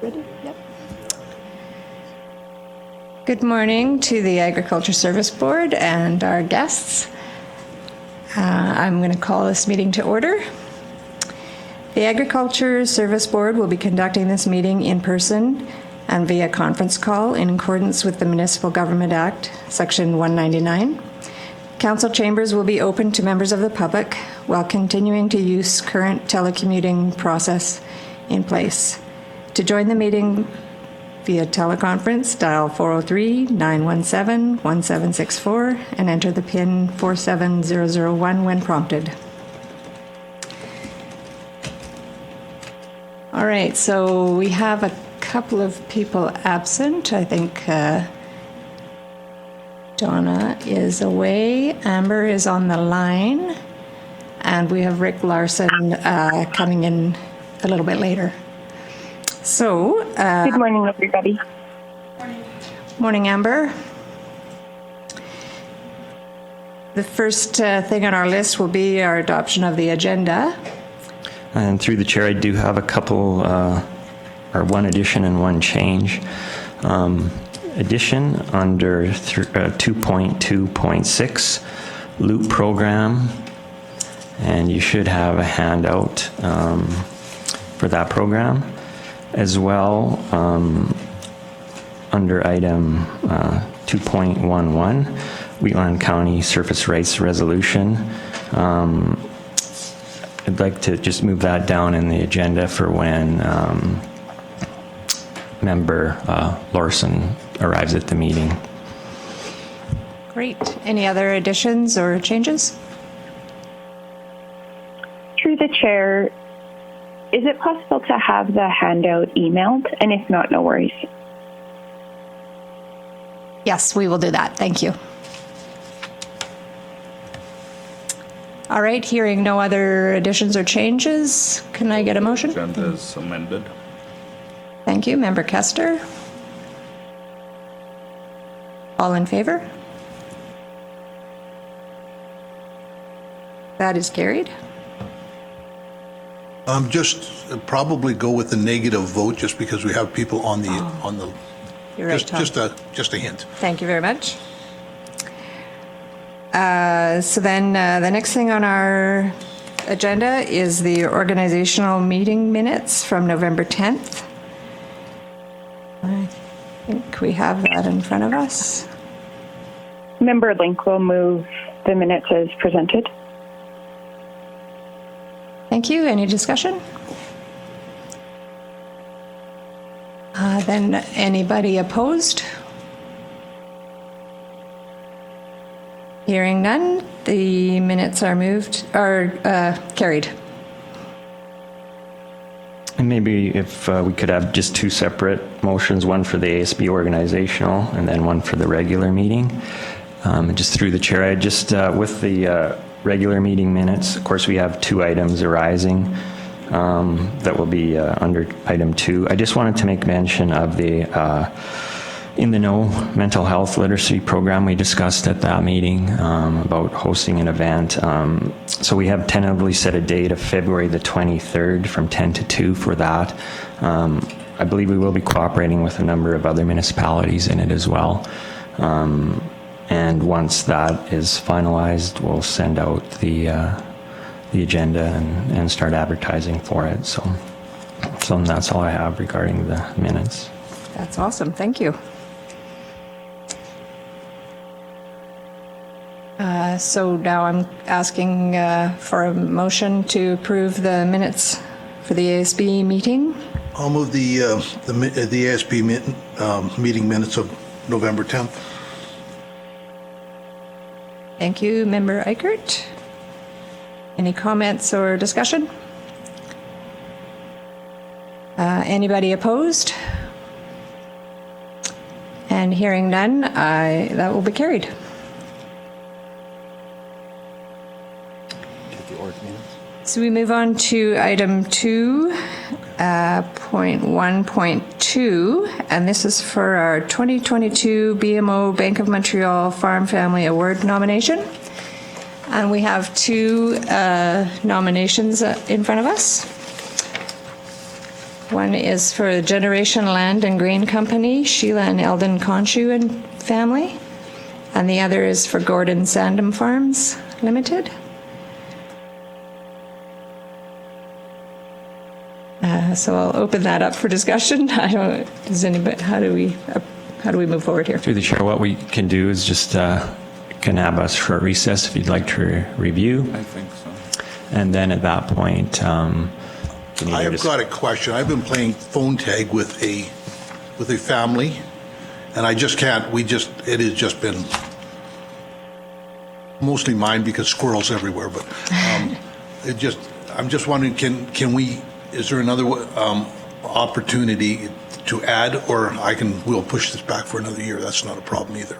Ready? Yep. Good morning to the Agriculture Service Board and our guests. I'm going to call this meeting to order. The Agriculture Service Board will be conducting this meeting in person and via conference call in accordance with the Municipal Government Act, Section 199. Council chambers will be open to members of the public while continuing to use current telecommuting process in place. To join the meeting via teleconference, dial 403-917-1764 and enter the PIN 47001 when prompted. All right, so we have a couple of people absent. I think Donna is away, Amber is on the line, and we have Rick Larson coming in a little bit later. So, good morning, everybody. Morning, Amber. The first thing on our list will be our adoption of the agenda. And through the chair, I do have a couple, or one addition and one change. Addition under 2.2.6, loop program, and you should have a handout for that program. As well, under item 2.11, Wheatland County Surface Rights Resolution. I'd like to just move that down in the agenda for when Member Larson arrives at the meeting. Great. Any other additions or changes? Through the chair, is it possible to have the handout emailed? And if not, no worries. Yes, we will do that. Thank you. All right, hearing no other additions or changes, can I get a motion? Agenda is amended. Thank you. Member Kester? All in favor? That is carried. Just probably go with the negative vote, just because we have people on the You're right, Tom. just a hint. Thank you very much. So then the next thing on our agenda is the organizational meeting minutes from November 10th. I think we have that in front of us. Member Link will move the minutes as presented. Thank you. Any discussion? Then anybody opposed? Hearing none, the minutes are carried. And maybe if we could have just two separate motions, one for the ASB organizational and then one for the regular meeting. Just through the chair, I just, with the regular meeting minutes, of course, we have two items arising that will be under item 2. I just wanted to make mention of the In the Know mental health literacy program we discussed at that meeting about hosting an event. So we have tentatively set a date of February the 23rd from 10 to 2 for that. I believe we will be cooperating with a number of other municipalities in it as well. And once that is finalized, we'll send out the agenda and start advertising for it. So that's all I have regarding the minutes. That's awesome. Thank you. So now I'm asking for a motion to approve the minutes for the ASB meeting. I'll move the ASB meeting minutes of November 10th. Thank you, Member Eichert. Any comments or discussion? Anybody opposed? And hearing none, that will be carried. So we move on to item 2.1.2, and this is for our 2022 BMO Bank of Montreal Farm Family Award nomination. And we have two nominations in front of us. One is for Generation Land and Grain Company, Sheila and Eldon Conchu and family. And the other is for Gordon Sandham Farms Limited. So I'll open that up for discussion. I don't, does anybody, how do we move forward here? Through the chair, what we can do is just can have a short recess if you'd like to review. I think so. And then at that point, I've got a question. I've been playing phone tag with a family, and I just can't, it has just been mostly mine because squirrels everywhere, but I'm just wondering, can we, is there another opportunity to add, or we'll push this back for another year? That's not a problem either,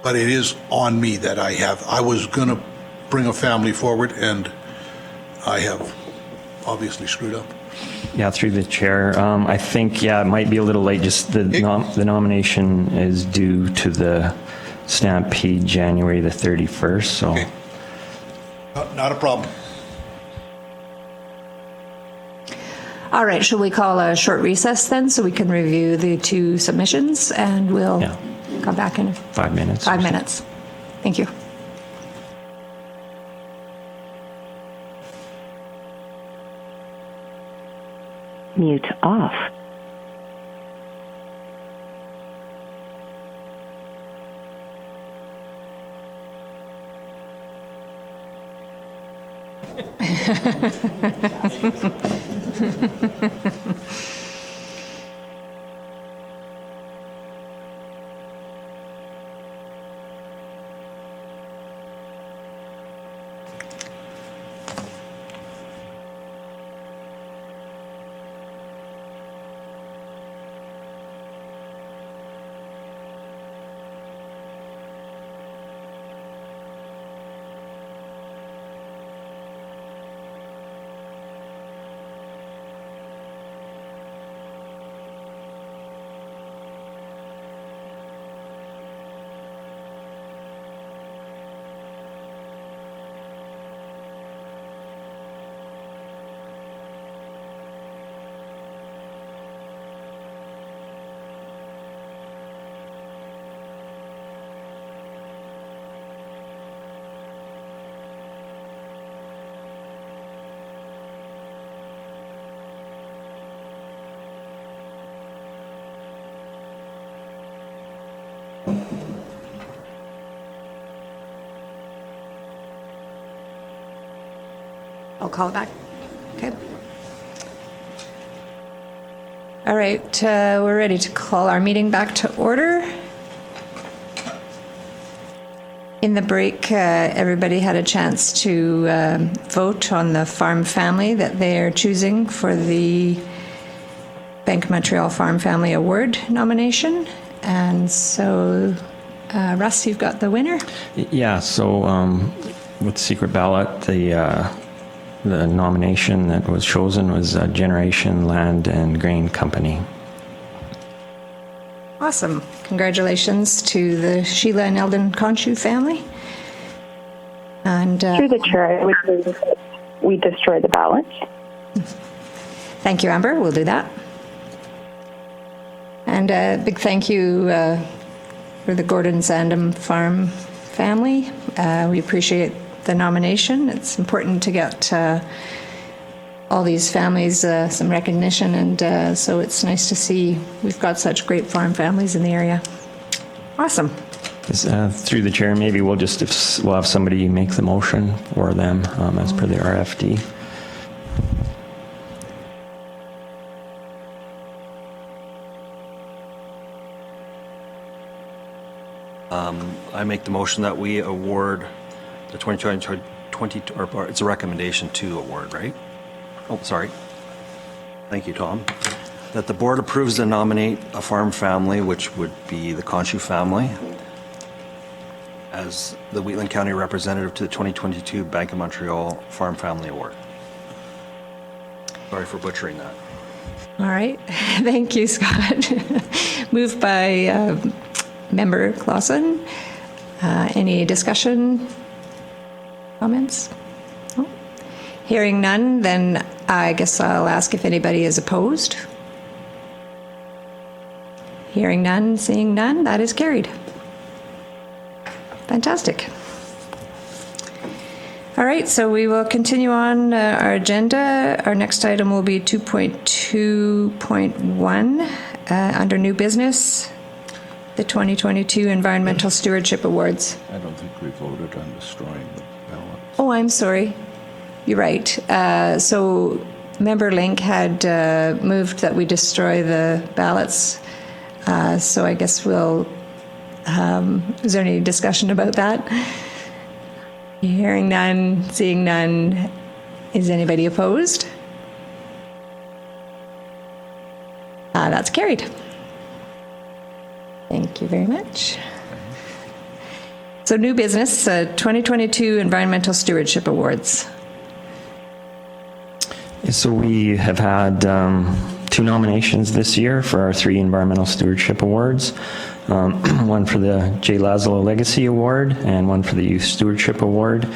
but it is on me that I was going to bring a family forward, and I have obviously screwed up. Yeah, through the chair. I think, it might be a little late. Just the nomination is due to the Stampede January the 31st, so. Okay. Not a problem. All right, shall we call a short recess then so we can review the two submissions and we'll Yeah. come back in 5 minutes. 5 minutes. Thank you. Mute off. I'll call it back. Okay. All right, we're ready to call our meeting back to order. In the break, everybody had a chance to vote on the farm family that they are choosing for the Bank of Montreal Farm Family Award nomination. And so, Russ, you've got the winner. Yeah, so with secret ballot, the nomination that was chosen was Generation Land and Grain Company. Awesome. Congratulations to the Sheila and Eldon Conchu family. And Through the chair, I would move that we destroy the ballot. thank you, Amber. We'll do that. And a big thank you for the Gordon Sandham Farm family. We appreciate the nomination. It's important to get all these families some recognition, and so it's nice to see we've got such great farm families in the area. Awesome. Through the chair, maybe we'll have somebody make the motion for them as per the RFD. I make the motion that we award the 2020, or it's a recommendation to award, right? Oh, sorry. Thank you, Tom. That the board approves to nominate a farm family, which would be the Conchu family, as the Wheatland County representative to the 2022 Bank of Montreal Farm Family Award. Sorry for butchering that. All right. Thank you, Scott. Moved by Member Clausen. Any discussion, comments? No? Hearing none, then I guess I'll ask if anybody is opposed. Hearing none, seeing none, that is carried. Fantastic. All right, so we will continue on our agenda. Our next item will be 2.2.1 under new business, the 2022 Environmental Stewardship Awards. I don't think we voted on destroying the ballot. Oh, I'm sorry. You're right. So Member Link had moved that we destroy the ballots. So I guess we'll, is there any discussion about that? Hearing none, seeing none. Is anybody opposed? That's carried. Thank you very much. So new business, 2022 Environmental Stewardship Awards. So we have had 2 nominations this year for our 3 Environmental Stewardship Awards. One for the J. Laszlo Legacy Award and one for the Youth Stewardship Award.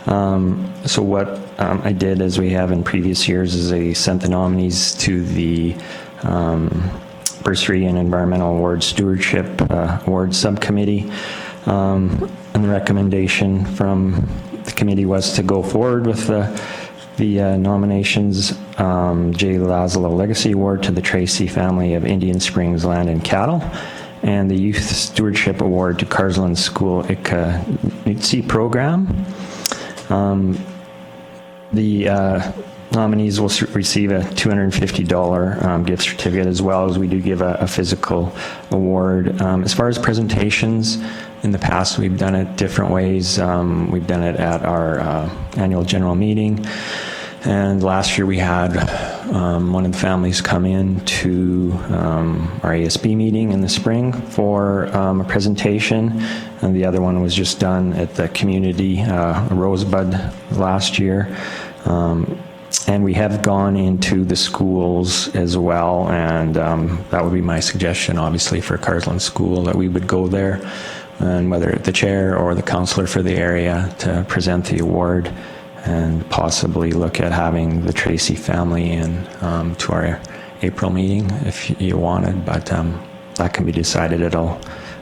So what I did, as we have in previous years, is I sent the nominees to the Bursary and Environmental Award Stewardship Award Subcommittee. And the recommendation from the committee was to go forward with the nominations, J. Laszlo Legacy Award to the Tracy family of Indian Springs Land and Cattle, and the Youth Stewardship Award to Carsland School ICA NUTSI program. The nominees will receive a $250 gift certificate, as well as we do give a physical award. As far as presentations, in the past we've done it different ways. We've done it at our annual general meeting. And last year we had one of the families come in to our ASB meeting in the spring for a presentation, and the other one was just done at the community Rosebud last year. And we have gone into the schools as well, and that would be my suggestion, obviously, for Carsland School, that we would go there, and whether the chair or the counselor for the area to present the award, and possibly look at having the Tracy family in to our April meeting if you wanted, but that can be decided at a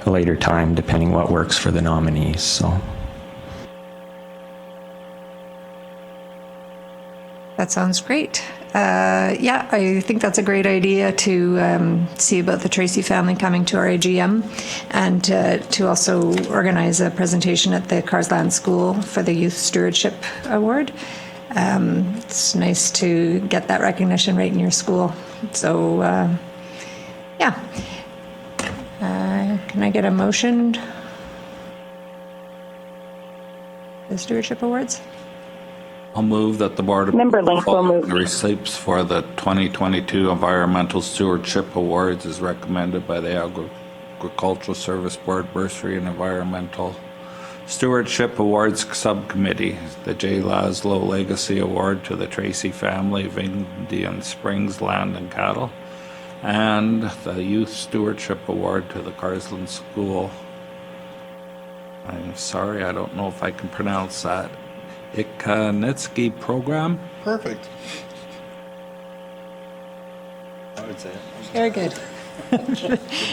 later time depending what works for the nominees. So That sounds great. Yeah, I think that's a great idea to see about the Tracy family coming to our AGM, and to also organize a presentation at the Carsland School for the Youth Stewardship Award. It's nice to get that recognition right in your school. So, yeah. Can I get a motion? The Stewardship Awards? I'll move that the Board of Member Link will move. Receipts for the 2022 Environmental Stewardship Awards is recommended by the Agricultural Service Board Bursary and Environmental Stewardship Awards Subcommittee. The J. Laszlo Legacy Award to the Tracy family of Indian Springs Land and Cattle, and the Youth Stewardship Award to the Carsland School. I'm sorry, I don't know if I can pronounce that. Ikanitsky program. Perfect. Very good.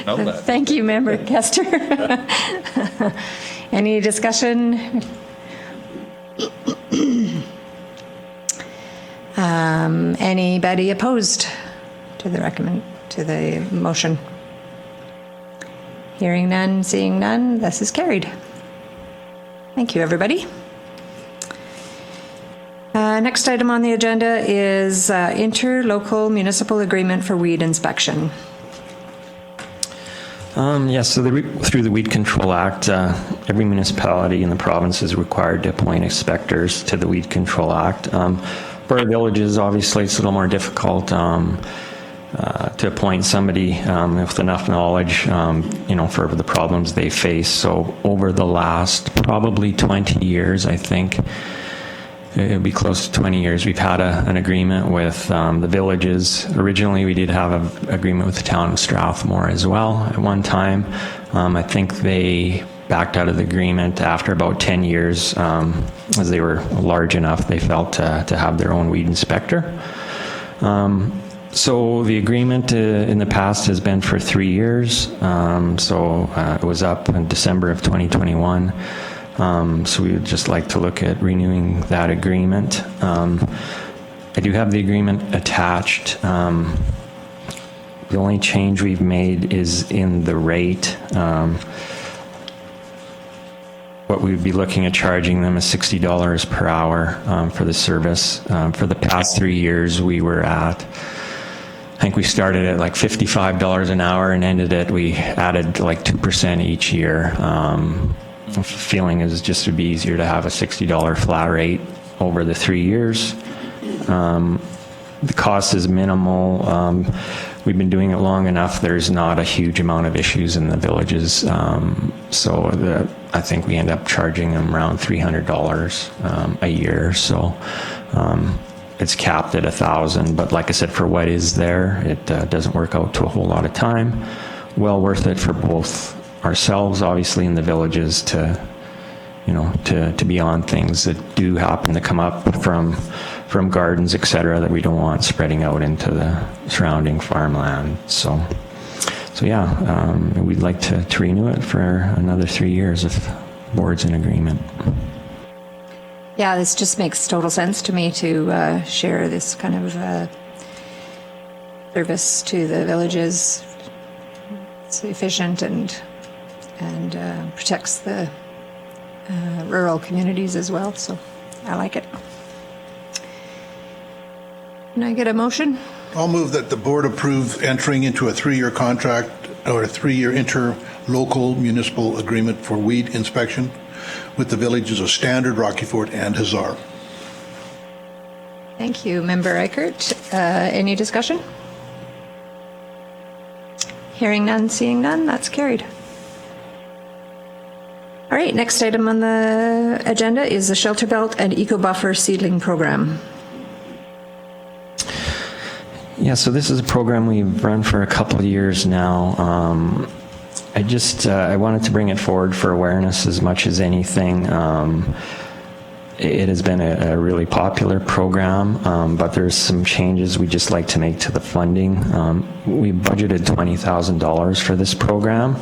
Know that. Thank you, Member Kester. Any discussion? Anybody opposed to the motion? Hearing none, seeing none, this is carried. Thank you, everybody. Next item on the agenda is interlocal municipal agreement for weed inspection. Yes, so through the Weed Control Act, every municipality in the province is required to appoint inspectors to the Weed Control Act. For our villages, obviously, it's a little more difficult to appoint somebody with enough knowledge, for the problems they face. So over the last probably 20 years, I think, it'll be close to 20 years, we've had an agreement with the villages. Originally, we did have an agreement with the town of Strathmore as well at one time. I think backed out of the agreement after about 10 years, as they were large enough, they felt, to have their own weed inspector. So the agreement in the past has been for 3 years. It was up in December of 2021. So we would just like to look at renewing that agreement. I do have the agreement attached. The only change we've made is in the rate. What we'd be looking at charging them is $60 per hour for the service. For the past 3 years, we were at, I think we started at like $55 an hour and we added like 2% each year. The feeling is just would be easier to have a $60 flat rate over the 3 years. The cost is minimal. We've been doing it long enough. There's not a huge amount of issues in the villages. I think we end up charging them around $300 a year. So it's capped at $1,000. But like I said, for what is there, it doesn't work out to a whole lot of time. Well worth it for both ourselves, obviously, in the villages to be on things that do happen to come up from gardens, et cetera, that we don't want spreading out into the surrounding farmland. So yeah, we'd like to renew it for another 3 years if the board's in agreement. Yeah, this just makes total sense to me to share this kind of service to the villages. It's efficient and protects the rural communities as well, so I like it. Can I get a motion? I'll move that the board approve entering into a 3-year contract or a 3-year interlocal municipal agreement for weed inspection with the villages of Standard, Rocky Ford, and Hazard. Thank you, Member Reichert. Any discussion? Hearing none, seeing none, that's carried. All right, next item on the agenda is the Shelter Belt and Eco Buffer Seedling Program. Yeah, so this is a program we've run for a couple of years now. I wanted to bring it forward for awareness as much as anything. It has been a really popular program, but there's some changes we'd just like to make to the funding. We budgeted $20,000 for this program.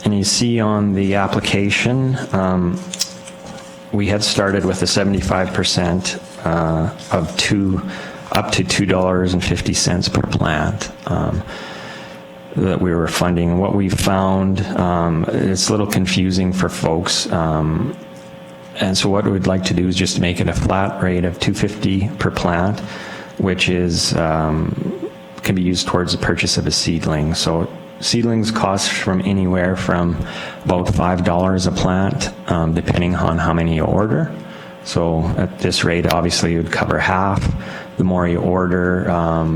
And you see on the application, we had started with a 75% of up to $2.50 per plant that we were funding. And what we found, it's a little confusing for folks. And so what we'd like to do is just make it a flat rate of $2.50 per plant, which is can be used towards the purchase of a seedling. So seedlings cost from anywhere from about $5 a plant, depending on how many you order. So at this rate, obviously, you would cover half. The more you order,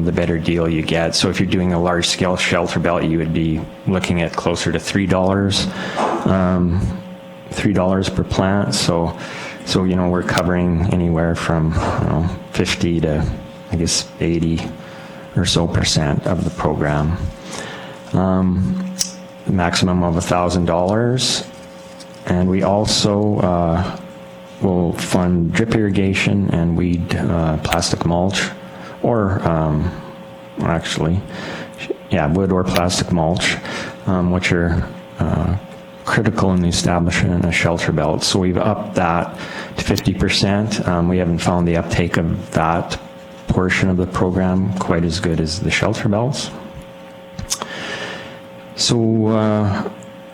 the better deal you get. So if you're doing a large-scale shelter belt, you would be looking at closer to $3 per plant. So we're covering anywhere from 50 to, I guess, 80 or so % of the program. Maximum of $1,000. And we also will fund drip irrigation and weed plastic mulch, or wood or plastic mulch, which are critical in the establishment of a shelter belt. So we've upped that to 50%. We haven't found the uptake of that portion of the program quite as good as the shelter belts. So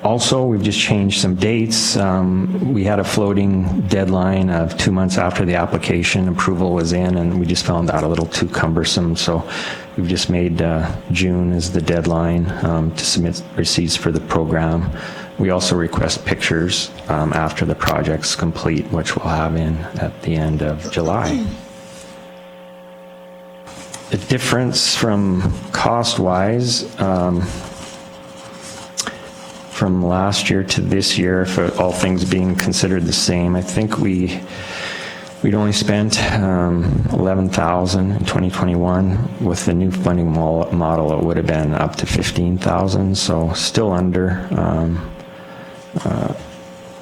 also, we've just changed some dates. We had a floating deadline of 2 months after the application approval was in, and we just found that a little too cumbersome. So we've just made June as the deadline to submit receipts for the program. We also request pictures after the project's complete, which we'll have in at the end of July. The difference from cost-wise, from last year to this year, for all things being considered the same, I think we'd only spent $11,000 in 2021. With the new funding model, it would have been up to $15,000, so still under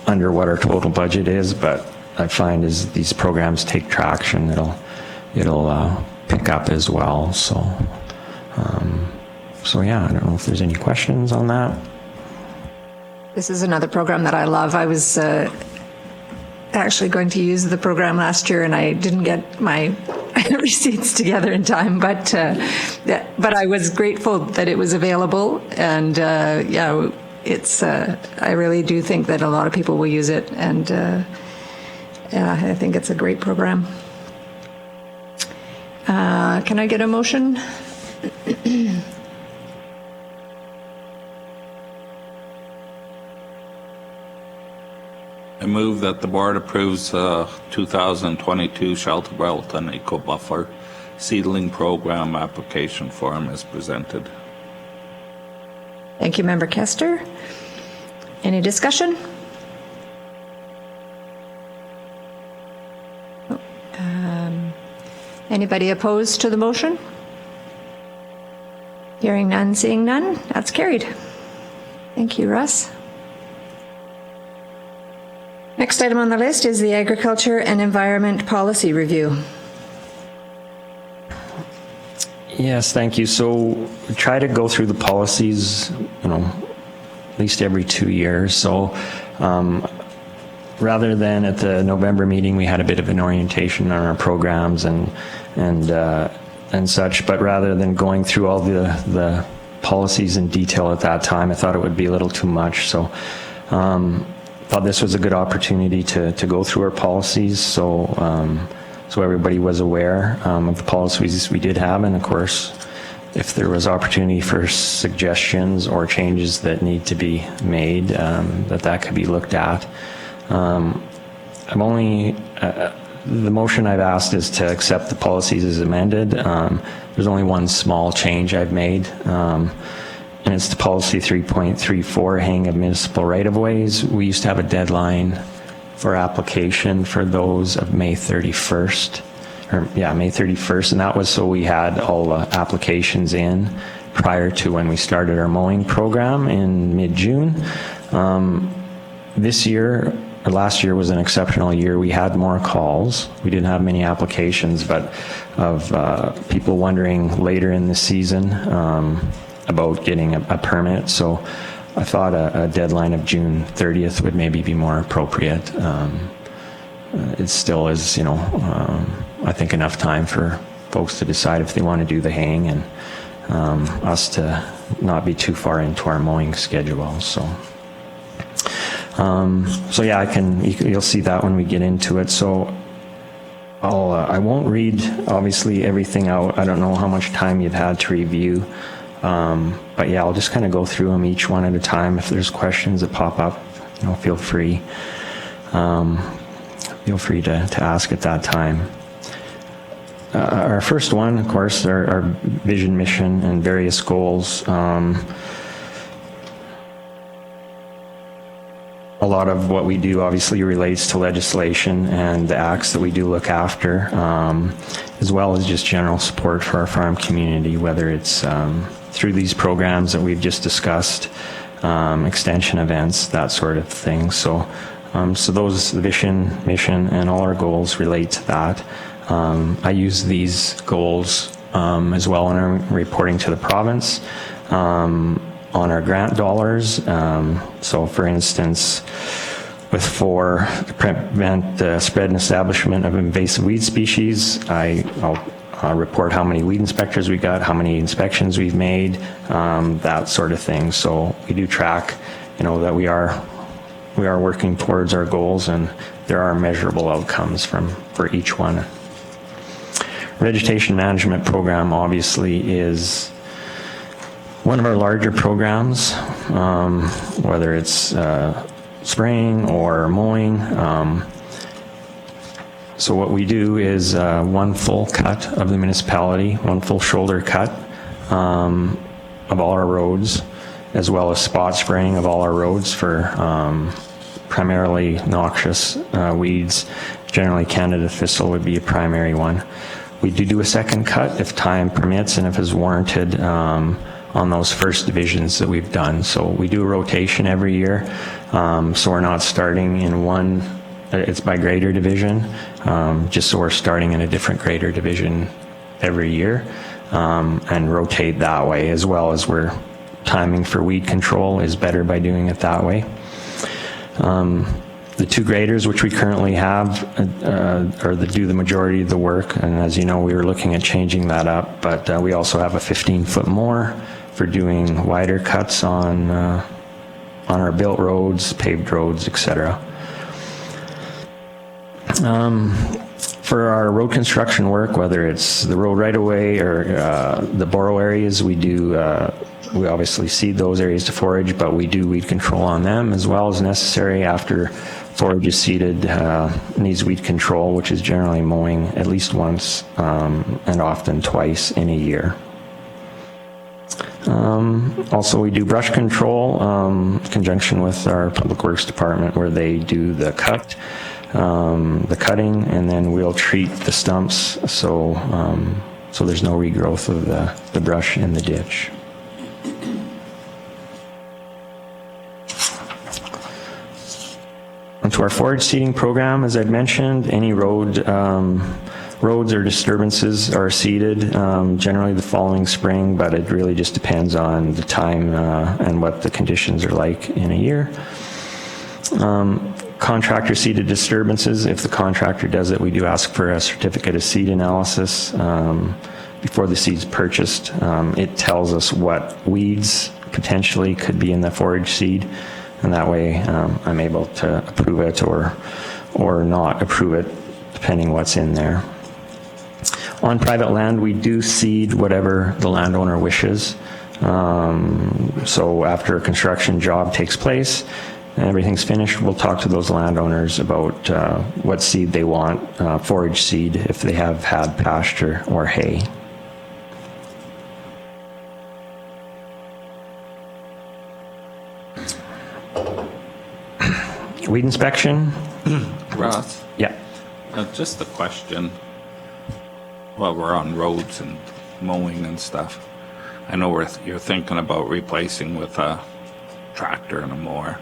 under what our total budget is, but I find as these programs take traction, it'll pick up as well. So, so yeah, I don't know if there's any questions on that. This is another program that I love. I was actually going to use the program last year, and I didn't get my receipts together in time, but I was grateful that it was available, and yeah, it's I really do think that a lot of people will use it, and yeah, I think it's a great program. Can I get a motion? I move that the board approves 2022 Shelter Belt and Eco Buffer Seedling Program application form as presented. Thank you, Member Kester. Any discussion? Anybody opposed to the motion? Hearing none, seeing none, that's carried. Thank you, Russ. Next item on the list is the Agriculture and Environment Policy Review. Yes, thank you. So we try to go through the policies, at least every 2 years. So rather than at the November meeting, we had a bit of an orientation on our programs and such, but rather than going through all the policies in detail at that time, I thought it would be a little too much. So thought this was a good opportunity to go through our policies. So everybody was aware of the policies we did have, and of course, if there was opportunity for suggestions or changes that need to be made, that could be looked at. The motion I've asked is to accept the policies as amended. There's only one small change I've made, and it's to policy 3.34, hanging of municipal right-of-ways. We used to have a deadline for application for those of May 31st, May 31st, and that was so we had all the applications in prior to when we started our mowing program in mid-June. This year, or last year was an exceptional year. We had more calls. We didn't have many applications, but of people wondering later in the season about getting a permit. So I thought a deadline of June 30th would maybe be more appropriate. It still is, I think enough time for folks to decide if they want to do the hang, and us to not be too far into our mowing schedule. So yeah, you'll see that when we get into it. So I won't read obviously everything out. I don't know how much time you've had to review. But yeah, I'll just kind of go through them each one at a time. If there's questions that pop up, feel free. Feel free to ask at that time. Our first one, of course, our vision, mission, and various goals. A lot of what we do obviously relates to legislation and the acts that we do look after, as well as just general support for our farm community, whether it's through these programs that we've just discussed, extension events, that sort of thing. So those, the vision, mission, and all our goals relate to that. I use these goals as well in our reporting to the province. On our grant dollars. So for instance, with for prevent the spread and establishment of invasive weed species, I'll report how many weed inspectors we got, how many inspections we've made, that sort of thing. So we do track, that we are working towards our goals, and there are measurable outcomes for each one. Vegetation management program obviously is one of our larger programs, whether it's spraying or mowing. So what we do is one full cut of the municipality, one full shoulder cut of all our roads, as well as spot spraying of all our roads for primarily noxious weeds. Generally, Canada thistle would be a primary one. We do a second cut if time permits and if it's warranted on those first divisions that we've done. So we do a rotation every year, so we're not starting in one, it's by grader division, just so we're starting in a different grader division every year, and rotate that way, as well as we're timing for weed control is better by doing it that way. The 2 graders which we currently have do the majority of the work, and as you know, we were looking at changing that up, but we also have a 15-foot mower for doing wider cuts on our built roads, paved roads, etc. For our road construction work, whether it's the road right-of-way or the borrow areas, we obviously seed those areas to forage, but we do weed control on them as well as necessary. After forage is seeded, needs weed control, which is generally mowing at least once and often twice in a year. Also, we do brush control in conjunction with our Public Works Department, where they do the cutting, and then we'll treat the stumps so there's no regrowth of the brush in the ditch. Onto our forage seeding program, as I'd mentioned, any roads or disturbances are seeded generally the following spring, but it really just depends on the time and what the conditions are like in a year. Contractor seeded disturbances, if the contractor does it, we do ask for a certificate of seed analysis before the seed's purchased. It tells us what weeds potentially could be in the forage seed, and that way I'm able to approve it or not approve it, depending what's in there. On private land, we do seed whatever the landowner wishes. So after a construction job takes place and everything's finished, we'll talk to those landowners about what seed they want, forage seed if they have had pasture or hay. Weed inspection? Ross, Yeah. just a question. While we're on roads and mowing and stuff, I know you're thinking about replacing with a tractor and a mower.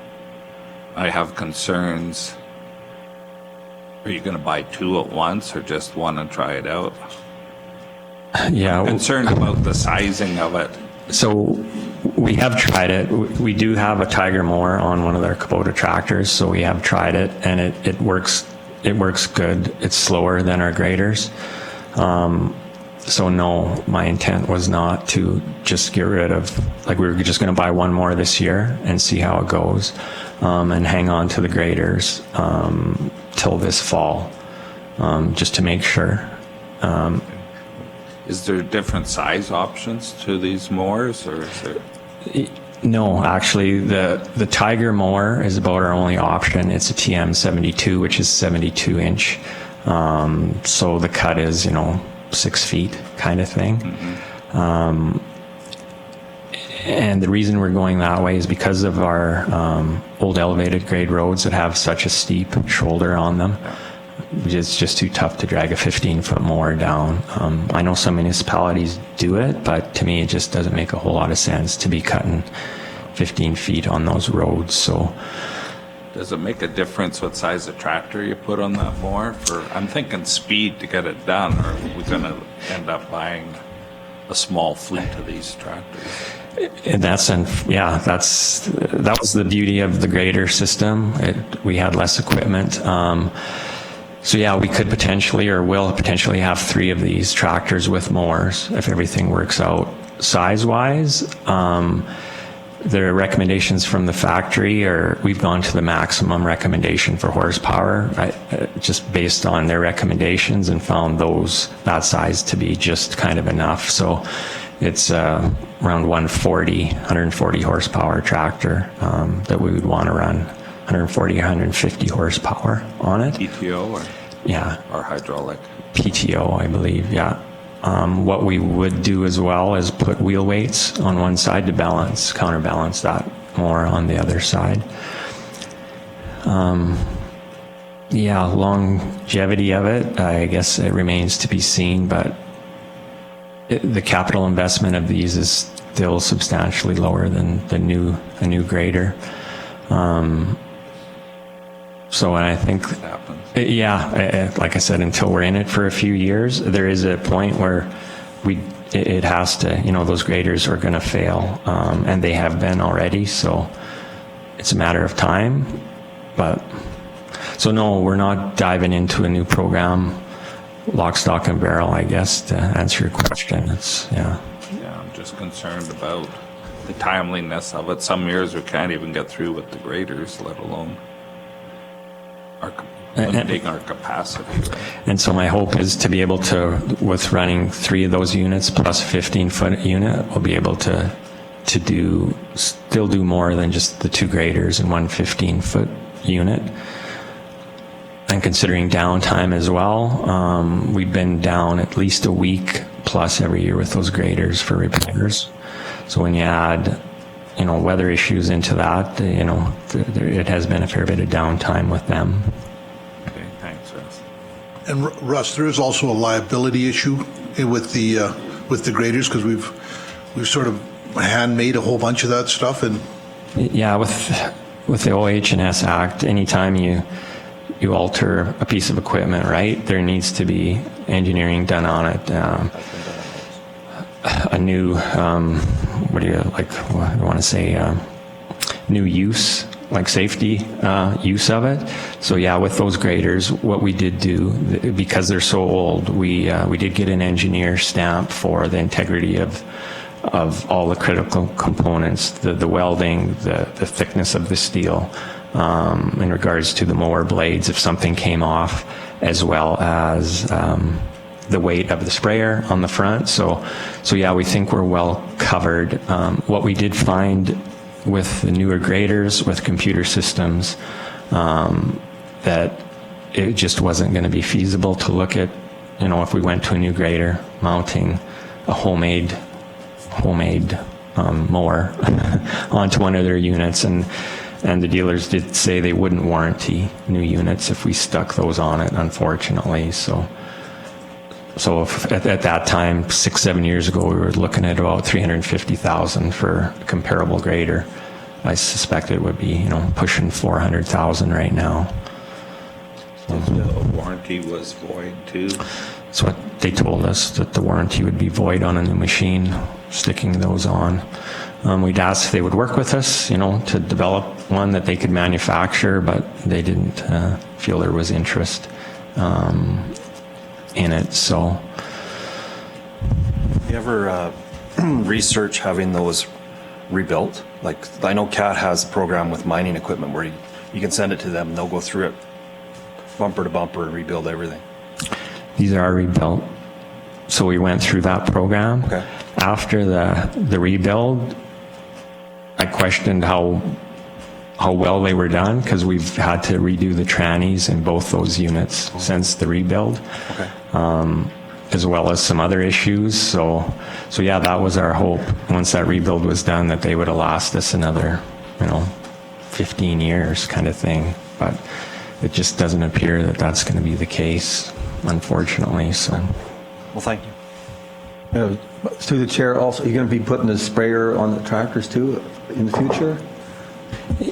I have concerns. Are you going to buy 2 at once or just one and try it out? Yeah. Concerned about the sizing of it. So we have tried it. We do have a Tiger mower on one of our Kubota tractors, so we have tried it, and it works. It works good. It's slower than our graders. So no, my intent was not to just get rid of, like, we were just going to buy one more this year and see how it goes, and hang on to the graders till this fall, just to make sure. Is there different size options to these mowers, or is there? No, actually, the Tiger mower is about our only option. It's a TM72, which is 72 inch. So the cut is, 6 feet kind of thing. Mm-hmm. And the reason we're going that way is because of our old elevated grade roads that have such a steep shoulder on them. It's just too tough to drag a 15-foot mower down. I know some municipalities do it, but to me it just doesn't make a whole lot of sense to be cutting 15 feet on those roads. So, Does it make a difference what size of tractor you put on that mower? I'm thinking speed to get it done, or are we going to end up buying a small fleet of these tractors? in that sense, yeah, that was the beauty of the grader system. We had less equipment. So yeah, we could potentially, or will potentially, have 3 of these tractors with mowers if everything works out size-wise. The recommendations from the factory we've gone to the maximum recommendation for horsepower, just based on their recommendations, and found that size to be just kind of enough. So it's around 140 horsepower tractor that we would want to run 140, 150 horsepower on it. PTO or? Yeah. Or hydraulic? PTO, I believe, yeah. What we would do as well is put wheel weights on one side to counterbalance that more on the other side. Yeah, longevity of it, I guess it remains to be seen, but the capital investment of these is still substantially lower than a new grader. So I think, Happens. yeah, like I said, until we're in it for a few years, there is a point where it has to, those graders are going to fail, and they have been already. So it's a matter of time. But so no, we're not diving into a new program, lock, stock, and barrel, I guess, to answer your question. Yeah, I'm just concerned about the timeliness of it. Some years we can't even get through with the graders, let alone limiting our capacity. Right? And so my hope is to be able to, with running 3 of those units plus 15-foot unit, we'll be able to still do more than just the 2 graders and 1 15-foot unit. And considering downtime as well, we've been down at least a week plus every year with those graders for repairs. So when you add, weather issues into that, it has been a fair bit of downtime with them. Okay, thanks, Russ. And Russ, there is also a liability issue with the graders, because we've sort of handmade a whole bunch of that stuff. And Yeah, with the OH&S Act, anytime you alter a piece of equipment, right, there needs to be engineering done on it. A new, new use, like safety use of it. So yeah, with those graders, what we did do, because they're so old, we did get an engineer stamp for the integrity of all the critical components, the welding, the thickness of the steel, in regards to the mower blades if something came off, as well as the weight of the sprayer on the front. So yeah, we think we're well covered. What we did find with the newer graders, with computer systems, that it just wasn't going to be feasible to look at, if we went to a new grader, mounting a homemade mower onto one of their units, and the dealers did say they wouldn't warranty new units if we stuck those on it, unfortunately. So if at that time, 6-7 years ago, we were looking at about $350,000 for a comparable grader. I suspect it would be, pushing $400,000 right now. The warranty was void too. That's what they told us, that the warranty would be void on a new machine, sticking those on. We'd asked if they would work with us, to develop one that they could manufacture, but they didn't feel there was interest in it. So, You ever research having those rebuilt? Like, I know CAT has a program with mining equipment where you can send it to them and they'll go through it bumper to bumper and rebuild everything. these are rebuilt. So we went through that program. Okay. After the rebuild, I questioned how well they were done, because we've had to redo the trannies in both those units since the rebuild. Okay. As well as some other issues. So yeah, that was our hope. Once that rebuild was done, that they would have last us another, 15 years kind of thing. But it just doesn't appear that that's going to be the case, unfortunately. So. Well, thank you. Through the chair, also, you're going to be putting a sprayer on the tractors too in the future?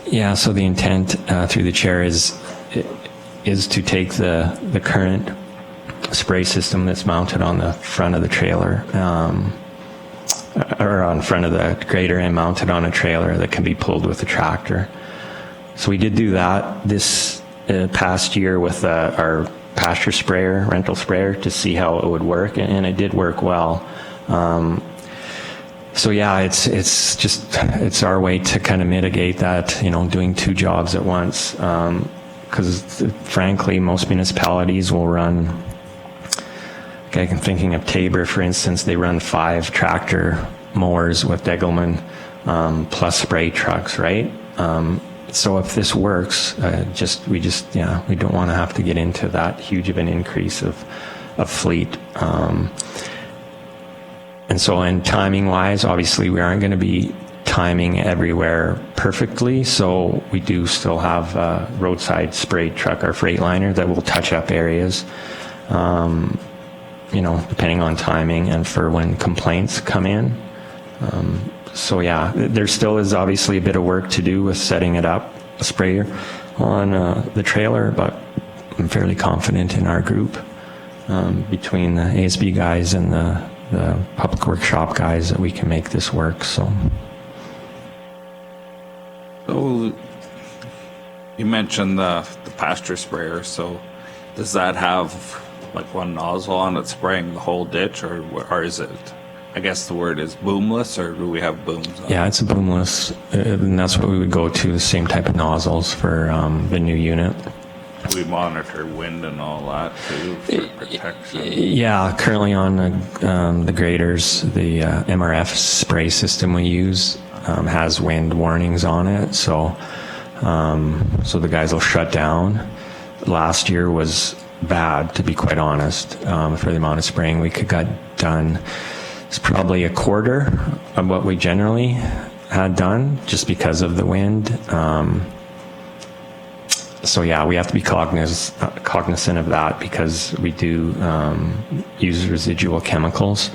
Yeah, so the intent through the chair is to take the current spray system that's mounted on the front of the trailer, or on front of the grader and mounted on a trailer that can be pulled with a tractor. So we did do that this past year with our pasture sprayer, rental sprayer, to see how it would work, and it did work well. So yeah, it's our way to kind of mitigate that, doing two jobs at once, because frankly, most municipalities will run. Okay, I'm thinking of Tabor, for instance. They run 5 tractor mowers with Degelman, plus spray trucks, right? So if this works, we don't want to have to get into that huge of an increase of fleet. And so, in timing wise, obviously we aren't going to be timing everywhere perfectly. So we do still have a roadside spray truck, our Freightliner, that will touch up areas, depending on timing and for when complaints come in. So yeah, there still is obviously a bit of work to do with setting it up, a sprayer on the trailer, but I'm fairly confident in our group, between the ASB guys and the public workshop guys, that we can make this work, so. So you mentioned the pasture sprayer, so does that have like one nozzle on it spraying the whole ditch, or is it, I guess the word is boomless, or do we have booms on it? Yeah, it's a boomless, and that's what we would go to, the same type of nozzles for the new unit. We monitor wind and all that too for protection. Yeah, currently on the graders, the MRF spray system we use has wind warnings on it, so the guys will shut down. Last year was bad, to be quite honest, for the amount of spraying we could got done. It's probably a quarter of what we generally had done, just because of the wind. So yeah, we have to be cognizant of that, because we do use residual chemicals.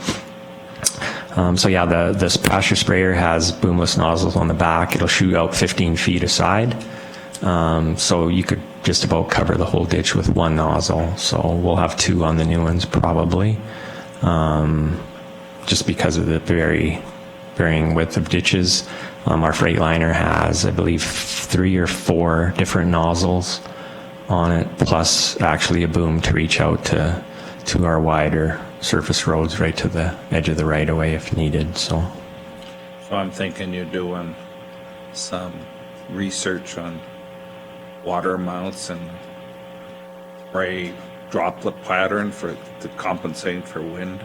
So yeah, this pasture sprayer has boomless nozzles on the back. It'll shoot out 15 feet aside. So you could just about cover the whole ditch with one nozzle. So we'll have two on the new ones probably, just because of the varying width of ditches. Our Freightliner has, I believe, 3 or 4 different nozzles on it, plus actually a boom to reach out to our wider surface roads right to the edge of the right-of-way if needed. So I'm thinking you're doing some research on water amounts and spray droplet pattern to compensate for wind.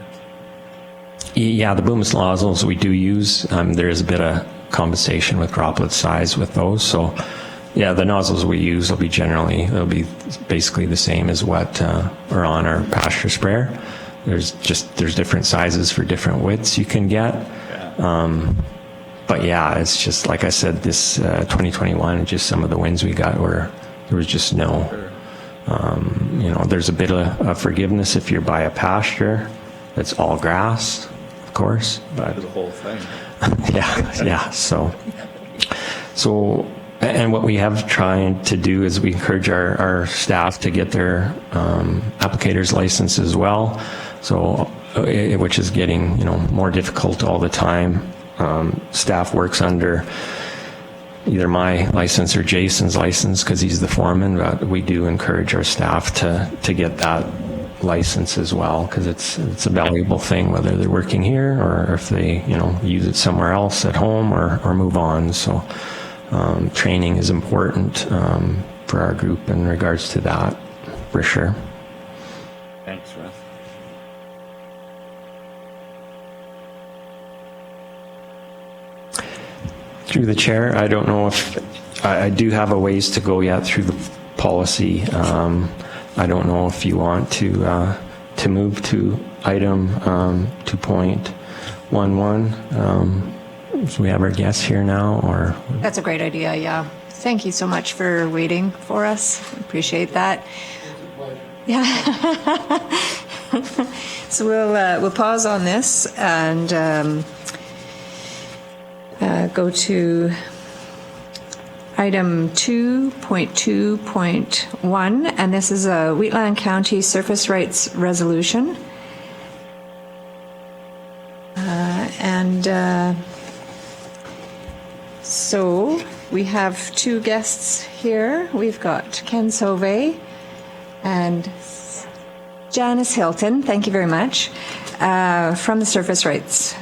yeah, the boomless nozzles we do use, there is a bit of compensation with droplet size with those. So yeah, the nozzles we use will be basically the same as what are on our pasture sprayer. There's different sizes for different widths you can get. Yeah. But yeah, it's just like I said, this 2021, just some of the winds we got where there was just no, there's a bit of forgiveness if you're by a pasture that's all grass, of course, but The whole thing. yeah. So, and what we have tried to do is we encourage our staff to get their applicator's license as well. So, which is getting more difficult all the time. Staff works under either my license or Jason's license because he's the foreman, but we do encourage our staff to get that license as well, because it's a valuable thing, whether they're working here or if they use it somewhere else at home or move on. So training is important for our group in regards to that, for sure. Thanks, Russ. Through the chair, I don't know if I do have a ways to go yet through the policy. I don't know if you want to move to item 2.11. So we have our guests here now, or That's a great idea, yeah. Thank you so much for waiting for us. Appreciate that. Yeah. So we'll pause on this and go to item 2.2.1, and this is a Wheatland County Surface Rights Resolution. So we have two guests here. We've got Ken Sauvé and Janice Hilton, thank you very much, from the Surface Rights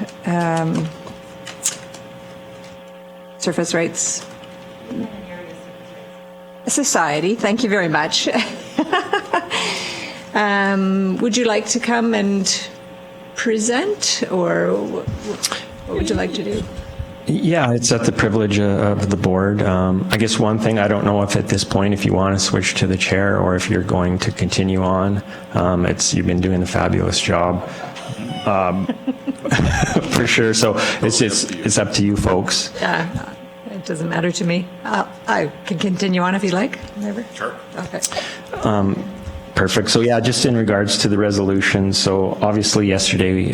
Society. Thank you very much. Would you like to come and present, or what would you like to do? yeah, it's at the privilege of the board. I guess one thing, I don't know if at this point, if you want to switch to the chair or if you're going to continue on. You've been doing a fabulous job, for sure. So it's up to you folks. It doesn't matter to me. I can continue on if you like. Whatever. Sure. Okay. Perfect. So yeah, just in regards to the resolution. So obviously yesterday,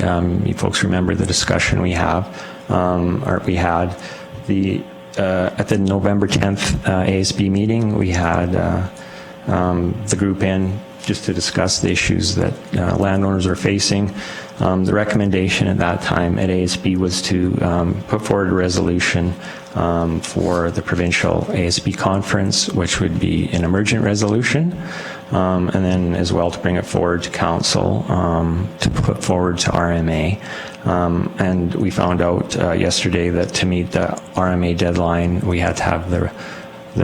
you folks remember the discussion we have we had at the November 10th ASB meeting, we had the group in just to discuss the issues that landowners are facing. The recommendation at that time at ASB was to put forward a resolution for the provincial ASB conference, which would be an emergent resolution, and then as well to bring it forward to council to put forward to RMA. And we found out yesterday that to meet the RMA deadline, we had to have the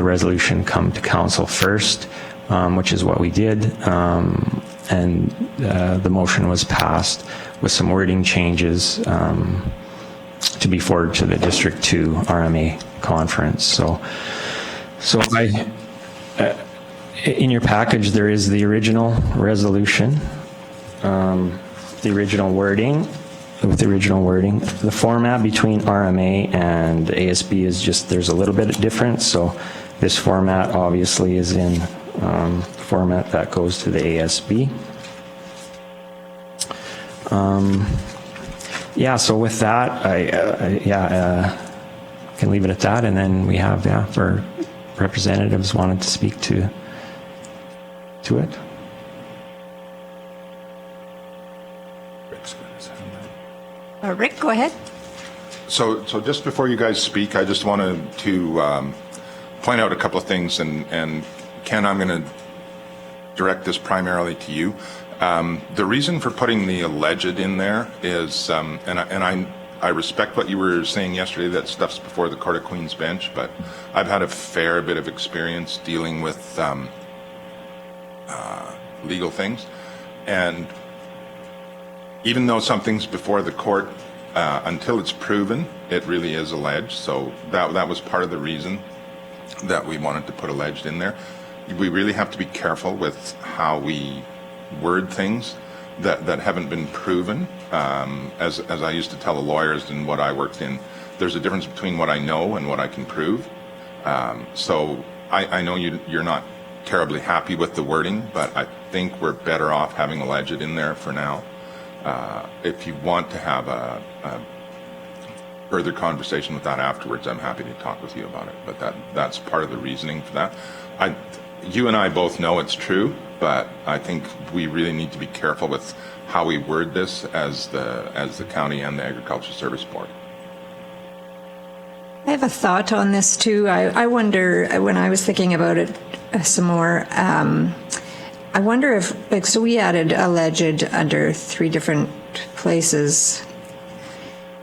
resolution come to council first, which is what we did. And the motion was passed with some wording changes to be forwarded to the District 2 RMA conference. So in your package, there is the original resolution, the original wording. With the original wording, the format between RMA and ASB is just, there's a little bit of difference. So this format obviously is in format that goes to the ASB. Yeah, so with that, I can leave it at that. And then we have, for representatives wanted to speak to it. Rick, go ahead. So just before you guys speak, I just wanted to point out a couple of things, and Ken, I'm going to direct this primarily to you. The reason for putting the alleged in there is, and I respect what you were saying yesterday, that stuff's before the Court of Queen's Bench, but I've had a fair bit of experience dealing with legal things, and even though something's before the court, until it's proven, it really is alleged. So that was part of the reason that we wanted to put alleged in there. We really have to be careful with how we word things that haven't been proven. As I used to tell the lawyers in what I worked in, there's a difference between what I know and what I can prove. So I know you're not terribly happy with the wording, but I think we're better off having alleged in there for now. If you want to have a further conversation with that afterwards, I'm happy to talk with you about it. But that's part of the reasoning for that. You and I both know it's true, but I think we really need to be careful with how we word this as the county and the Agriculture Service Board. I have a thought on this too. I wonder, when I was thinking about it some more, I wonder if, so we added alleged under 3 different places.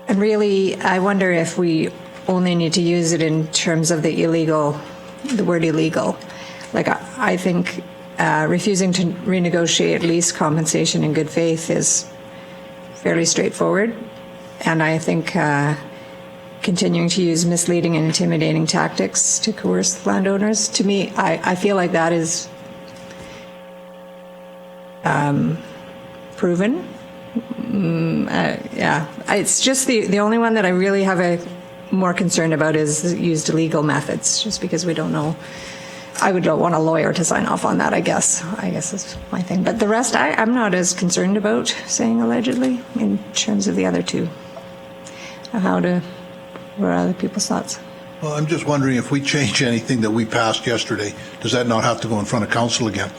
And really, I wonder if we only need to use it in terms of the word illegal. Like, I think refusing to renegotiate lease compensation in good faith is fairly straightforward. And I think continuing to use misleading and intimidating tactics to coerce landowners, to me, I feel like that is proven. It's just the only one that I really have a more concern about is used illegal methods, just because we don't know. I would want a lawyer to sign off on that, I guess is my thing. But the rest, I'm not as concerned about saying allegedly in terms of the other 2. What are other people's thoughts? Well, I'm just wondering if we change anything that we passed yesterday, does that not have to go in front of council again?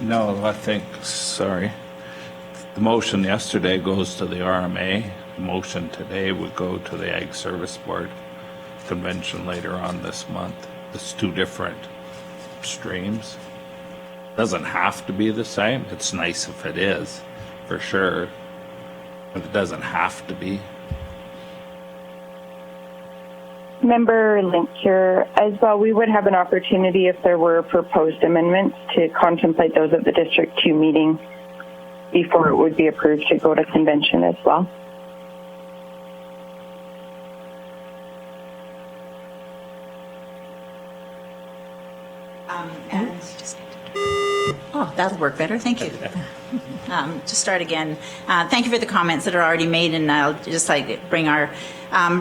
No, I think, sorry. The motion yesterday goes to the RMA. The motion today would go to the Ag Service Board convention later on this month. It's 2 different streams. Doesn't have to be the same. It's nice if it is, for sure. But it doesn't have to be. Member Link here as well. We would have an opportunity if there were proposed amendments to contemplate those at the District 2 meeting before it would be approved to go to convention as well. That'll work better. Thank you. To start again, thank you for the comments that are already made, and I'll just bring our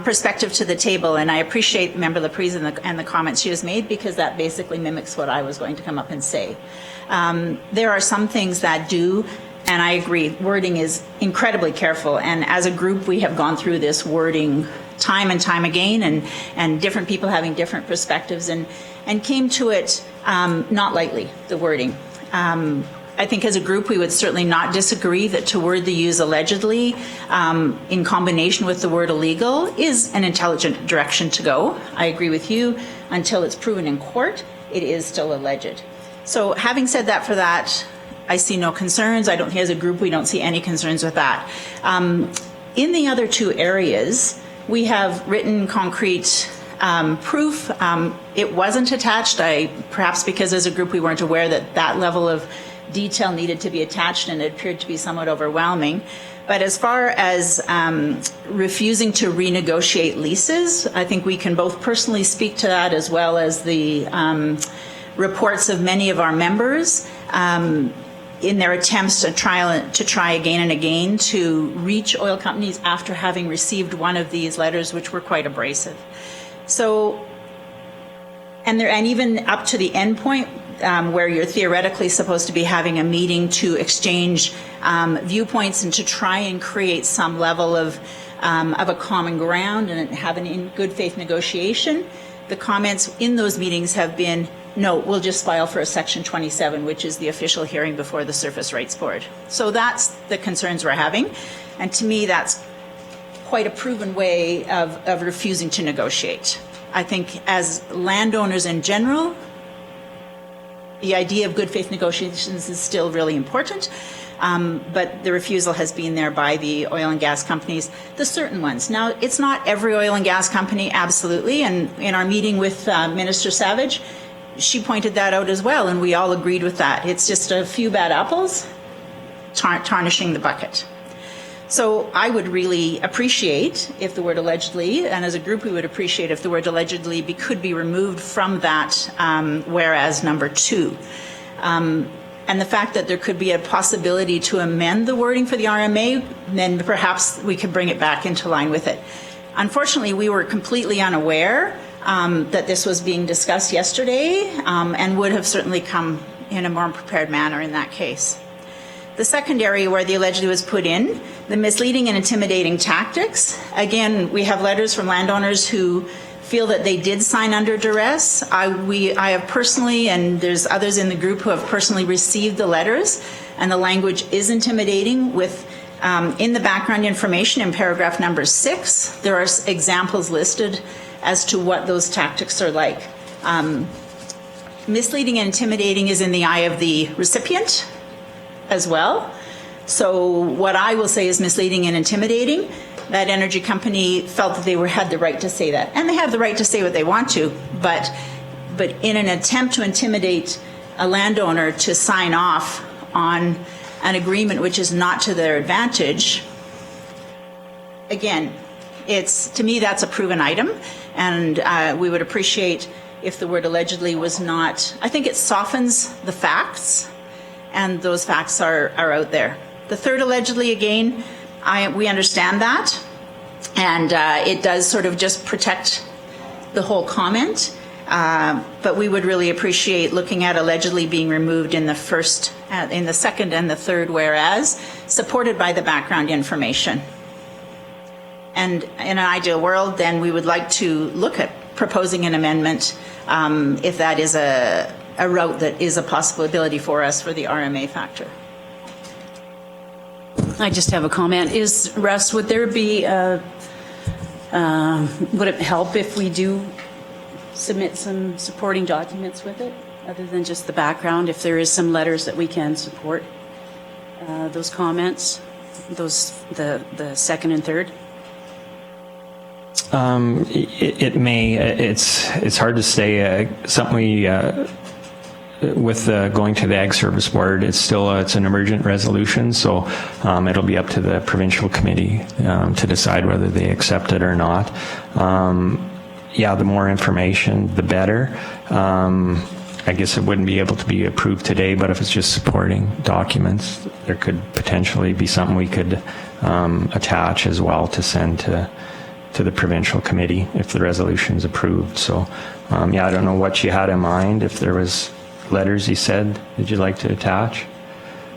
perspective to the table. And I appreciate Member Laprise and the comments she has made, because that basically mimics what I was going to come up and say. There are some things that do And I agree, wording is incredibly careful. And as a group, we have gone through this wording time and time again, and different people having different perspectives, and came to it not lightly, the wording. I think as a group, we would certainly not disagree that to word the use allegedly in combination with the word illegal is an intelligent direction to go. I agree with you. Until it's proven in court, it is still alleged. So having said that for that, I see no concerns. I don't think as a group we don't see any concerns with that. In the other two areas, we have written concrete proof. It wasn't attached, perhaps because as a group we weren't aware that that level of detail needed to be attached, and it appeared to be somewhat overwhelming. But as far as refusing to renegotiate leases, I think we can both personally speak to that, as well as the reports of many of our members in their attempts to try again and again to reach oil companies after having received one of these letters, which were quite abrasive. So, and even up to the end point, where you're theoretically supposed to be having a meeting to exchange viewpoints and to try and create some level of a common ground and have in good faith negotiation, the comments in those meetings have been, no, we'll just file for a Section 27, which is the official hearing before the Surface Rights Board. So that's the concerns we're having. And to me, that's quite a proven way of refusing to negotiate. I think as landowners in general, the idea of good faith negotiations is still really important, but the refusal has been there by the oil and gas companies, the certain ones. Now, it's not every oil and gas company, absolutely, and in our meeting with Minister Savage, she pointed that out as well, and we all agreed with that. It's just a few bad apples tarnishing the bucket. So I would really appreciate if the word allegedly, and as a group we would appreciate if the word allegedly could be removed from that whereas number 2. And the fact that there could be a possibility to amend the wording for the RMA, then perhaps we could bring it back into line with it. Unfortunately, we were completely unaware that this was being discussed yesterday and would have certainly come in a more prepared manner in that case. The second area where the allegedly was put in, the misleading and intimidating tactics. Again, we have letters from landowners who feel that they did sign under duress. I have personally, and there's others in the group who have personally received the letters, and the language is intimidating. With in the background information in paragraph number 6, there are examples listed as to what those tactics are like. Misleading and intimidating is in the eye of the recipient as well. So what I will say is misleading and intimidating. That energy company felt that they had the right to say that. And they have the right to say what they want to, but in an attempt to intimidate a landowner to sign off on an agreement which is not to their advantage, again, to me that's a proven item, and we would appreciate if the word allegedly was not, I think it softens the facts, and those facts are out there. The third allegedly, again, we understand that, and it does sort of just protect the whole comment, but we would really appreciate looking at allegedly being removed in the second and the third whereas, supported by the background information. And in an ideal world, then we would like to look at proposing an amendment if that is a route that is a possibility for us for the RMA factor. I just have a comment. Russ, would there be, would it help if we do submit some supporting documents with it, other than just the background, if there is some letters that we can support those comments, the second and third? It may. It's hard to say. Something we with going to the Ag Service Board, it's an emergent resolution, so it'll be up to the provincial committee to decide whether they accept it or not. Yeah, the more information, the better. I guess it wouldn't be able to be approved today, but if it's just supporting documents, there could potentially be something we could attach as well to send to the provincial committee if the resolution is approved. So, yeah, I don't know what you had in mind. If there was letters you said that you'd like to attach?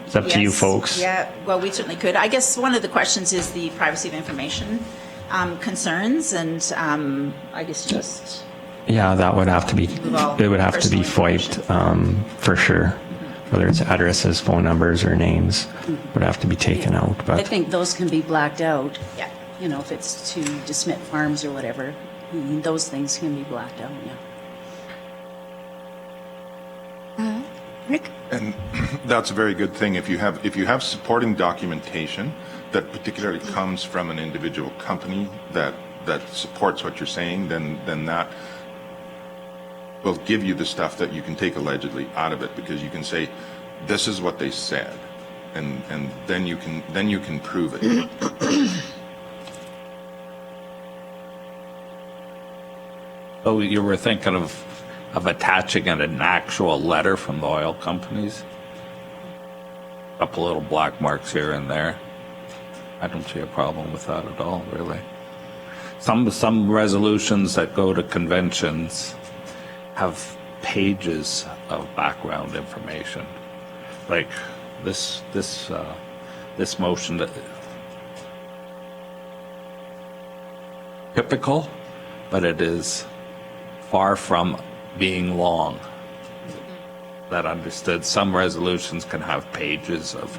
It's up to you Yes. folks. Yeah, well, we certainly could. I guess one of the questions is the privacy of information concerns, and I guess just, Yeah, that would have to be, Involve it would have to be personal FOIP'd, for sure. Whether it's addresses, phone numbers, or names, would have to be taken out, I but think those can be blacked out. yeah. You know, if it's to DeSmit Farms or whatever, those things can be blacked out, yeah. Rick? And that's a very good thing. If you have supporting documentation that particularly comes from an individual company that supports what you're saying, then that will give you the stuff that you can take allegedly out of it, because you can say, this is what they said, and then you can prove it. So you were thinking of attaching an actual letter from the oil companies? A couple little black marks here and there. I don't see a problem with that at all, really. Some resolutions that go to conventions have pages of background information, like this motion. That typical, but it is far from being long. That understood. Some resolutions can have pages of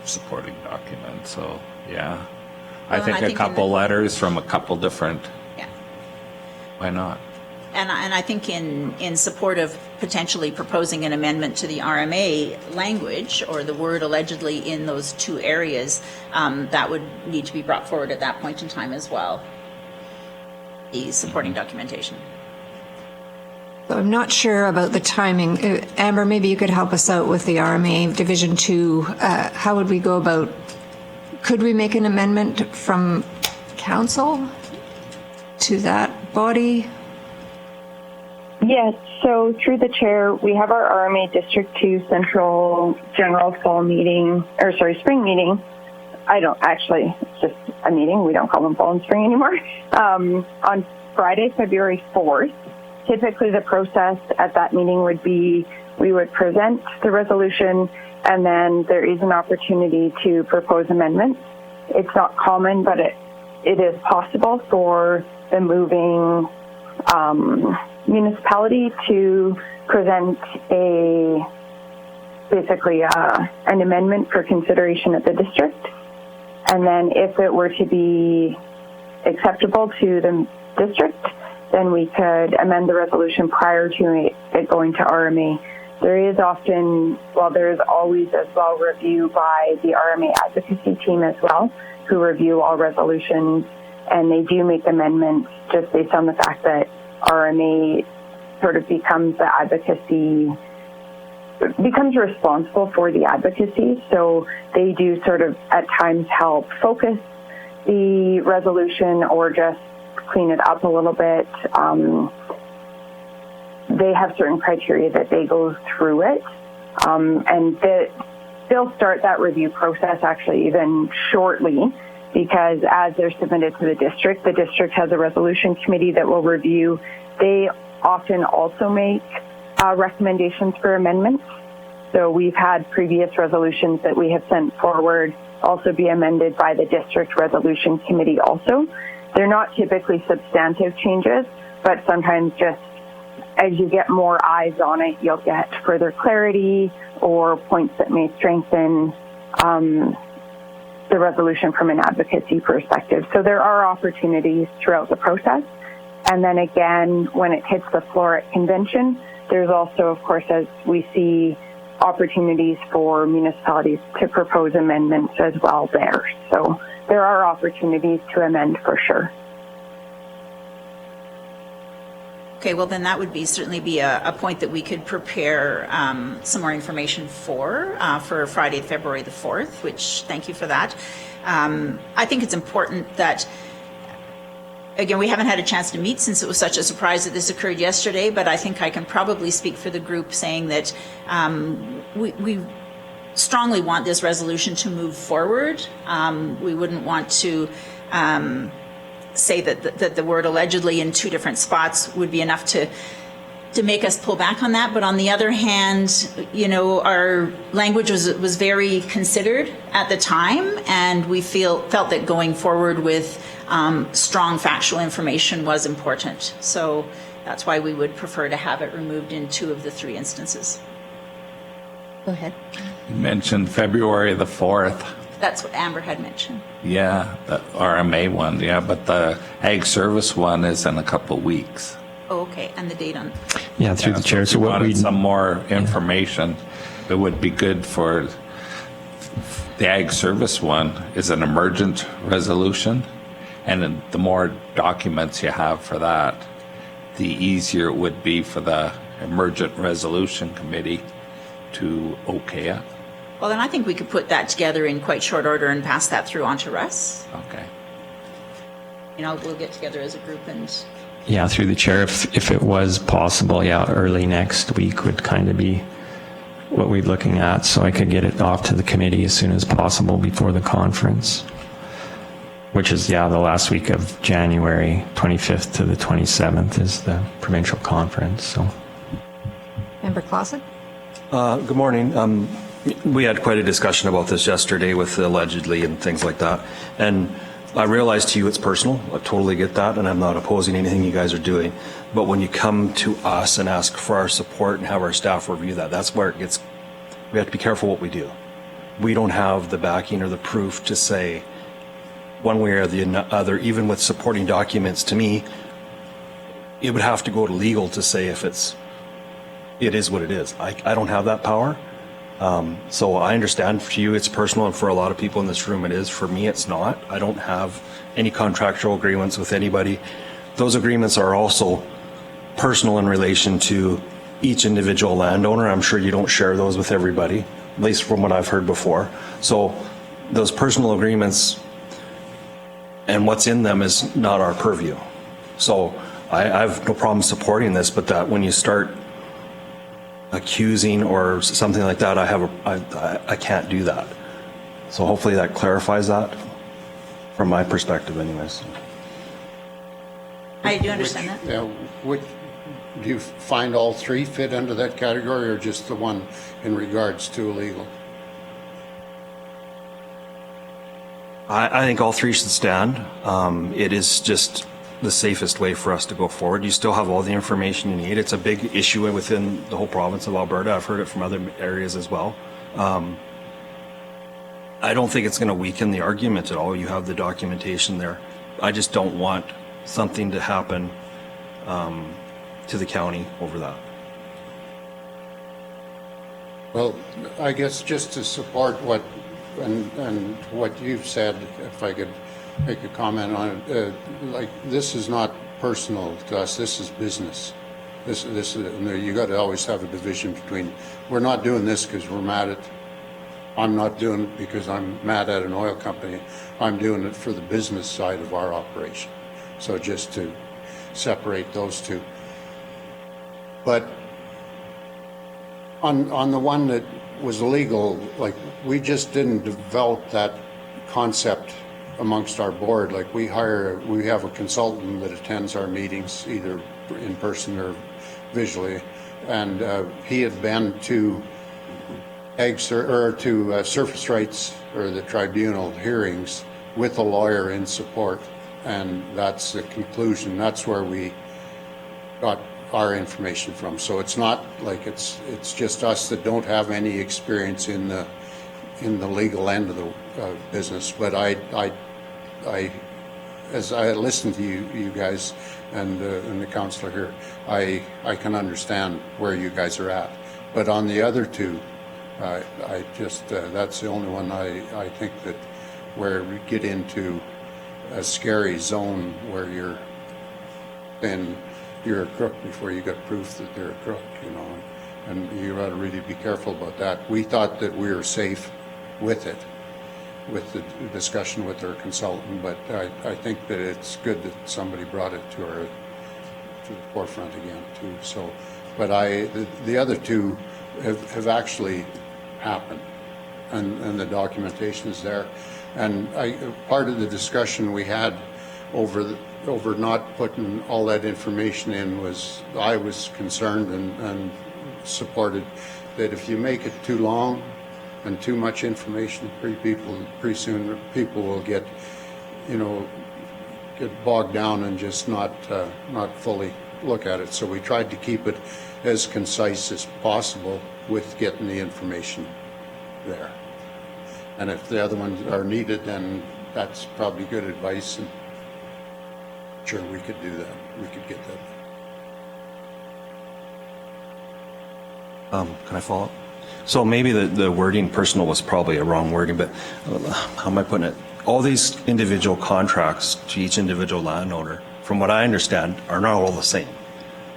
supporting documents. So yeah, I Well, and think I a think couple letters from a couple different. Yeah. Why not? And I think in support of potentially proposing an amendment to the RMA language, or the word allegedly in those two areas, that would need to be brought forward at that point in time as well. The supporting documentation. So I'm not sure about the timing. Amber, maybe you could help us out with the RMA Division 2. How would we go about, could we make an amendment from council to that body? Yes, so through the chair, we have our RMA District 2 Central General Fall meeting, spring meeting. It's just a meeting. We don't call them fall and spring anymore. On Friday, February 4th. Typically the process at that meeting would be we would present the resolution, and then there is an opportunity to propose amendments. It's not common, but it is possible for the moving municipality to present an amendment for consideration at the district. And then if it were to be acceptable to the district, then we could amend the resolution prior to it going to RMA. There is always as well review by the RMA advocacy team as well, who review all resolutions, and they do make amendments just based on the fact that RMA sort of becomes responsible for the advocacy. So they do sort of at times help focus the resolution or just clean it up a little bit. They have certain criteria that they go through it, and they'll start that review process actually even shortly, because as they're submitted to the district has a resolution committee that will review. They often also make recommendations for amendments. So we've had previous resolutions that we have sent forward also be amended by the district resolution committee also. They're not typically substantive changes, but sometimes just as you get more eyes on it, you'll get further clarity or points that may strengthen the resolution from an advocacy perspective. So there are opportunities throughout the process. And then again, when it hits the floor at convention, there's also, of course, as we see, opportunities for municipalities to propose amendments as well there. So there are opportunities to amend for sure. Okay, well then that would certainly be a point that we could prepare some more information for Friday, February the 4th, which thank you for that. I think it's important that, again, we haven't had a chance to meet since it was such a surprise that this occurred yesterday, but I think I can probably speak for the group saying that we strongly want this resolution to move forward. We wouldn't want to say that the word allegedly in two different spots would be enough to to make us pull back on that. But on the other hand, you know, our language was very considered at the time, and we felt that going forward with strong factual information was important. So that's why we would prefer to have it removed in 2 of the 3 instances. Go ahead. You mentioned February the 4th. That's what Amber had mentioned. Yeah, the RMA one, yeah, but the Ag Service one is in a couple weeks. Oh, okay, and the date on, Yeah, through Yeah, the chair. if So you what we wanted some more information, it would be good for the Ag Service one is an emergent resolution, and then the more documents you have for that, the easier it would be for the Emergent Resolution Committee to okay it. well, then I think we could put that together in quite short order and pass that through onto Russ. Okay. You know, we'll get together as a group and, Yeah, through the chair, if it was possible, yeah, early next week would kind of be what we're looking at, so I could get it off to the committee as soon as possible before the conference, which is, yeah, the last week of January, 25th to the 27th is the provincial conference, so. Member Clausen? Good morning. We had quite a discussion about this yesterday with allegedly and things like that. And I realize to you it's personal. I totally get that, and I'm not opposing anything you guys are doing. But when you come to us and ask for our support and have our staff review that, that's where it gets, we have to be careful what we do. We don't have the backing or the proof to say one way or the other, even with supporting documents. To me, it would have to go to legal to say if it is what it is. I don't have that power. So I understand for you it's personal, and for a lot of people in this room it is. For me, it's not. I don't have any contractual agreements with anybody. Those agreements are also personal in relation to each individual landowner. I'm sure you don't share those with everybody, at least from what I've heard before. So those personal agreements and what's in them is not our purview. So I have no problem supporting this, but that when you start accusing or something like that, I can't do that. So hopefully that clarifies that from my perspective anyways. I do understand that. Yeah, do you find all 3 fit under that category, or just the one in regards to illegal? I think all 3 should stand. It is just the safest way for us to go forward. You still have all the information you need. It's a big issue within the whole province of Alberta. I've heard it from other areas as well. I don't think it's going to weaken the argument at all. You have the documentation there. I just don't want something to happen to the county over that. Well, I guess just to support what and what you've said, if I could make a comment on it, like, this is not personal to us. This is business. This is, you got to always have a division between. We're not doing this because we're mad at. I'm not doing it because I'm mad at an oil company. I'm doing it for the business side of our operation. So just to separate those two. But on the one that was illegal, like, we just didn't develop that concept amongst our board. Like, we have a consultant that attends our meetings either in person or visually, and he had been to surface rights or the tribunal hearings with a lawyer in support, and that's the conclusion. That's where we got our information from. So it's not like it's just us that don't have any experience in the legal end of the business. But I as I listen to you guys and the councillor here, I can understand where you guys are at. But on the other two, I just that's the only one I think that where we get into a scary zone where you're a crook before you got proof that they're a crook, you know, and you ought to really be careful about that. We thought that we were safe with it, with the discussion with our consultant, but I think that it's good that somebody brought it to the forefront again too. So, but the other two have actually happened, and the documentation is there. And part of the discussion we had over over not putting all that information in I was concerned and supported that if you make it too long and too much information, pretty soon people will get bogged down and just not fully look at it. So we tried to keep it as concise as possible with getting the information there. And if the other ones are needed, then that's probably good advice, and sure we could do that. We could get that. Can I follow up? So maybe the wording personal was probably a wrong wording, but how am I putting it? All these individual contracts to each individual landowner, from what I understand, are not all the same.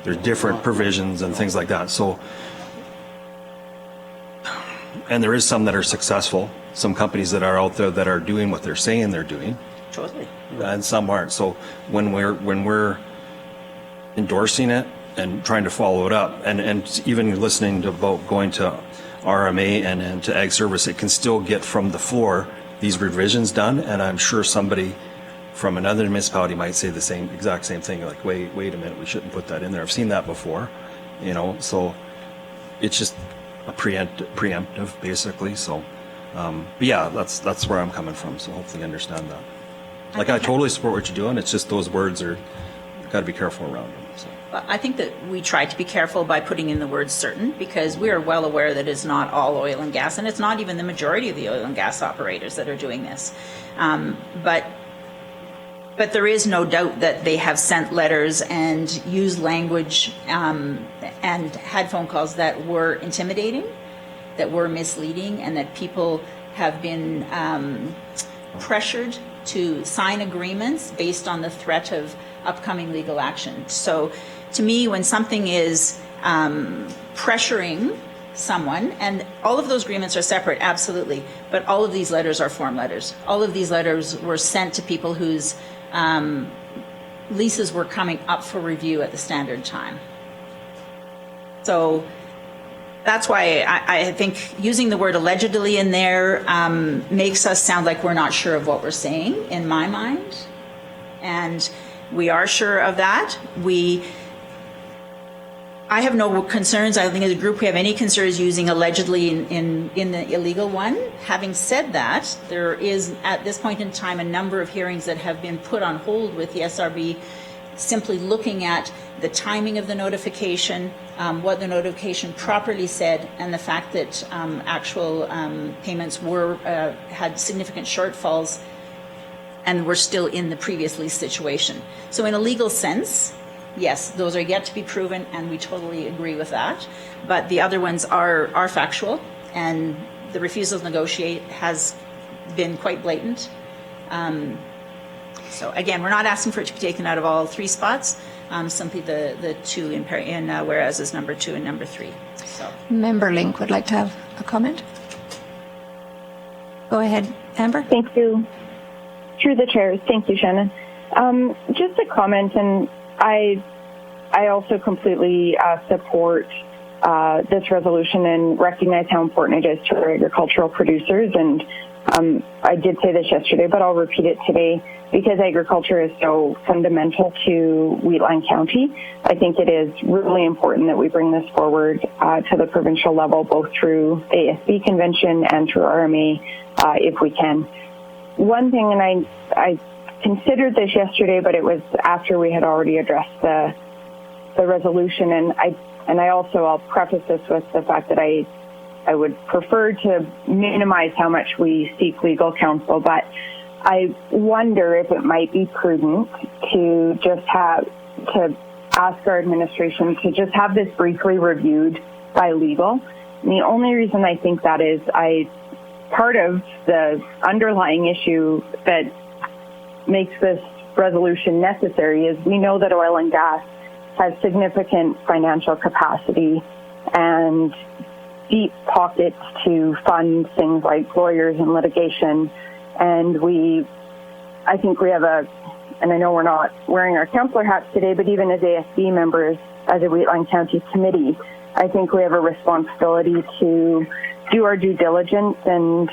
There's different provisions and things like that. So, and there is some that are successful, some companies that are out there that are doing what they're saying they're doing. Totally. And some aren't. So when we're endorsing it and trying to follow it up, and even listening to about going to RMA and to Ag Service, it can still get from the floor these revisions done. And I'm sure somebody from another municipality might say the exact same thing, like, wait a minute, we shouldn't put that in there. I've seen that before, so it's just a preemptive basically. So, but yeah, that's where I'm coming from. So hopefully you understand that. Like, I totally support what you're doing. It's just those words got to be careful around them. So. I think that we try to be careful by putting in the word certain, because we are well aware that it's not all oil and gas, and it's not even the majority of the oil and gas operators that are doing this. But there is no doubt that they have sent letters and used language and had phone calls that were intimidating, that were misleading, and that people have been pressured to sign agreements based on the threat of upcoming legal action. So to me, when something is pressuring someone, and all of those agreements are separate, absolutely, but all of these letters are form letters. All of these letters were sent to people whose leases were coming up for review at the standard time. So that's why I think using the word allegedly in there makes us sound like we're not sure of what we're saying, in my mind. And we are sure of that. I have no concerns. I don't think as a group we have any concerns using allegedly in the illegal one. Having said that, there is at this point in time a number of hearings that have been put on hold with the SRB, simply looking at the timing of the notification, what the notification properly said, and the fact that actual payments had significant shortfalls and were still in the previous lease situation. So in a legal sense, yes, those are yet to be proven, and we totally agree with that. But the other ones are factual, and the refusal to negotiate has been quite blatant. So again, we're not asking for it to be taken out of all three spots, simply the two in whereas is number 2 and number 3. So. Member Link would like to have a comment. Go ahead, Amber. Thank you. Through the chair. Thank you, Shannon. Just a comment, and I also completely support this resolution and recognize how important it is to our agricultural producers. And I did say this yesterday, but I'll repeat it today, because agriculture is so fundamental to Wheatland County. I think it is really important that we bring this forward to the provincial level, both through the ASB convention and through RMA, if we can. One thing, and I considered this yesterday, but it was after we had already addressed the resolution, and I'll preface this with the fact that I would prefer to minimize how much we seek legal counsel, but I wonder if it might be prudent to ask our administration to just have this briefly reviewed by legal. And the only reason I think that is part of the underlying issue that makes this resolution necessary is we know that oil and gas has significant financial capacity and deep pockets to fund things like lawyers and litigation. And I think we have and I know we're not wearing our councillor hats today, but even as ASB members, as a Wheatland County committee, I think we have a responsibility to do our due diligence and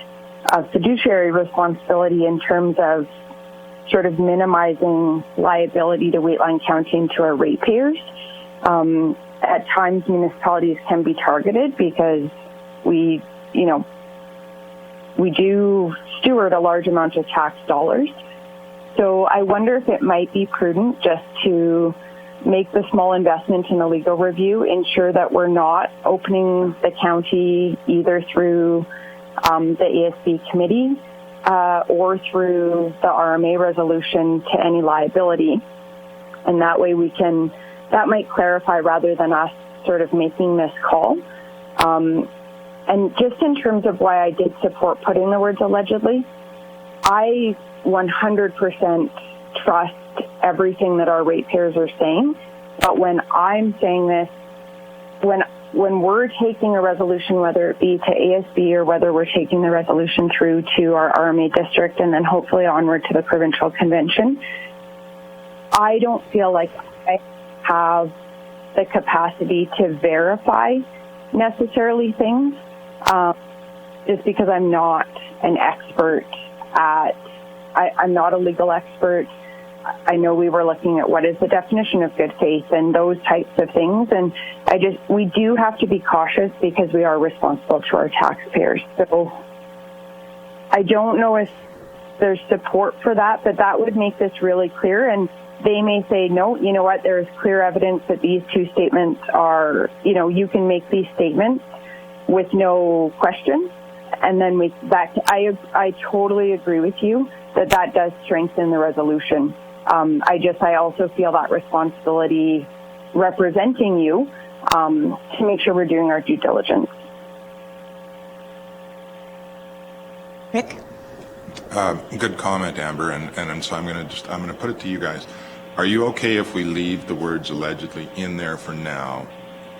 a fiduciary responsibility in terms of sort of minimizing liability to Wheatland County and to our ratepayers. At times, municipalities can be targeted because we do steward a large amount of tax dollars. So I wonder if it might be prudent just to make the small investment in a legal review, ensure that we're not opening the county either through the ASB committee or through the RMA resolution to any liability. And that way that might clarify rather than us sort of making this call. And just in terms of why I did support putting the words allegedly, I 100% trust everything that our ratepayers are saying. But when I'm saying this, when we're taking a resolution, whether it be to ASB or whether we're taking the resolution through to our RMA district and then hopefully onward to the provincial convention, I don't feel like I have the capacity to verify necessarily things, just because I'm not an expert I'm not a legal expert. I know we were looking at what is the definition of good faith and those types of things. And we do have to be cautious because we are responsible to our taxpayers. So I don't know if there's support for that, but that would make this really clear. And they may say, no, you know what, there's clear evidence that these two statements are, you can make these statements with no question. And then I totally agree with you that does strengthen the resolution. I also feel that responsibility representing you to make sure we're doing our due diligence. Rick? Good comment, Amber, and so I'm going to put it to you guys. Are you okay if we leave the words allegedly in there for now?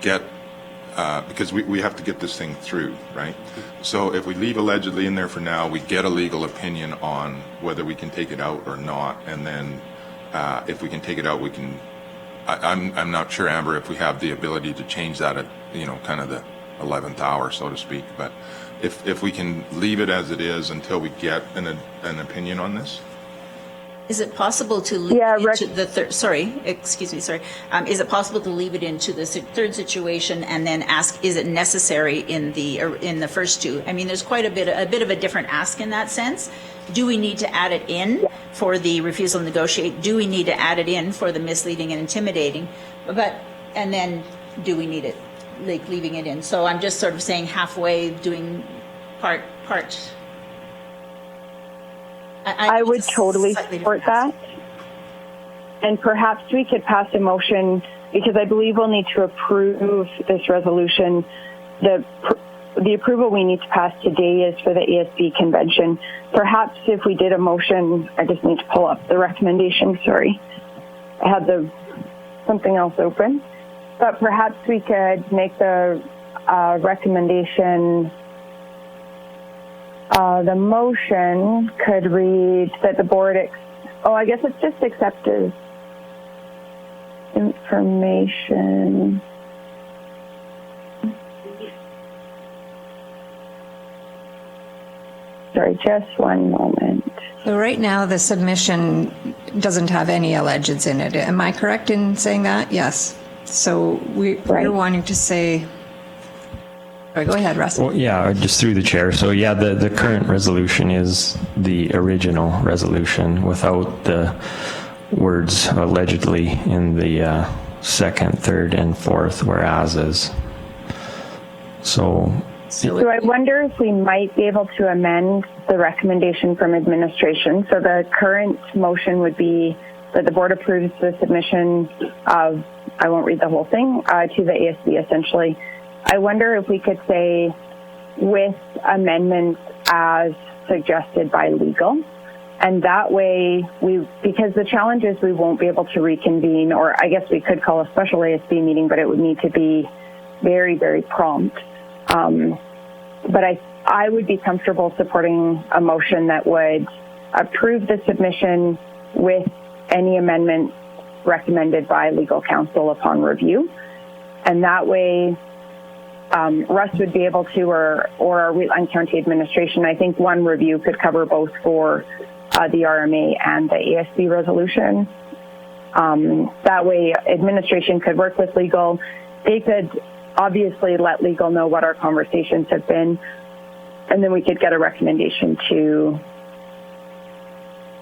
Because we have to get this thing through, right? So if we leave allegedly in there for now, we get a legal opinion on whether we can take it out or not, and then if we can take it out, we can. I'm not sure, Amber, if we have the ability to change that at kind of the 11th hour, so to speak. But if we can leave it as it is until we get an opinion on this. Is it possible to leave it into the third? Sorry, excuse me. Sorry. Is it possible to leave it into the third situation and then ask, is it necessary in the first two? I mean, there's quite a bit of a different ask in that sense. Do we need to add it in for the refusal to negotiate? Do we need to add it in for the misleading and intimidating? And then do we need it, like leaving it in? So I'm just sort of saying halfway, doing part. I would totally support that. And perhaps we could pass a motion, because I believe we'll need to approve this resolution. The approval we need to pass today is for the ASB convention. Perhaps if we did a motion, I just need to pull up the recommendation, sorry. I had something else open. But perhaps we could make the recommendation. The motion could read that the board, I guess it's just accepted information. Sorry, just one moment. So right now, the submission doesn't have any allegeds in it. Am I correct in saying that? Yes. So we're wanting to say... Sorry, go ahead, Russ. Well, yeah, just through the chair. So yeah, the current resolution is the original resolution without the words allegedly in the second, third, and fourth whereases. So I wonder if we might be able to amend the recommendation from administration. So the current motion would be that the board approves the submission of, I won't read the whole thing, to the ASB essentially. I wonder if we could say with amendments as suggested by legal. And that way, because the challenge is we won't be able to reconvene, or I guess we could call a special ASB meeting, but it would need to be very, very prompt. But I would be comfortable supporting a motion that would approve the submission with any amendments recommended by legal counsel upon review. And that way, Russ would be able to, or our Wheatland County administration, I think one review could cover both for the RMA and the ASB resolution. That way, administration could work with legal. They could obviously let legal know what our conversations have been, and then we could get a recommendation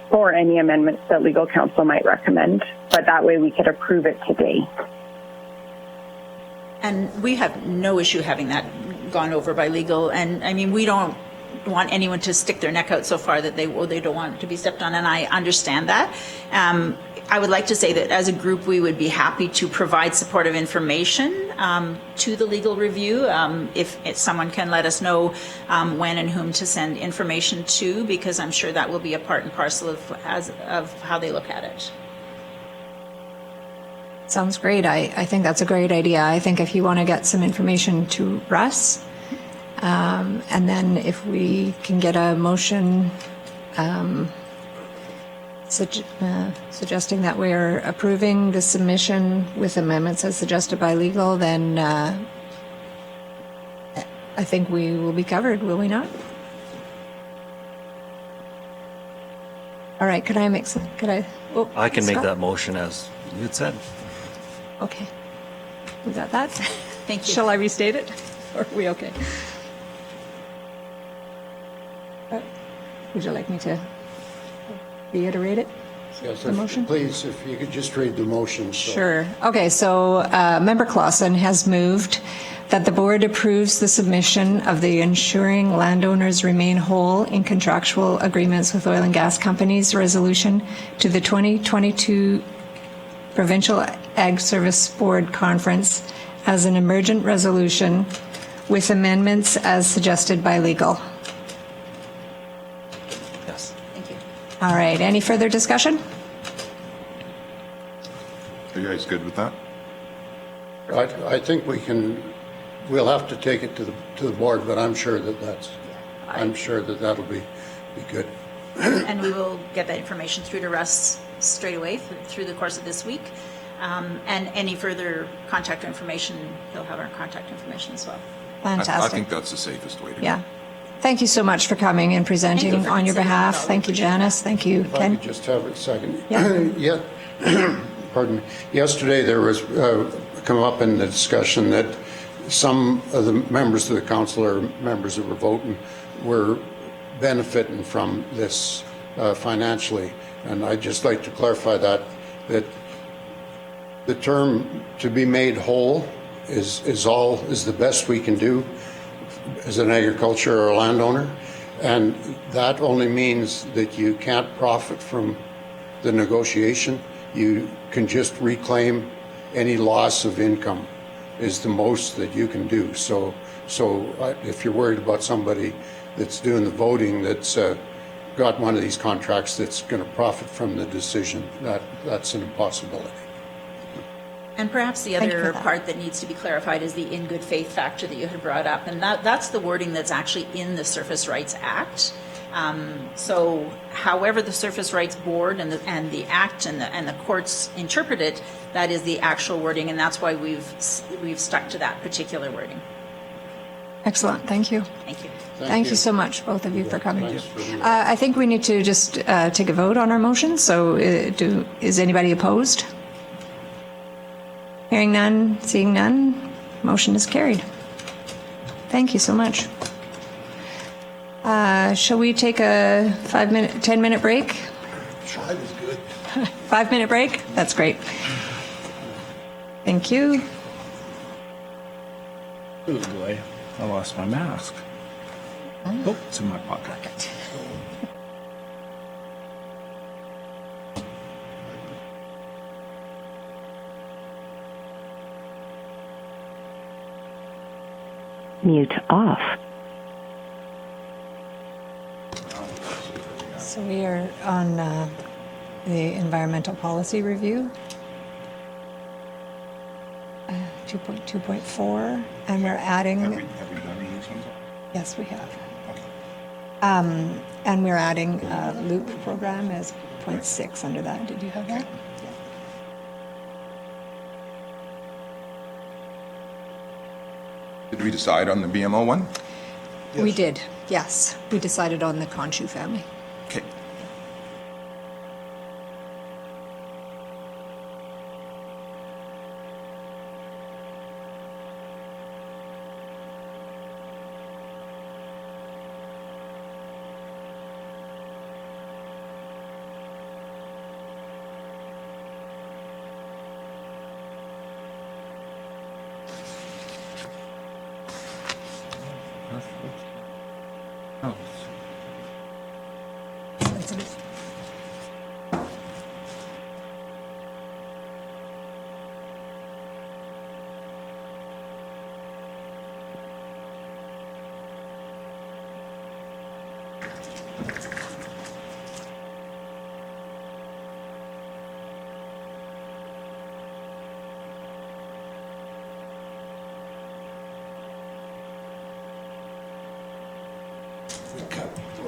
for any amendments that legal counsel might recommend. But that way, we could approve it today. And we have no issue having that gone over by legal. And I mean, we don't want anyone to stick their neck out so far that they don't want to be stepped on. And I understand that. I would like to say that as a group, we would be happy to provide supportive information to the legal review if someone can let us know when and whom to send information to, because I'm sure that will be a part and parcel of how they look at it. Sounds great. I think that's a great idea. I think if you want to get some information to Russ, and then if we can get a motion suggesting that we're approving the submission with amendments as suggested by legal, then I think we will be covered, will we not? All right, I can make Scott? That motion as you had said. Okay. We got that? Thank you. Shall I restate it? Or are we okay? Would you like me to reiterate it? Yes, The motion? please, if you could just read the motion. So. Sure. Okay, so Member Clausen has moved that the board approves the submission of the ensuring landowners remain whole in contractual agreements with oil and gas companies resolution to the 2022 Provincial Ag Service Board Conference as an emergent resolution with amendments as suggested by legal. Yes. Thank you. All right, any further discussion? Are you guys good with that? I think we'll have to take it to the board, but I'm sure that'll be good. And we will get that information through to Russ straight away through the course of this week. And any further contact information, he'll have our contact information as well. Fantastic. I think that's the safest way to go. Yeah. Thank you so much for coming and presenting Thank you for on your considering behalf. it all. Thank you, Janice. Thank you, If I Ken. could just have a second. Yeah. Pardon me. Yesterday, there was come up in the discussion that some of the members of the council or members that were voting were benefiting from this financially. And I'd just like to clarify that the term "to be made whole" is the best we can do as an agriculture or a landowner, and that only means that you can't profit from the negotiation. You can just reclaim any loss of income is the most that you can do. So if you're worried about somebody that's doing the voting that's got one of these contracts that's going to profit from the decision, that's an impossibility. And perhaps the Thank you other for that. part that needs to be clarified is the in good faith factor that you had brought up. And that's the wording that's actually in the Surface Rights Act. So however the Surface Rights Board and the Act and the courts interpret it, that is the actual wording, and that's why we've stuck to that particular wording. Excellent. Thank you. Thank you. Thank you so much, both of you, for coming. Thanks for the- I think we need to just take a vote on our motion. So is anybody opposed? Hearing none, seeing none, motion is carried. Thank you so much. Shall we take a 10-minute break? 5-minute break? That's great. Thank you. Oh boy, I lost my mask. Oh, it's in my pocket. Mute off. So we are on the environmental policy review, 2.2.4, and we're adding. Have we done these ones? Yes, we have. And we're adding loop program as 0.6 under that. Did you have that? Did we decide on the BMO one? We did, yes. We decided on the Conchu family. Okay.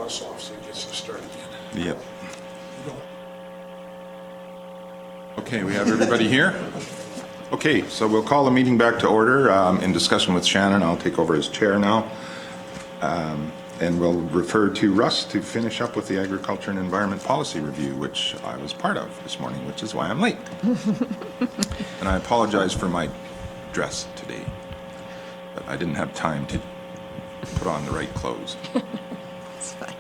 Russ off so he gets to start again. Yep. Okay, we have everybody here? Okay, so we'll call the meeting back to order. In discussion with Shannon, I'll take over as chair now. And we'll refer to Russ to finish up with the Agriculture and Environment Policy Review, which I was part of this morning, which is why I'm late. And I apologize for my dress today, but I didn't have time to put on the right clothes. It's fine.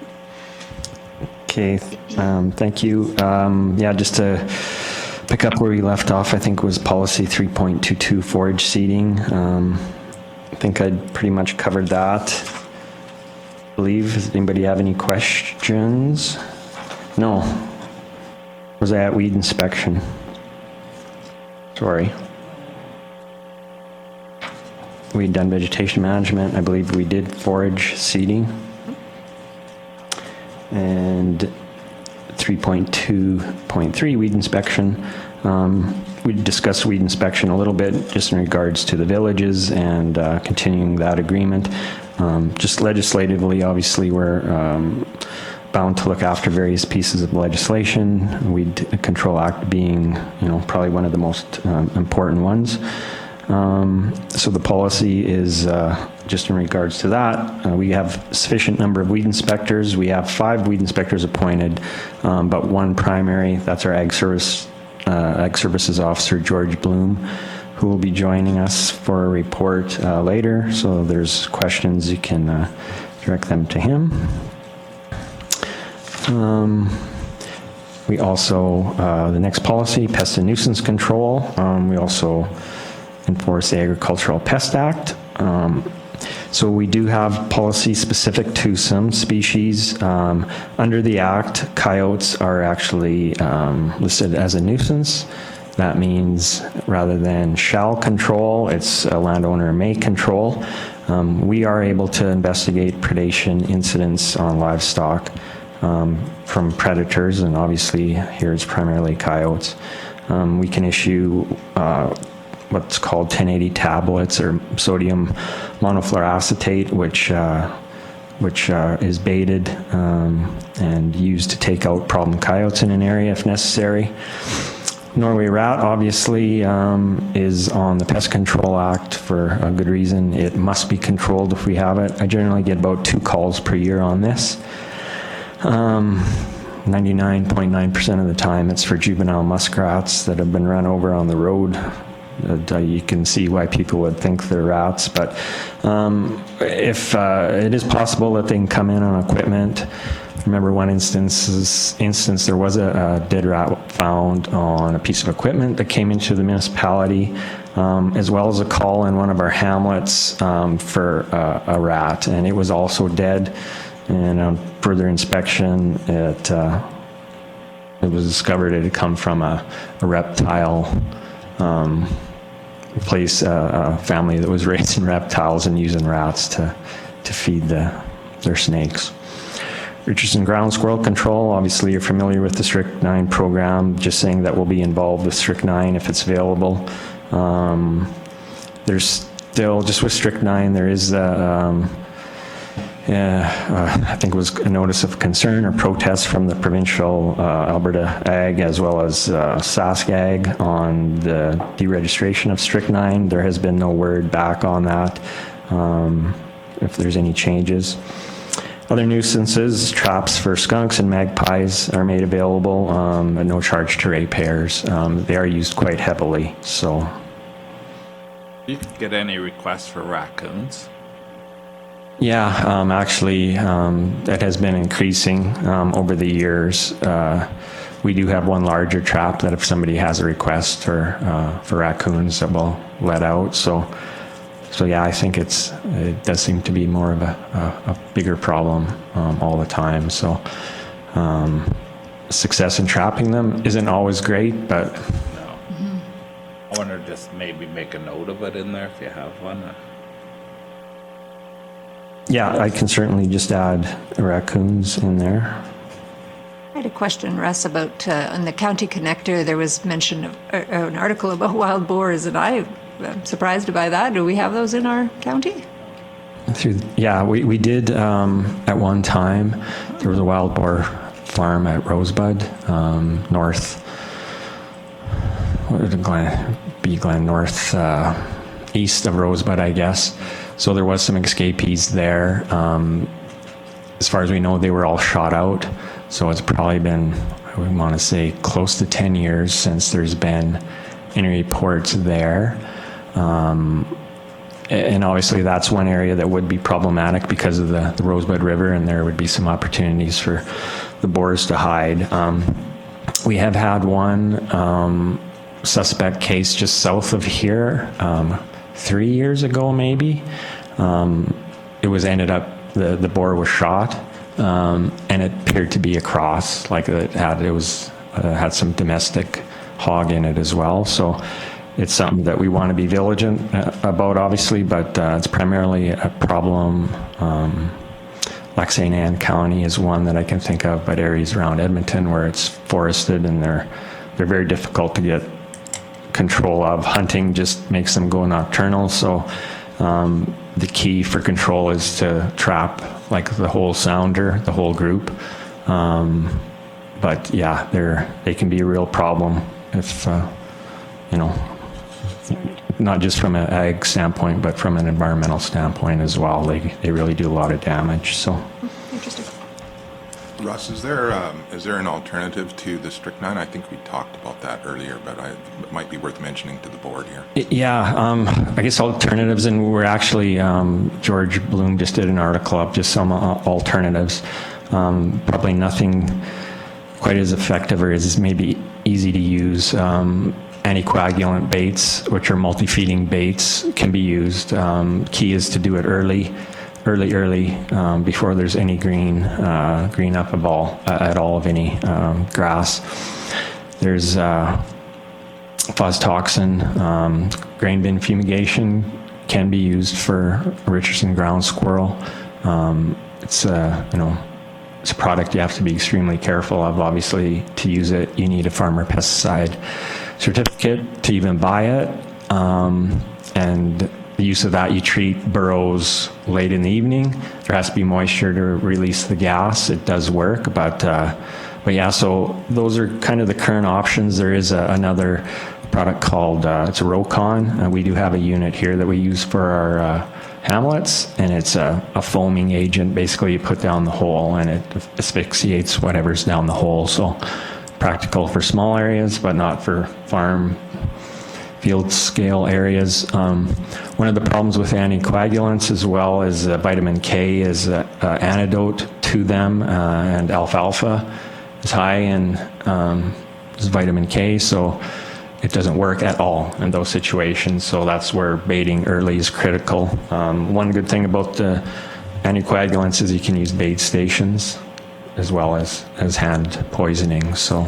Okay, thank you. Yeah, just to pick up where we left off, I think it was policy 3.22, forage seeding. I think I'd pretty much covered that. I believe. Does anybody have any questions? No. Was I at weed inspection? Sorry. We'd done vegetation management. I believe we did forage seeding. And 3.2.3, weed inspection. We discussed weed inspection a little bit just in regards to the villages and continuing that agreement. Just legislatively, obviously, we're bound to look after various pieces of legislation. Weed Control Act being, probably one of the most important ones. So the policy is just in regards to that. We have sufficient number of weed inspectors. We have 5 weed inspectors appointed, but 1 primary. That's our Ag Services Officer, George Bloom, who will be joining us for a report later. So if there's questions, you can direct them to him. We also, the next policy, pest and nuisance control. We also enforce the Agricultural Pest Act. So we do have policy specific to some species. Under the Act, coyotes are actually listed as a nuisance. That means rather than shall control, it's a landowner may control. We are able to investigate predation incidents on livestock from predators, and obviously here it's primarily coyotes. We can issue what's called 1080 tablets or sodium monofluoroacetate, which is baited and used to take out problem coyotes in an area if necessary. Norway rat obviously is on the Pest Control Act for a good reason. It must be controlled if we have it. I generally get about 2 calls per year on this. 99.9% of the time it's for juvenile muskrats that have been run over on the road. You can see why people would think they're rats, but if it is possible that they can come in on equipment. Remember one instance there was a dead rat found on a piece of equipment that came into the municipality, as well as a call in one of our hamlets for a rat, and it was also dead. And on further inspection, it was discovered it had come from a reptile place, a family that was raising reptiles and using rats to feed their snakes. Richardson ground squirrel control, obviously you're familiar with the Strychnine program, just saying that we'll be involved with Strychnine if it's available. There's still, just with Strychnine, there is I think it was a notice of concern or protest from the provincial Alberta Ag as well as Sask Ag on the deregistration of strychnine. There has been no word back on that, if there's any changes. Other nuisances, traps for skunks and magpies are made available at no charge to ratepayers. They are used quite heavily, so. You could get any requests for raccoons? Yeah, actually, that has been increasing over the years. We do have one larger trap that if somebody has a request for raccoons that we'll let out. So yeah, I think it does seem to be more of a bigger problem all the time. So success in trapping them isn't always great, but. No. I wonder, just maybe make a note of it in there if you have one. Yeah, I can certainly just add raccoons in there. I had a question, Russ, about on the County Connector, there was mention of an article about wild boars, and I'm surprised by that. Do we have those in our county? Yeah, we did at one time. there was a wild boar farm at Rosebud, north, what did Glen be? Glen North, east of Rosebud, I guess. So there was some escapees there. As far as we know, they were all shot out. So it's probably been, I would want to say, close to 10 years since there's been any reports there. And obviously that's one area that would be problematic because of the Rosebud River, and there would be some opportunities for the boars to hide. We have had one suspect case just south of here 3 years ago, maybe. It was ended up, the boar was shot, and it appeared to be a cross, like it had some domestic hog in it as well. So it's something that we want to be vigilant about, obviously, but it's primarily a problem. Lac St. Anne County is one that I can think of, but areas around Edmonton where it's forested and they're very difficult to get control of. Hunting just makes them go nocturnal, so the key for control is to trap like the whole sounder, the whole group. But yeah, they can be a real problem if, not just from an ag standpoint, but from an environmental standpoint as well. They really do a lot of damage, so. Interesting. Russ, is there an alternative to the strychnine? I think we talked about that earlier, but it might be worth mentioning to the board here. Yeah, I guess alternatives, and we're actually, George Bloom just did an article up, just some alternatives. Probably nothing quite as effective or as maybe easy to use. Anticoagulant baits, which are multi-feeding baits, can be used. Key is to do it early, before there's any green up at all of any grass. There's phostoxin, grain bin fumigation can be used for Richardson ground squirrel. It's it's a product you have to be extremely careful of. Obviously, to use it, you need a farmer pesticide certificate to even buy it. And the use of that, you treat burrows late in the evening. There has to be moisture to release the gas. It does work, but yeah, so those are kind of the current options. There is another product called, it's a Rokon. We do have a unit here that we use for our hamlets, and it's a foaming agent. Basically, you put down the hole and it asphyxiates whatever's down the hole. So practical for small areas, but not for farm field scale areas. One of the problems with anticoagulants as well is vitamin K is an antidote to them, and alfalfa is high in vitamin K, so it doesn't work at all in those situations. So that's where baiting early is critical. One good thing about the anticoagulants is you can use bait stations as well as hand poisoning. So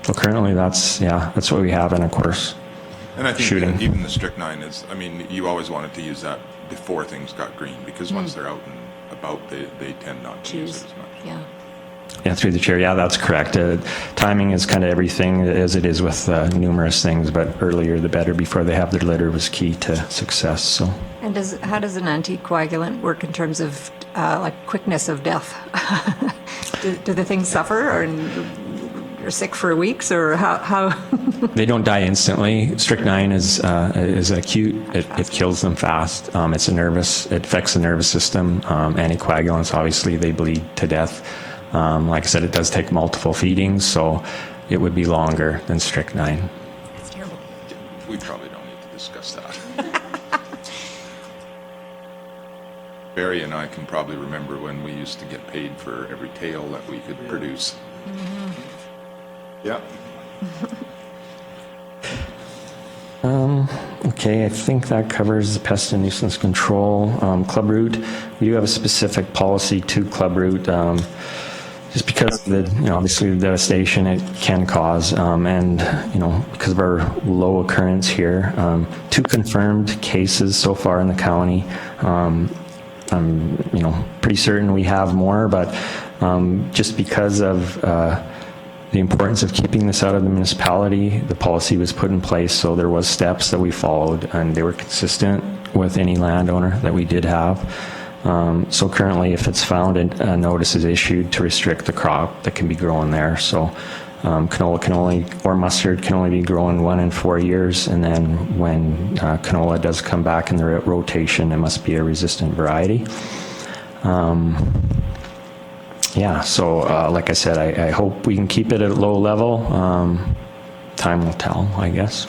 currently that's what we have, and of course, And I think shooting. that even the strychnine is, I mean, you always wanted to use that before things got green, because once they're out and about, they tend not to use it as much. Yeah. Yeah, through the chair. Yeah, that's correct. Timing is kind of everything, as it is with numerous things, but earlier the better before they have their litter was key to success. So. And how does an anticoagulant work in terms of like quickness of death? do the things suffer, or are sick for weeks, or how? They don't die instantly. Strychnine is acute. It kills them fast. It affects the nervous system. Anticoagulants, obviously, they bleed to death. Like I said, it does take multiple feedings, so it would be longer than strychnine. It's terrible. We probably don't need to discuss that. Barry and I can probably remember when we used to get paid for every tail that we could produce. Yeah. Okay, I think that covers the pest and nuisance control. Club root, we do have a specific policy to club root, just because of the, obviously the devastation it can cause, and because of our low occurrence here. 2 confirmed cases so far in the county. I'm pretty certain we have more, but just because of the importance of keeping this out of the municipality, the policy was put in place, so there was steps that we followed, and they were consistent with any landowner that we did have. So currently, if it's found, a notice is issued to restrict the crop that can be grown there. So canola can only, or mustard can only be grown 1 in 4 years, and then when canola does come back in the rotation, it must be a resistant variety. Yeah, so like I said, I hope we can keep it at a low level. Time will tell, I guess.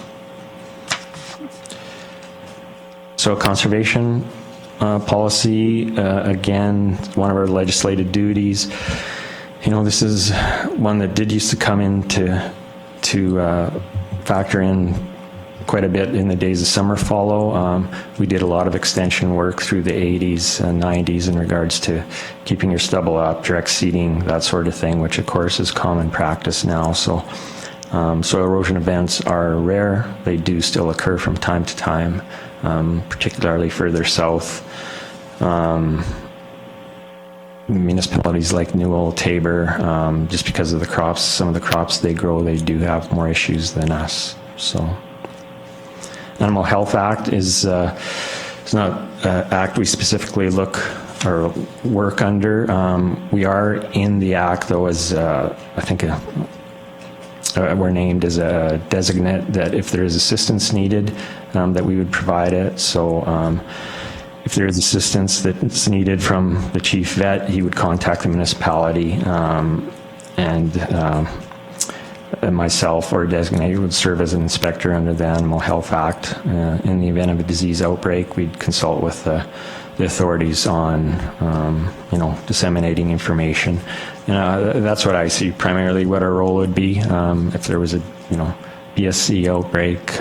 So conservation policy, again, one of our legislative duties. You know, this is one that did used to come in to factor in quite a bit in the days of summer fallow. We did a lot of extension work through the 80s and 90s in regards to keeping your stubble up, direct seeding, that sort of thing, which of course is common practice now. So soil erosion events are rare. They do still occur from time to time, particularly further south. Municipalities like Newell, Tabor, just because of the crops, some of the crops they grow, they do have more issues than us. So, Animal Health Act is it's not an act we specifically look or work under. We are in the act though as I think we're named as a designate that if there is assistance needed, that we would provide it. So. If there is assistance that's needed from the chief vet, he would contact the municipality, and myself or a designated would serve as an inspector under the Animal Health Act. In the event of a disease outbreak, we'd consult with the authorities on, disseminating information. That's what I see primarily what our role would be. If there was a, BSE outbreak,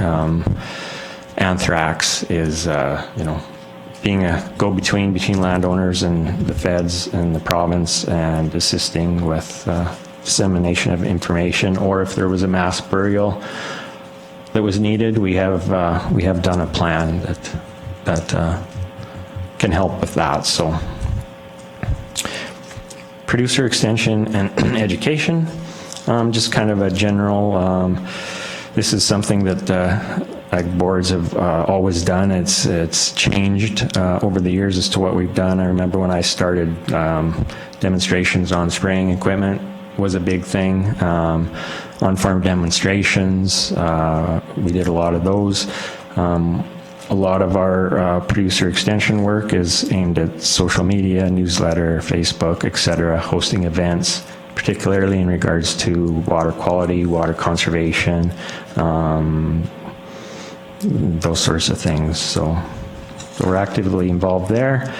anthrax is, being a go-between between landowners and the feds and the province and assisting with dissemination of information, or if there was a mass burial that was needed, we have done a plan that can help with that. So producer extension and education, just kind of a general, this is something that boards have always done. It's changed over the years as to what we've done. I remember when I started, demonstrations on spraying equipment was a big thing. On-farm demonstrations, we did a lot of those. A lot of our producer extension work is aimed at social media, newsletter, Facebook, etc., hosting events, particularly in regards to water quality, water conservation, those sorts of things. So we're actively involved there.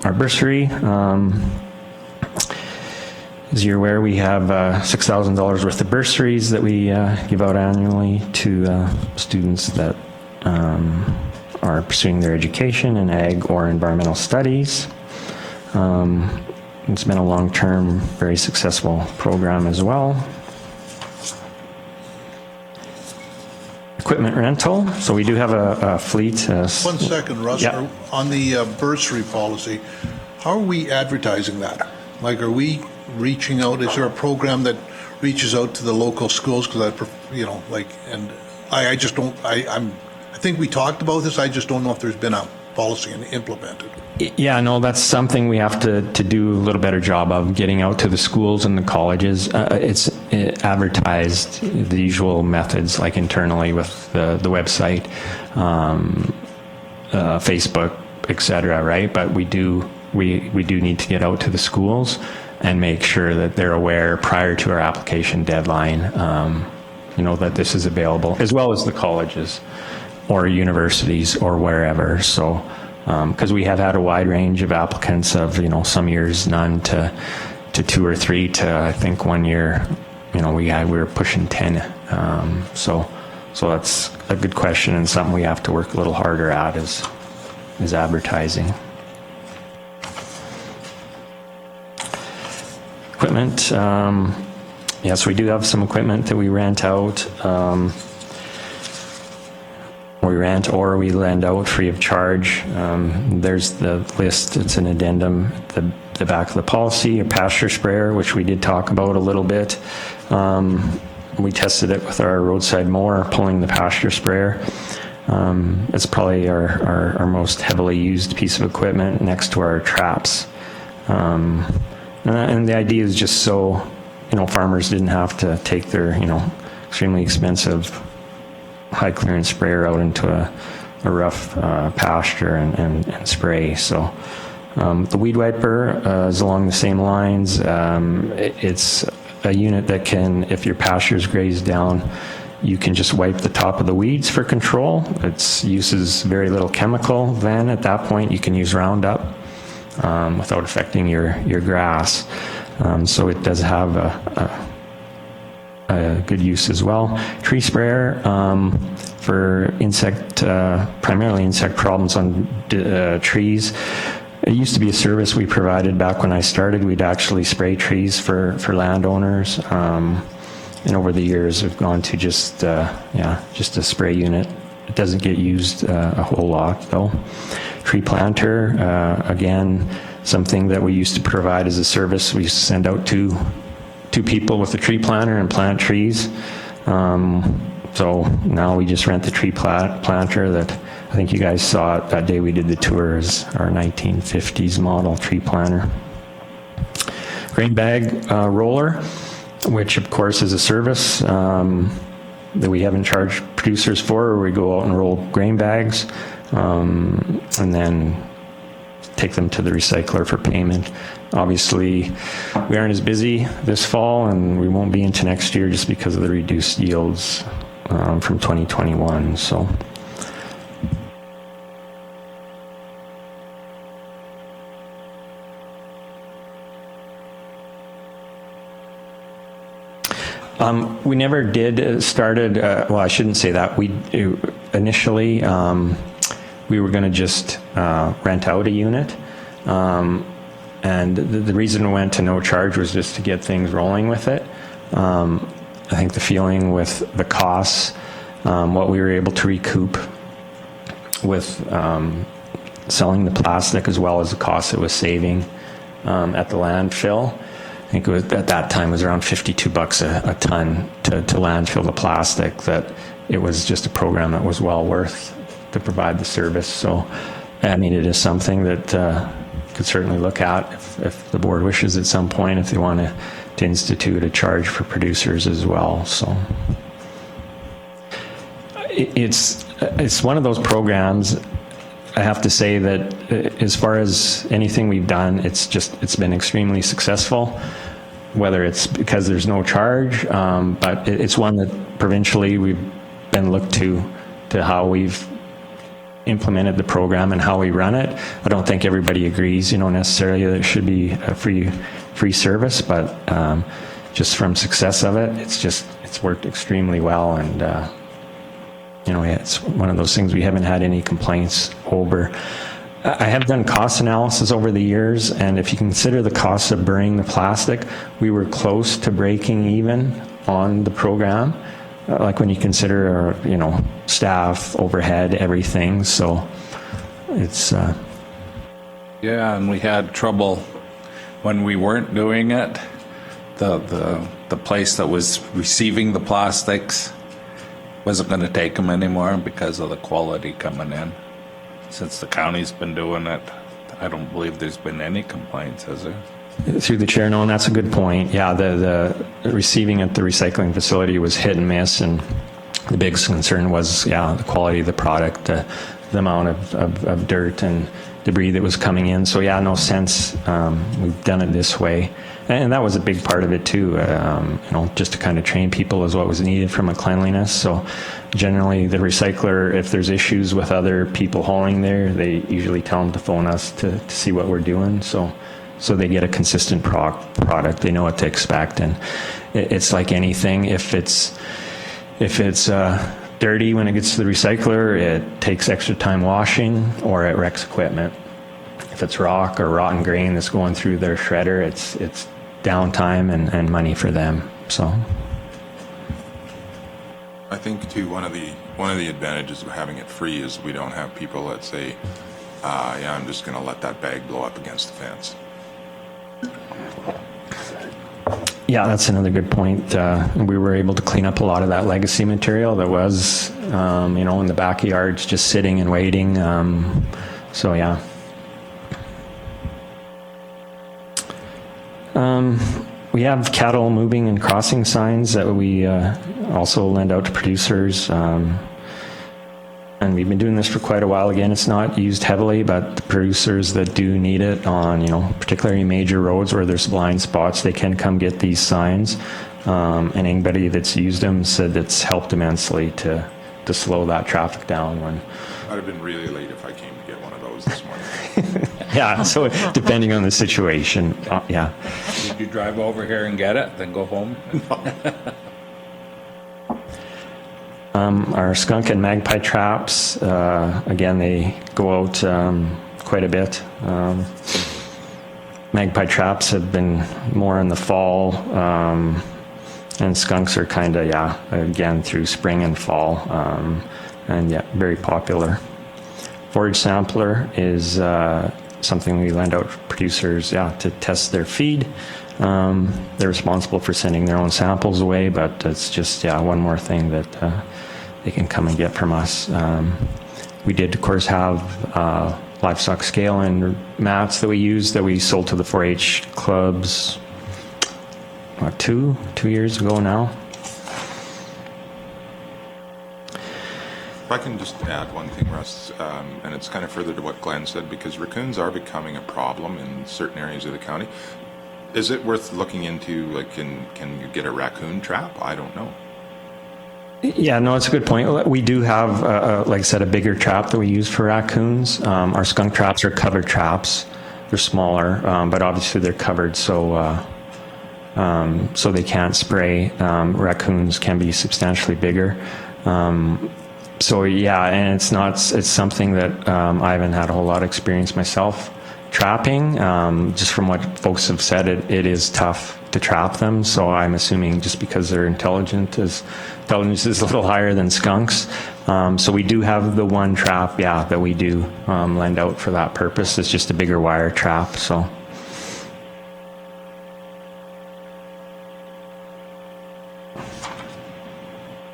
Our bursary, as you're aware, we have $6,000 worth of bursaries that we give out annually to students that are pursuing their education in ag or environmental studies. It's been a long-term, very successful program as well. Equipment rental. So we do have a fleet. 1 second, Russ. Yeah. On the bursary policy, how are we advertising that? Like, are we reaching out? Is there a program that reaches out to the local schools? Because I just don't. I think we talked about this. I just don't know if there's been a policy implemented. Yeah, no, that's something we have to do a little better job of, getting out to the schools and the colleges. It's advertised the usual methods, like internally with the website, Facebook, etc. Right, but we do need to get out to the schools and make sure that they're aware prior to our application deadline, that this is available, as well as the colleges or universities or wherever. So. Because we have had a wide range of applicants of, some years none to 2 or 3 to, I think 1 year, we were pushing 10. So that's a good question, and something we have to work a little harder at is advertising. Equipment, yes, we do have some equipment that we rent out. We rent or we lend out free of charge. There's the list. It's an addendum at the back of the policy. A pasture sprayer, which we did talk about a little bit. We tested it with our roadside mower, pulling the pasture sprayer. It's probably our most heavily used piece of equipment next to our traps. And the idea is just so, farmers didn't have to take their, extremely expensive high clearance sprayer out into a rough pasture and spray. So the weed wiper is along the same lines. It's a unit that can, if your pasture's grazed down, you can just wipe the top of the weeds for control. It uses very little chemical. Then at that point you can use Roundup without affecting your grass. So it does have a good use as well. Tree sprayer for primarily insect problems on trees. It used to be a service we provided back when I started. We'd actually spray trees for landowners. And over the years, we've gone to just a spray unit. It doesn't get used a whole lot though. Tree planter, again, something that we used to provide as a service. We used to send out two people with a tree planter and plant trees. So now we just rent the tree planter that I think you guys saw it that day we did the tour, is our 1950s model tree planter. Grain bag roller, which of course is a service that we haven't charged producers for, where we go out and roll grain bags and then take them to the recycler for payment. Obviously, we aren't as busy this fall, and we won't be into next year just because of the reduced yields from 2021. So. We never did started, well, I shouldn't say that. We initially, we were going to just rent out a unit. And the reason we went to no charge was just to get things rolling with it. I think the feeling with the costs, what we were able to recoup with selling the plastic, as well as the costs it was saving at the landfill. I think it was, at that time, it was around $52 a ton to landfill the plastic, that it was just a program that was well worth to provide the service. So, I mean, it is something that could certainly look at if the board wishes at some point, if they want to institute a charge for producers as well. So it's one of those programs. I have to say that as far as anything we've done, it's been extremely successful, whether it's because there's no charge, but it's one that provincially we've been looked to how we've implemented the program and how we run it. I don't think everybody agrees, necessarily that it should be a free service, but just from success of it, it's worked extremely well. And it's one of those things we haven't had any complaints over. I have done cost analysis over the years, and if you consider the cost of burning the plastic, we were close to breaking even on the program. Like when you consider our, staff, overhead, everything. So it's... Yeah, and we had trouble when we weren't doing it. The place that was receiving the plastics wasn't going to take them anymore because of the quality coming in. Since the county's been doing it, I don't believe there's been any complaints, has there? Through the chair, no, and that's a good point. Yeah, the receiving at the recycling facility was hit and miss, and the biggest concern was, the quality of the product, the amount of dirt and debris that was coming in. So no sense, we've done it this way. And that was a big part of it too, just to kind of train people as what was needed from a cleanliness. So generally the recycler, if there's issues with other people hauling there, they usually tell them to phone us to see what we're doing. So they get a consistent product. They know what to expect. And it's like anything, if it's dirty when it gets to the recycler, it takes extra time washing, or it wrecks equipment. If it's rock or rotten grain that's going through their shredder, it's downtime and money for them. So I think too, one of the advantages of having it free is we don't have people that say, I'm just going to let that bag blow up against the fence. Yeah, that's another good point. We were able to clean up a lot of that legacy material that was in the backyards, just sitting and waiting. So yeah. We have cattle moving and crossing signs that we also lend out to producers. And we've been doing this for quite a while. Again, it's not used heavily, but the producers that do need it on, particularly major roads where there's blind spots, they can come get these signs. And anybody that's used them said it's helped immensely to slow that traffic down when. I'd have been really late if I came to get one of those this morning. Yeah, so depending on the situation, yeah. Did you drive over here and get it, then go home? Our skunk and magpie traps, again, they go out quite a bit. Magpie traps have been more in the fall, and skunks are kind of, again, through spring and fall, and very popular. Forage sampler is something we lend out to producers, to test their feed. They're responsible for sending their own samples away, but it's just, one more thing that they can come and get from us. We did, of course, have livestock scale and mats that we sold to the 4-H clubs, what, two years ago now. If I can just add one thing, Russ, and it's kind of further to what Glenn said, because raccoons are becoming a problem in certain areas of the county. Is it worth looking into, like, can you get a raccoon trap? I don't know. Yeah, no, it's a good point. We do have, like I said, a bigger trap that we use for raccoons. Our skunk traps are covered traps. They're smaller, but obviously they're covered, so they can't spray. Raccoons can be substantially bigger. So yeah, and it's something that I haven't had a whole lot of experience myself trapping. Just from what folks have said, it is tough to trap them. So I'm assuming just because their intelligence is a little higher than skunks. So we do have the one trap, that we do lend out for that purpose. It's just a bigger wire trap. So.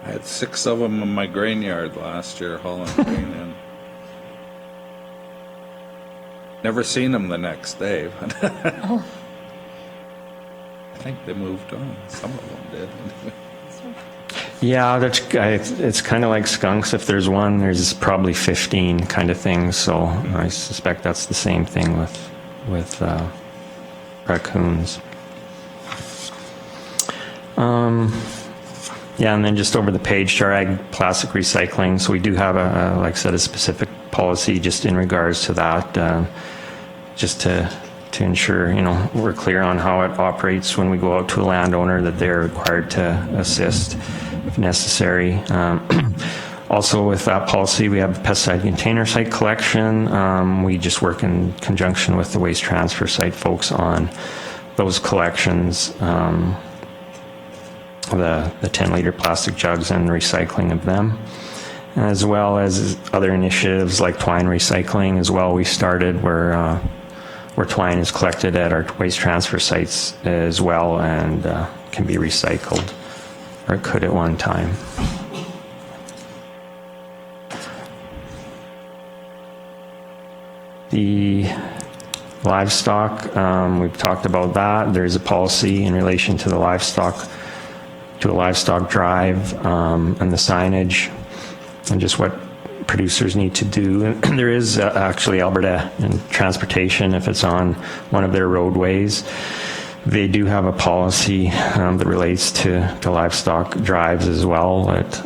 I had 6 of them in my grain yard last year hauling grain in. Never seen them the next day. I think they moved on. Some of them did. Yeah, it's kind of like skunks. If there's one, there's probably 15 kind of things. So I suspect that's the same thing with raccoons. And then just over the page to our ag plastic recycling. So we do have like I said, a specific policy just in regards to that, just to ensure, we're clear on how it operates when we go out to a landowner, that they're required to assist if necessary. Also with that policy, we have pesticide container site collection. We just work in conjunction with the waste transfer site folks on those collections. The 10-liter plastic jugs and recycling of them, as well as other initiatives like twine recycling as well. We started where twine is collected at our waste transfer sites as well and can be recycled, or it could at one time. The livestock, we've talked about that. There's a policy in relation to the livestock, to a livestock drive, and the signage, and just what producers need to do. And there is actually Alberta Transportation, if it's on one of their roadways, they do have a policy that relates to livestock drives as well, that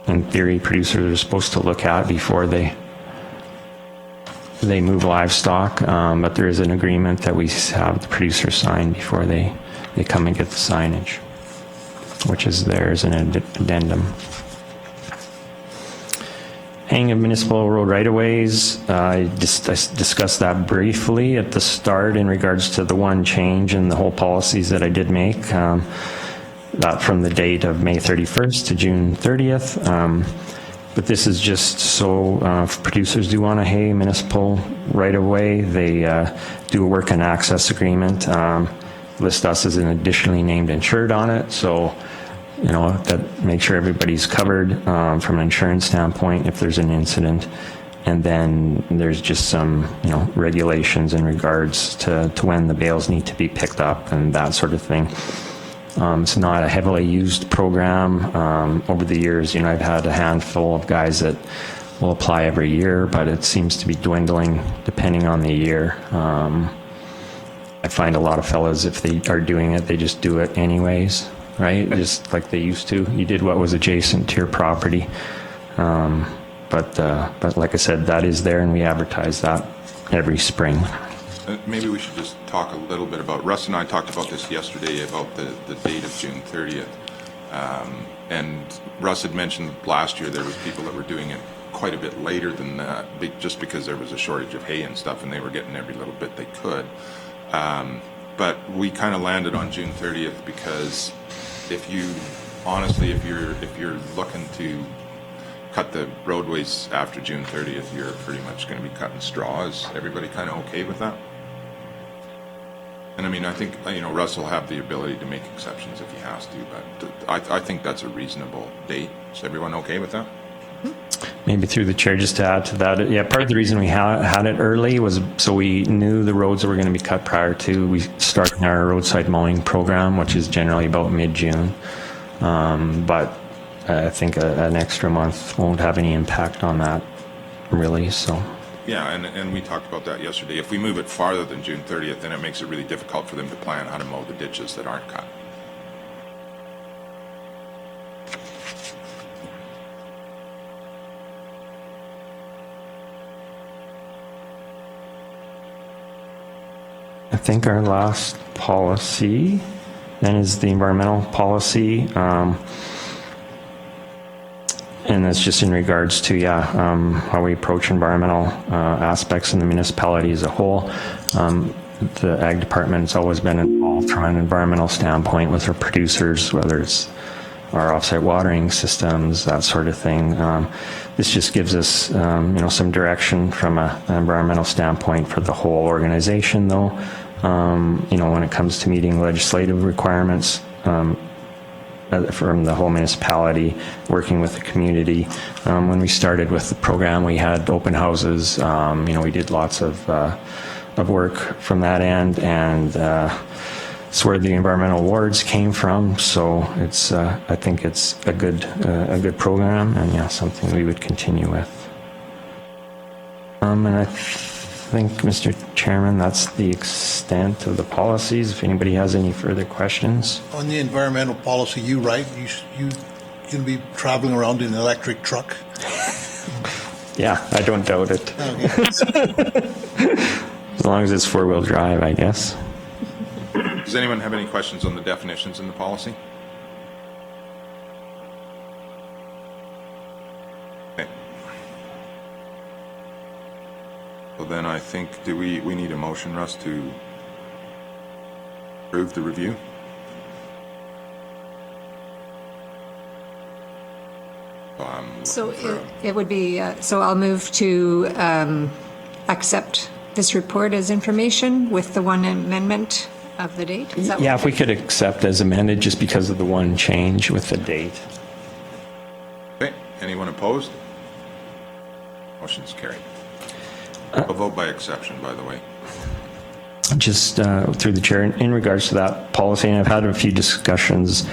in theory producers are supposed to look at before they move livestock, but there is an agreement that we have the producer sign before they come and get the signage, which is there as an addendum. Hanging of municipal road right-of-ways, I discussed that briefly at the start in regards to the one change in the whole policies that I did make, that from the date of May 31st to June 30th. But this is just so if producers do want to hay municipal right-of-way, they do a work and access agreement, list us as an additionally named insured on it. So that make sure everybody's covered from an insurance standpoint if there's an incident. And then there's just some, regulations in regards to when the bales need to be picked up and that sort of thing. It's not a heavily used program. Over the years, I've had a handful of guys that will apply every year, but it seems to be dwindling depending on the year. I find a lot of fellas, if they are doing it, they just do it anyways, right? Just like they used to. You did what was adjacent to your property. But like I said, that is there, and we advertise that every spring. Maybe we should just talk a little bit about, Russ and I talked about this yesterday, about the date of June 30th. And Russ had mentioned last year there was people that were doing it quite a bit later than that, just because there was a shortage of hay and stuff, and they were getting every little bit they could. But we kind of landed on June 30th because if you're looking to cut the roadways after June 30th, you're pretty much going to be cutting straw. Is everybody kind of okay with that? And I mean, I think, Russ will have the ability to make exceptions if he has to, but I think that's a reasonable date. Is everyone okay with that? Maybe through the chair, just to add to that, yeah, part of the reason we had it early was so we knew the roads that were going to be cut prior to we starting our roadside mowing program, which is generally about mid-June. But I think an extra month won't have any impact on that, really. So. Yeah, and we talked about that yesterday. If we move it farther than June 30th, then it makes it really difficult for them to plan how to mow the ditches that aren't cut. I think our last policy then is the environmental policy. And that's just in regards to, how we approach environmental aspects in the municipality as a whole. The Ag Department's always been involved from an environmental standpoint with our producers, whether it's our offsite watering systems, that sort of thing. This just gives us, some direction from an environmental standpoint for the whole organization, though. When it comes to meeting legislative requirements, from the whole municipality, working with the community. When we started with the program, we had open houses. We did lots of work from that end, and it's where the environmental awards came from. So it's, I think it's a good program, and something we would continue with. And I think, Mr. Chairman, that's the extent of the policies. If anybody has any further questions. On the environmental policy, you right? You can be traveling around in an electric truck? Yeah, I don't doubt it. Okay. As long as it's four-wheel drive, I guess. Does anyone have any questions on the definitions in the policy? Okay. Well, then I think, we need a motion, Russ, to approve the review? So it would be, so I'll move to accept this report as information with the one amendment of the date? Is that If we could accept as amended, just because of the one change with the date. Okay, anyone opposed? Motion's carried. A vote by exception, by the way. Just through the chair, in regards to that policy, and I've had a few discussions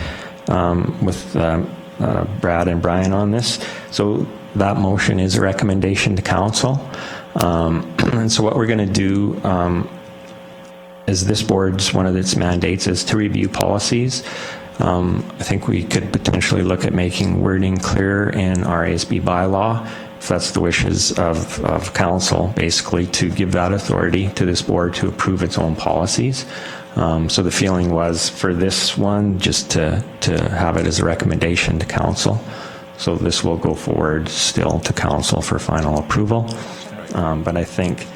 with Brad and Brian on this. So that motion is a recommendation to council. And so what we're going to do is this board's, one of its mandates is to review policies. I think we could potentially look at making wording clearer in our ASB bylaw, if that's the wishes of council, basically to give that authority to this board to approve its own policies. So the feeling was for this one, just to have it as a recommendation to council. So this will go forward still to council for final approval. But I think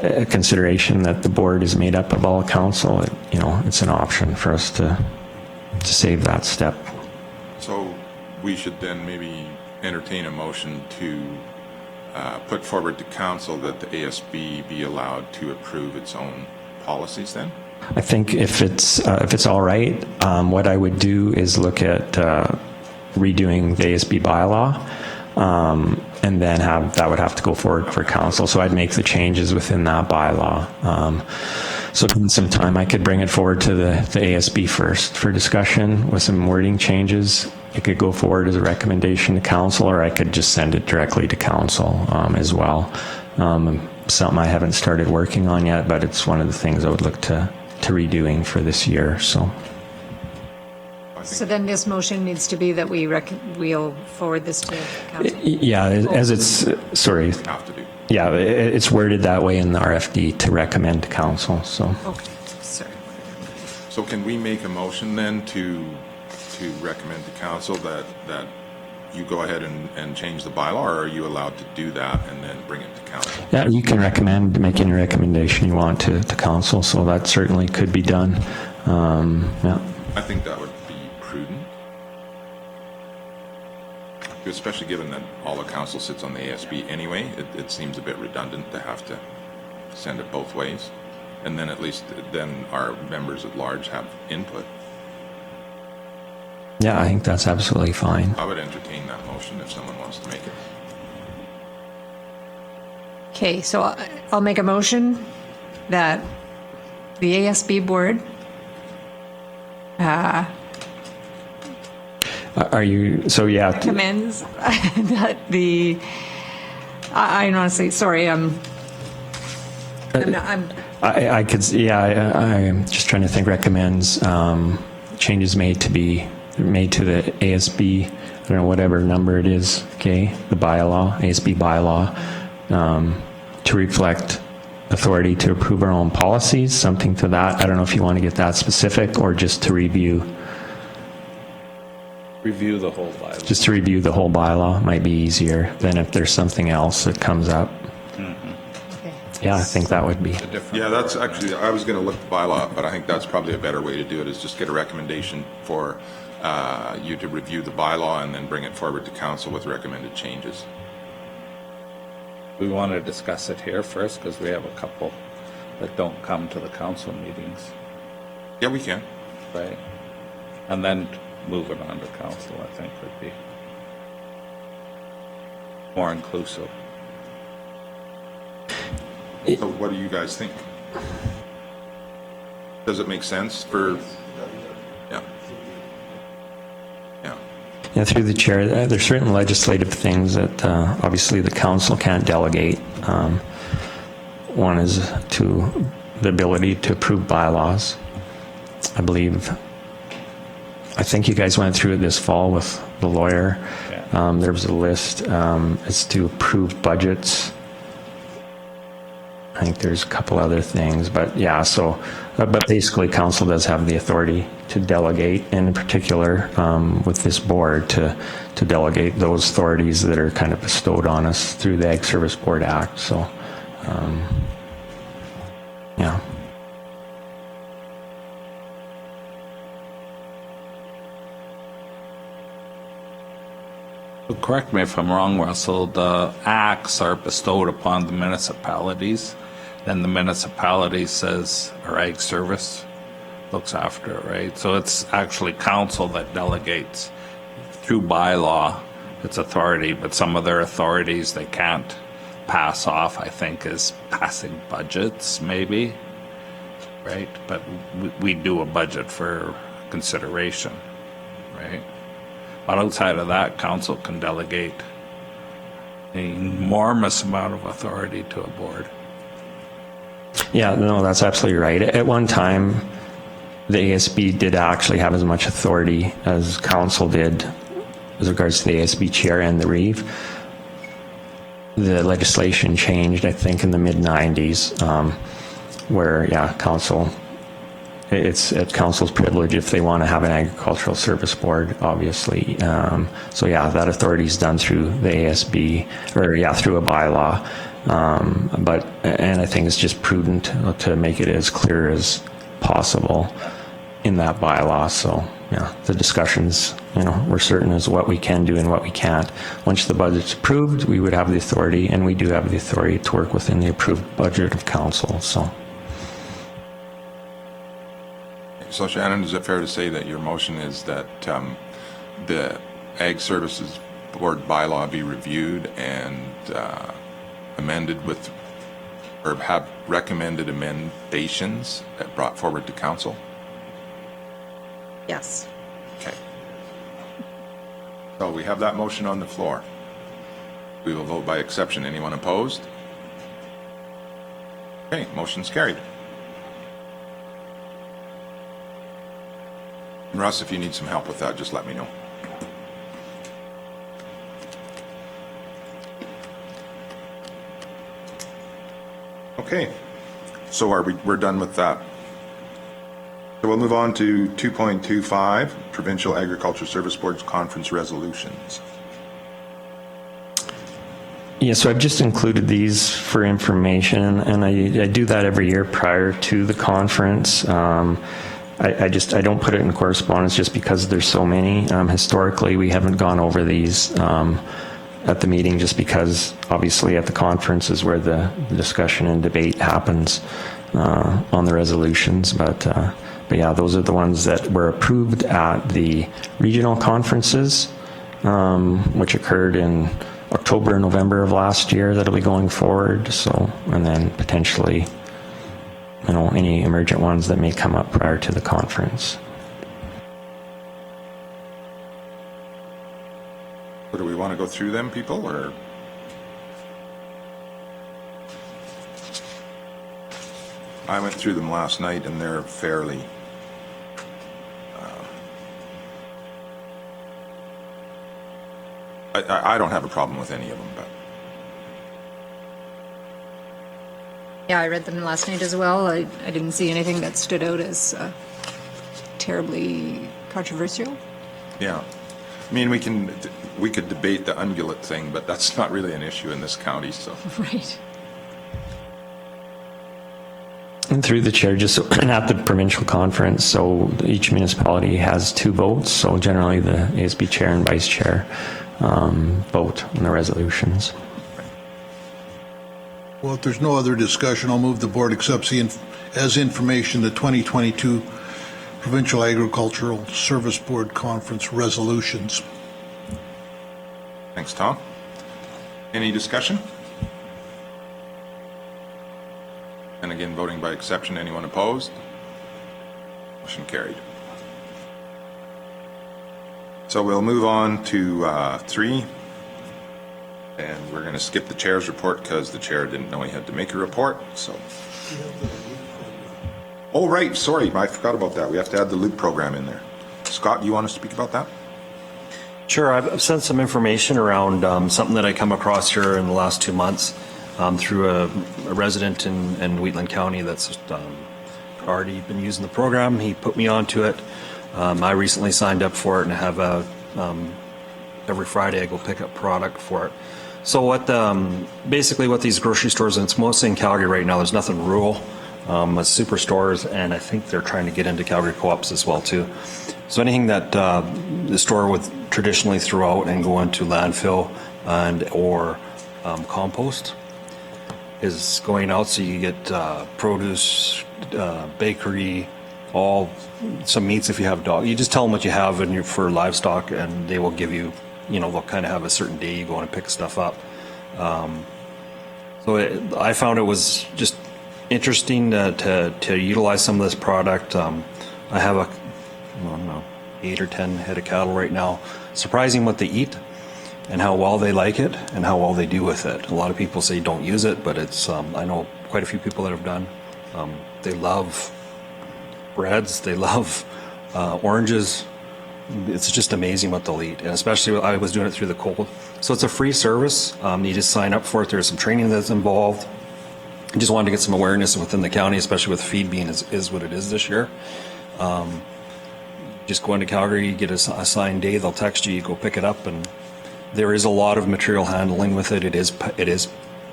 a consideration that the board is made up of all council, it's an option for us to save that step. So we should then maybe entertain a motion to put forward to council that the ASB be allowed to approve its own policies then? I think if it's all right, what I would do is look at redoing the ASB bylaw, and then that would have to go forward for council. So I'd make the changes within that bylaw. So in some time, I could bring it forward to the ASB first for discussion with some wording changes. It could go forward as a recommendation to council, or I could just send it directly to council as well. Something I haven't started working on yet, but it's one of the things I would look to redoing for this year. So then this motion needs to be that we'll forward this to council? yeah, as it's, sorry. Have to do. Yeah, it's worded that way in the RFD to recommend to council, so. Okay, sorry. So can we make a motion then to recommend to council that you go ahead and change the bylaw, or are you allowed to do that and then bring it to council? Yeah, you can make any recommendation you want to council, so that certainly could be done. Yeah. I think that would be prudent, especially given that all the council sits on the ASB anyway. It seems a bit redundant to have to send it both ways, and then at least then our members at large have input. Yeah, I think that's absolutely fine. I would entertain that motion if someone wants to make it. Okay, so I'll make a motion that the ASB board Are you, so yeah. recommends that I'm honestly, sorry, I'm I could, yeah, I'm just trying to think, recommends changes made to the ASB, I don't know, whatever number it is, okay, the bylaw, ASB bylaw, to reflect authority to approve our own policies, something to that. I don't know if you want to get that specific or just to review. Review the whole bylaw. Just to review the whole bylaw might be easier than if there's something else that comes up. Yeah, I think that would be. Yeah, that's actually, I was going to look the bylaw up, but I think that's probably a better way to do it, is just get a recommendation for you to review the bylaw and then bring it forward to council with recommended changes. We want to discuss it here first because we have a couple that don't come to the council meetings, Yeah, we can. right? And then move it on to council, I think would be more inclusive. So what do you guys think? Does it make sense for, yeah. Yeah. Yeah, through the chair, there's certain legislative things that obviously the council can't delegate. One is to the ability to approve bylaws. I think you guys went through it this fall with the lawyer. Yeah. There was a list as to approve budgets. I think there's a couple other things, but yeah, so, but basically council does have the authority to delegate, and in particular with this board to delegate those authorities that are kind of bestowed on us through the Ag Service Board Act. So, yeah. Correct me if I'm wrong, Russell, the acts are bestowed upon the municipalities. Then the municipality says our Ag Service looks after it, right? So it's actually council that delegates through bylaw its authority, but some of their authorities they can't pass off, I think, is passing budgets, maybe, right? But we do a budget for consideration, right? But outside of that, council can delegate an enormous amount of authority to a board. Yeah, no, that's absolutely right. At one time, the ASB did actually have as much authority as council did with regards to the ASB chair and the reeve. The legislation changed, I think, in the mid-90s, where, yeah, council, it's at council's privilege if they want to have an agricultural service board, obviously. So yeah, that authority is done through the ASB, or yeah, through a bylaw. And I think it's just prudent to make it as clear as possible in that bylaw. So yeah, the discussions, we're certain as what we can do and what we can't. Once the budget's approved, we would have the authority, and we do have the authority to work within the approved budget of council. So. So Shannon, is it fair to say that your motion is that the Ag Services Board bylaw be reviewed and amended with, or have recommended emendations that brought forward to council? Yes. Okay. So we have that motion on the floor. We will vote by exception. Anyone opposed? Okay, motion's carried. And Russ, if you need some help with that, just let me know. Okay, so we're done with that. So we'll move on to 2.25, Provincial Agriculture Service Board's conference resolutions. Yeah, so I've just included these for information, and I do that every year prior to the conference. I don't put it in correspondence just because there's so many. Historically, we haven't gone over these at the meeting just because obviously at the conference is where the discussion and debate happens on the resolutions. But yeah, those are the ones that were approved at the regional conferences, which occurred in October and November of last year. That'll be going forward. So, and then potentially, you know, any emergent ones that may come up prior to the conference. So do we want to go through them, people, or? I went through them last night and they're fairly I don't have a problem with any of them, but Yeah, I read them last night as well. I didn't see anything that stood out as terribly controversial. yeah. I mean, we could debate the ungulate thing, but that's not really an issue in this county, so. Right. And through the chair, just and at the provincial conference, so each municipality has 2 votes. So generally the ASB chair and vice chair vote on the resolutions. Well, if there's no other discussion, I'll move the board accepts as information the 2022 Provincial Agricultural Service Board Conference resolutions. Thanks, Tom. Any discussion? And again, voting by exception. Anyone opposed? Motion carried. So we'll move on to 3. And we're going to skip the chair's report because the chair didn't know he had to make a report. So. Oh, right. Sorry. I forgot about that. We have to add the loop program in there. Scott, you want to speak about that? Sure. I've sent some information around something that I come across here in the last 2 months through a resident in Wheatland County that's already been using the program. He put me onto it. I recently signed up for it and have every Friday I go pick up product for it. So basically what these grocery stores, and it's mostly in Calgary right now, there's nothing rural, it's superstores, and I think they're trying to get into Calgary co-ops as well too. So anything that the store would traditionally throw out and go into landfill and or compost is going out. So you get produce, bakery, some meats if you have dog. You just tell them what you have for livestock, and they will give you, they'll kind of have a certain day you go in and pick stuff up. I found it was just interesting to utilize some of this product. I have 8 or 10 head of cattle right now. Surprising what they eat and how well they like it and how well they do with it. A lot of people say don't use it, but it's I know quite a few people that have done. They love breads, they love oranges. It's just amazing what they'll eat, and especially I was doing it through the cold. So it's a free service. You just sign up for it. There's some training that's involved. I just wanted to get some awareness within the county, especially with feed being is what it is this year. Just go into Calgary, you get a assigned day, they'll text you, you go pick it up, and there is a lot of material handling with it. It is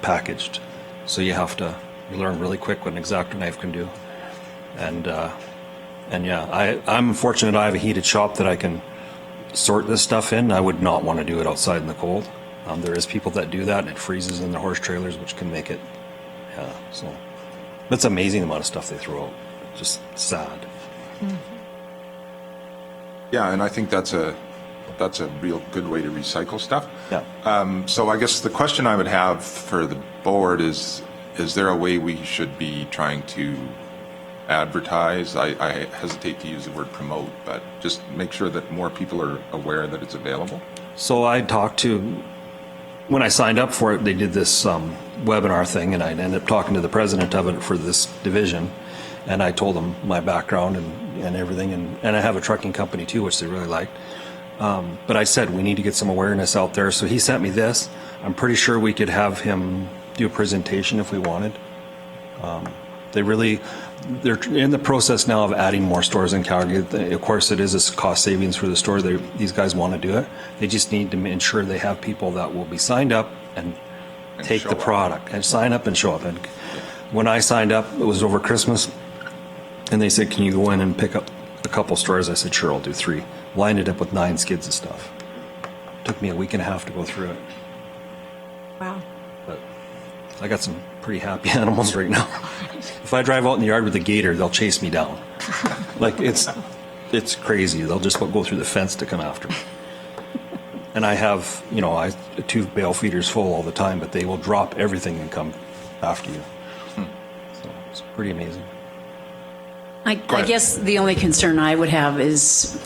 packaged, so you learn really quick what an X-Acto knife can do. And yeah, I'm fortunate I have a heated shop that I can sort this stuff in. I would not want to do it outside in the cold. There is people that do that, and it freezes in their horse trailers, which can make it, so. It's amazing the amount of stuff they throw out. Just sad. Yeah, and I think that's a real good way to recycle stuff. Yeah. So I guess the question I would have for the board is there a way we should be trying to advertise? I hesitate to use the word promote, but just make sure that more people are aware that it's available. So I talked to, when I signed up for it, they did this webinar thing, and I ended up talking to the president of it for this division, and I told them my background and everything, and I have a trucking company too, which they really liked. But I said, we need to get some awareness out there. So he sent me this. I'm pretty sure we could have him do a presentation if we wanted. They're in the process now of adding more stores in Calgary. Of course, it is a cost savings for the store. These guys want to do it. They just need to ensure they have people that will be signed up and take the product and sign up and show up. And when I signed up, it was over Christmas, and they said, can you go in and pick up a couple stores? I said, sure, I'll do 3. Well, I ended up with 9 skids of stuff. Took me a week and a half to go through it. Wow. But I got some pretty happy animals right now. If I drive out in the yard with a gator, they'll chase me down. Like, it's crazy. They'll just go through the fence to come after me. And I have, 2 bale feeders full all the time, but they will drop everything and come after you. So it's pretty amazing. I guess the only concern I would have is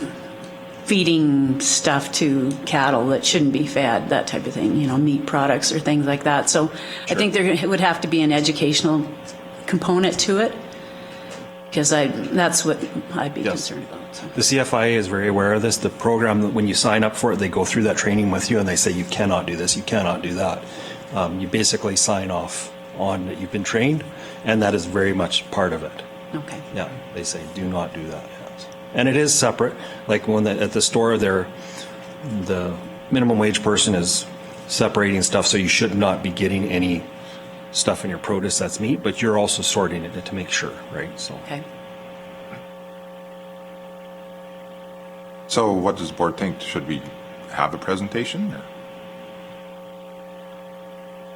feeding stuff to cattle that shouldn't be fed, that type of thing, meat products or things like that. So I think there would have to be an educational component to it, because that's what I'd be concerned about. So. The CFIA is very aware of this. The program, when you sign up for it, they go through that training with you and they say, you cannot do this, you cannot do that. You basically sign off on that you've been trained, and that is very much part of it. Okay. Yeah, they say do not do that. Yes. And it is separate. Like at the store, the minimum wage person is separating stuff, so you should not be getting any stuff in your produce that's meat, but you're also sorting it to make sure, right? So. Okay. So what does the board think? Should we have a presentation?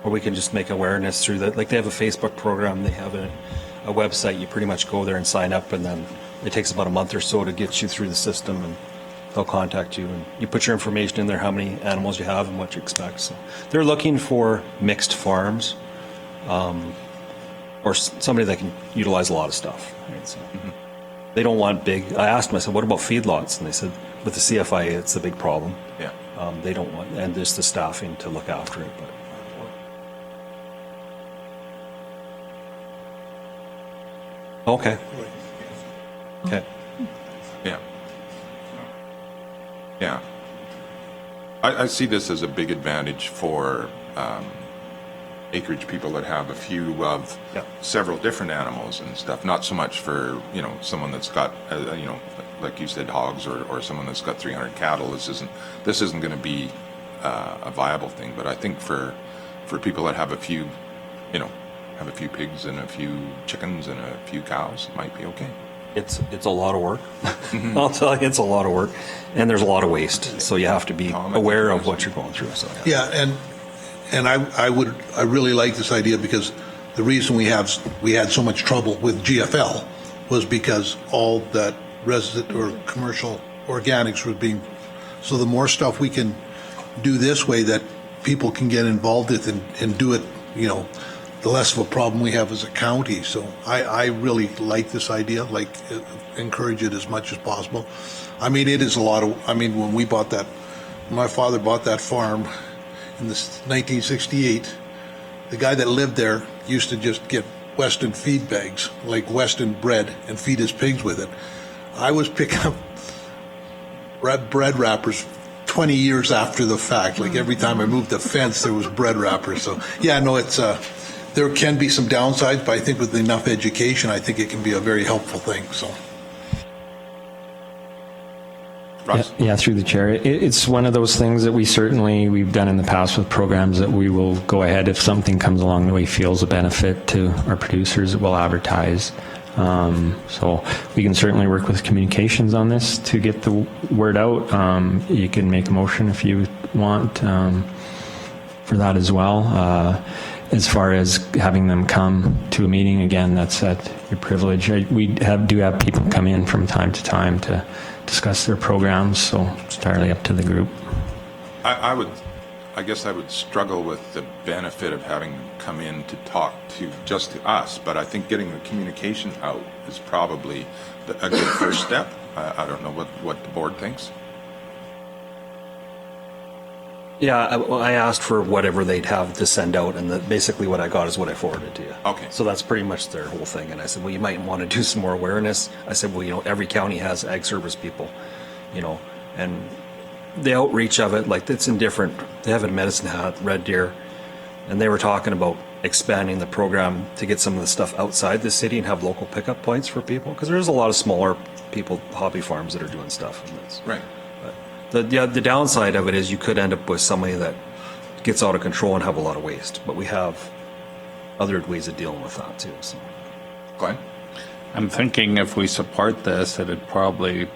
Or we can just make awareness through that. Like they have a Facebook program, they have a website. You pretty much go there and sign up, and then it takes about a month or so to get you through the system, and they'll contact you, and you put your information in there, how many animals you have and what you expect. So they're looking for mixed farms, or somebody that can utilize a lot of stuff. Right? So they don't want big. I asked them, I said, what about feedlots? And they said, with the CFIA, it's a big problem. Yeah. They don't want, and there's the staffing to look after it. But okay. Okay. Yeah. Yeah. I see this as a big advantage for acreage people that have a few of several different animals and stuff. Not so much for, someone that's got, like you said, hogs, or someone that's got 300 cattle. This isn't going to be a viable thing. But I think for people that have a few, have a few pigs and a few chickens and a few cows, it might be okay. It's a lot of work. I'll tell you, it's a lot of work, and there's a lot of waste. So you have to be aware of what you're going through. So Yeah, and I really like this idea, because the reason we had so much trouble with GFL was because all that resident or commercial organics was being. So the more stuff we can do this way that people can get involved with and do it, the less of a problem we have as a county. So I really like this idea, encourage it as much as possible. I mean, it is a lot of, when my father bought that farm in 1968, the guy that lived there used to just get Weston feed bags, like Weston bread, and feed his pigs with it. I was picking up bread wrappers 20 years after the fact. Like every time I moved the fence, there was bread wrappers. So yeah, no, there can be some downsides, but I think with enough education, I think it can be a very helpful thing. So. Yeah, through the chair. It's one of those things that we've done in the past with programs, that we will go ahead if something comes along that we feel is a benefit to our producers, we'll advertise. So we can certainly work with communications on this to get the word out. You can make a motion if you want for that as well. as far as having them come to a meeting, again, that's at your privilege. We do have people come in from time to time to discuss their programs, so it's entirely up to the group. I guess I would struggle with the benefit of having them come in to talk just to us, but I think getting the communication out is probably a good first step. I don't know what the board thinks. Yeah, I asked for whatever they'd have to send out, and basically what I got is what I forwarded to you. Okay. So that's pretty much their whole thing. And I said, well, you might want to do some more awareness. I said, well, every county has ag service people, and the outreach of it, like it's in different, they have it in Medicine Hat, Red Deer, and they were talking about expanding the program to get some of the stuff outside the city and have local pickup points for people, because there's a lot of smaller people, hobby farms that are doing stuff in this. Right. But the downside of it is you could end up with somebody that gets out of control and have a lot of waste, but we have other ways of dealing with that too. So. Glenn? I'm thinking if we support this, it'd probably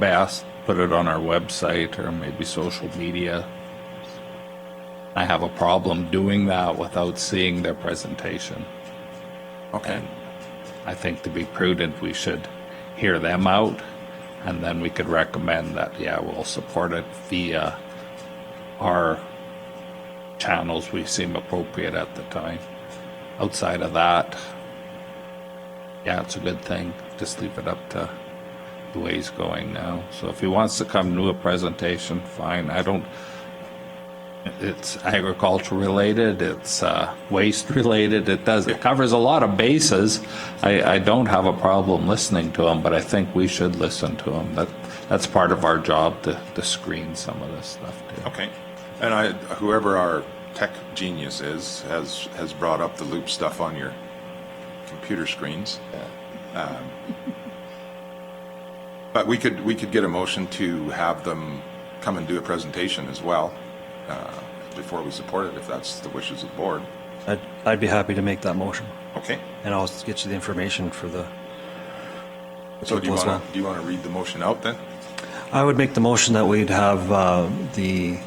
best put it on our website or maybe social media. I have a problem doing that without seeing their presentation. Okay. And I think to be prudent, we should hear them out, and then we could recommend that, yeah, we'll support it via our channels we seem appropriate at the time. Outside of that, yeah, it's a good thing. Just leave it up to the way he's going now. So if he wants to come to a presentation, fine. It's agriculture related, it's waste related, it covers a lot of bases. I don't have a problem listening to him, but I think we should listen to him. That's part of our job to screen some of this stuff too. Okay. And whoever our tech genius is has brought up the loop stuff on your computer screens. But we could get a motion to have them come and do a presentation as well before we support it, if that's the wishes of the board. I'd be happy to make that motion. Okay. And I'll get you the information for the. So do you want to read the motion out then? I would make the motion that we'd have the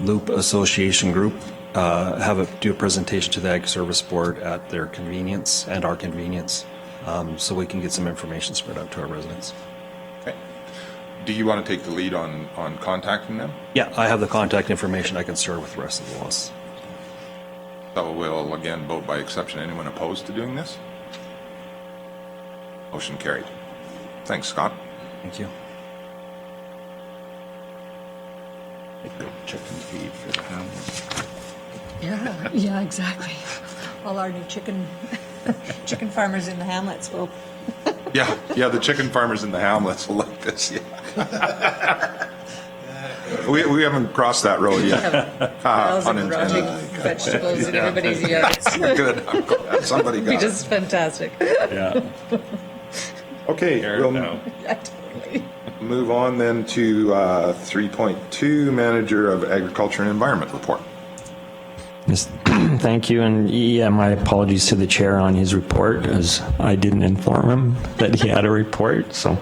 Loop Association Group do a presentation to the Ag Service Board at their convenience and our convenience, so we can get some information spread out to our residents. Okay. Do you want to take the lead on contacting them? Yeah, I have the contact information. I can start with the rest of the list. So we'll again vote by exception. Anyone opposed to doing this? Motion carried. Thanks, Scott. Thank you. Chicken feed for the Hamlets. Yeah, exactly. All our new chicken farmers in the hamlets will. Yeah, the chicken farmers in the hamlets will like this. Yeah. we haven't crossed that road yet. Unintended. Vegetables in everybody's yards. Good. I'm glad somebody got Be it. just fantastic. Yeah. Okay, we'll Yeah, totally. move on then to 3.2, Manager of Agriculture and Environment Report. Yes, thank you, and yeah, my apologies to the chair on his report, as I didn't inform him that he had a report, so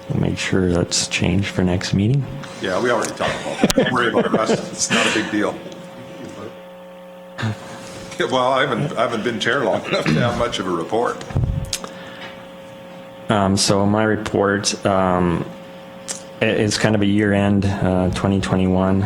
we'll make sure that's changed for next meeting. Yeah, we already talked about that. Don't worry about the rest. It's not a big deal. Yeah, well, I haven't been chair long enough to have much of a report. So my report is kind of a year-end 2021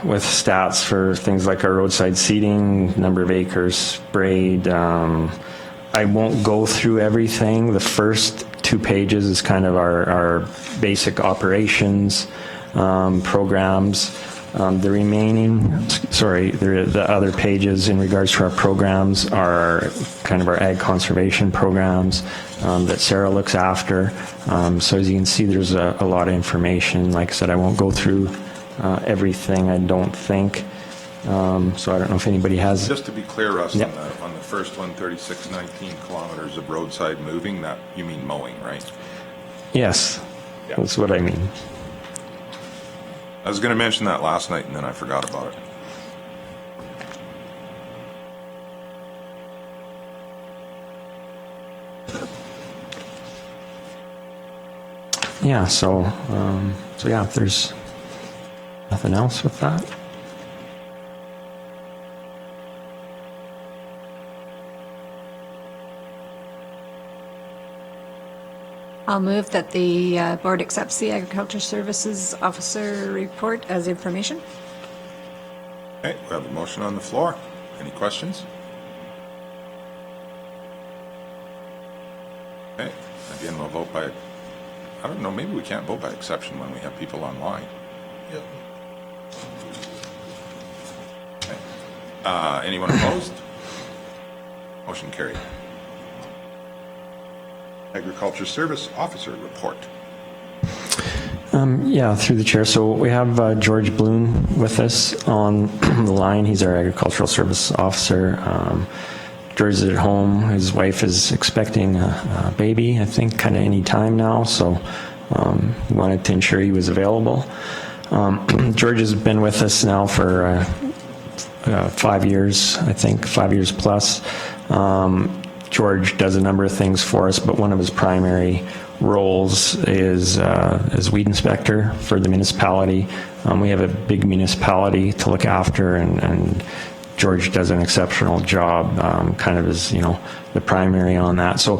with stats for things like our roadside seeding, number of acres sprayed. I won't go through everything. The first 2 pages is kind of our basic operations programs. The remaining, the other pages in regards to our programs are kind of our ag conservation programs that Sarah looks after. So as you can see, there's a lot of information. Like I said, I won't go through everything, I don't think. So I don't know if anybody has. Just to be clear, Russ, Yep. on the first one, 3619 kilometers of roadside moving, that you mean mowing, right? Yes, Yeah. that's what I mean. I was going to mention that last night and then I forgot about it. Yeah, so yeah, if there's nothing else with that. I'll move that the board accepts the Agriculture Services Officer report as information. Okay, we have a motion on the floor. Any questions? Okay, again, we'll vote by, I don't know, maybe we can't vote by exception when we have people online. Yep. Okay. Anyone opposed? Motion carried. Agriculture Service Officer report. Yeah, through the chair. So we have George Bloom with us on the line. He's our agricultural service officer. George is at home. His wife is expecting a baby, I think, kind of any time now. So we wanted to ensure he was available. George has been with us now for 5 years, I think, 5 years plus. George does a number of things for us, but one of his primary roles is as weed inspector for the municipality. We have a big municipality to look after, and George does an exceptional job, kind of as, you know, the primary on that. So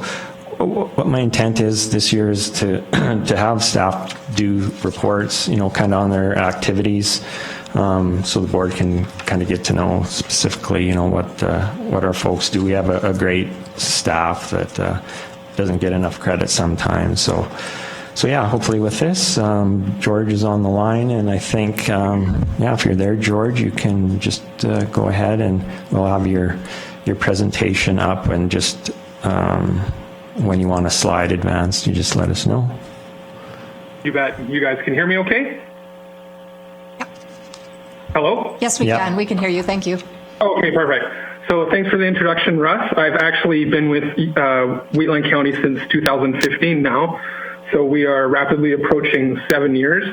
what my intent is this year is to to have staff do reports, you know, kind of on their activities, so the board can kind of get to know specifically, you know, what our folks do. We have a great staff that doesn't get enough credit sometimes. So yeah, hopefully with this, George is on the line, and I think, yeah, if you're there, George, you can just go ahead and we'll have your presentation up, and just when you want a slide advanced, you just let us know. You bet. You guys can hear me okay? Yep. Hello? Yes, we can. We can hear you. Thank you. Okay, perfect. So thanks for the introduction, Russ. I've actually been with Wheatland County since 2015 now, so we are rapidly approaching 7 years.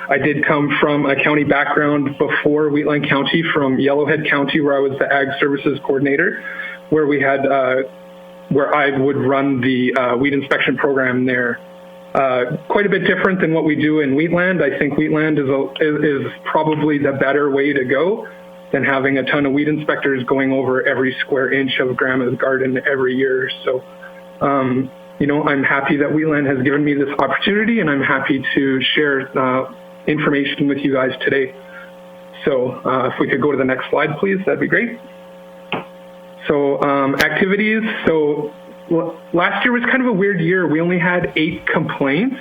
I did come from a county background before Wheatland County, from Yellowhead County, where I was the Ag Services Coordinator, where we had, where I would run the weed inspection program there. Quite a bit different than what we do in Wheatland. I think Wheatland is probably the better way to go than having a ton of weed inspectors going over every square inch of grandma's garden every year. So, you know, I'm happy that Wheatland has given me this opportunity, and I'm happy to share information with you guys today. So if we could go to the next slide, please, that'd be great. So activities. So last year was kind of a weird year. We only had 8 complaints.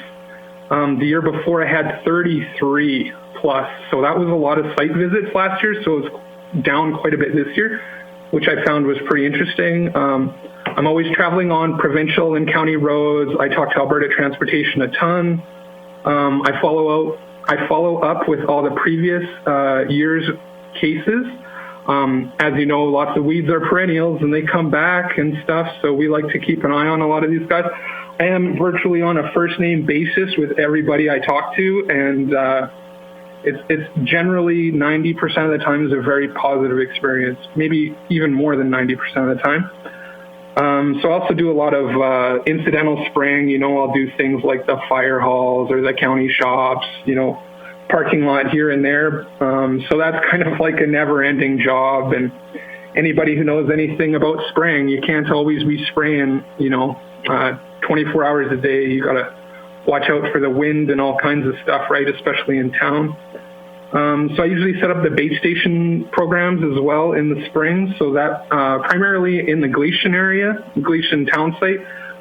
The year before I had 33 plus. So that was a lot of site visits last year. So it was down quite a bit this year, which I found was pretty interesting. I'm always traveling on provincial and county roads. I talk to Alberta Transportation a ton. I follow up with all the previous year's cases. As you know, lots of weeds are perennials and they come back and stuff. So we like to keep an eye on a lot of these guys. I am virtually on a first name basis with everybody I talk to, and it's generally 90% of the time is a very positive experience, maybe even more than 90% of the time. So I also do a lot of incidental spraying. You know, I'll do things like the fire halls or the county shops, you know, parking lot here and there. So that's kind of like a never-ending job. And anybody who knows anything about spraying, you can't always be spraying, you know, 24 hours a day. You got to watch out for the wind and all kinds of stuff, right, especially in town. So I usually set up the bait station programs as well in the spring, so that primarily in the Gleason area, Gleason town site,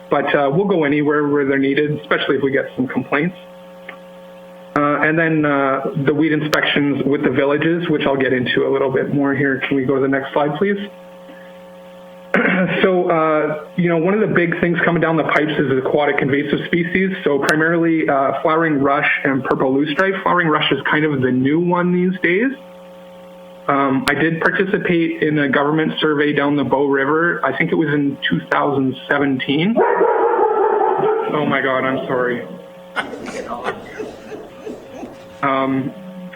but we'll go anywhere where they're needed, especially if we get some complaints. And then the weed inspections with the villages, which I'll get into a little bit more here. Can we go to the next slide, please? So, you know, one of the big things coming down the pipes is aquatic invasive species. So primarily flowering rush and purple loosestrife. Flowering rush is kind of the new one these days. I did participate in a government survey down the Bow River. I think it was in 2017. Oh my God, I'm sorry.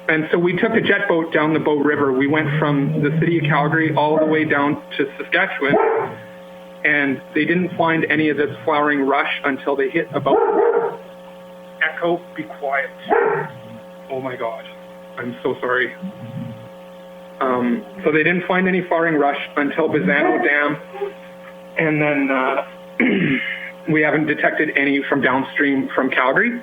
And so we took a jet boat down the Bow River. We went from the city of Calgary all the way down to Saskatchewan, and they didn't find any of this flowering rush until they hit about... Echo, be quiet. Oh my God, I'm so sorry. So they didn't find any flowering rush until Bizano Dam, and then we haven't detected any from downstream from Calgary,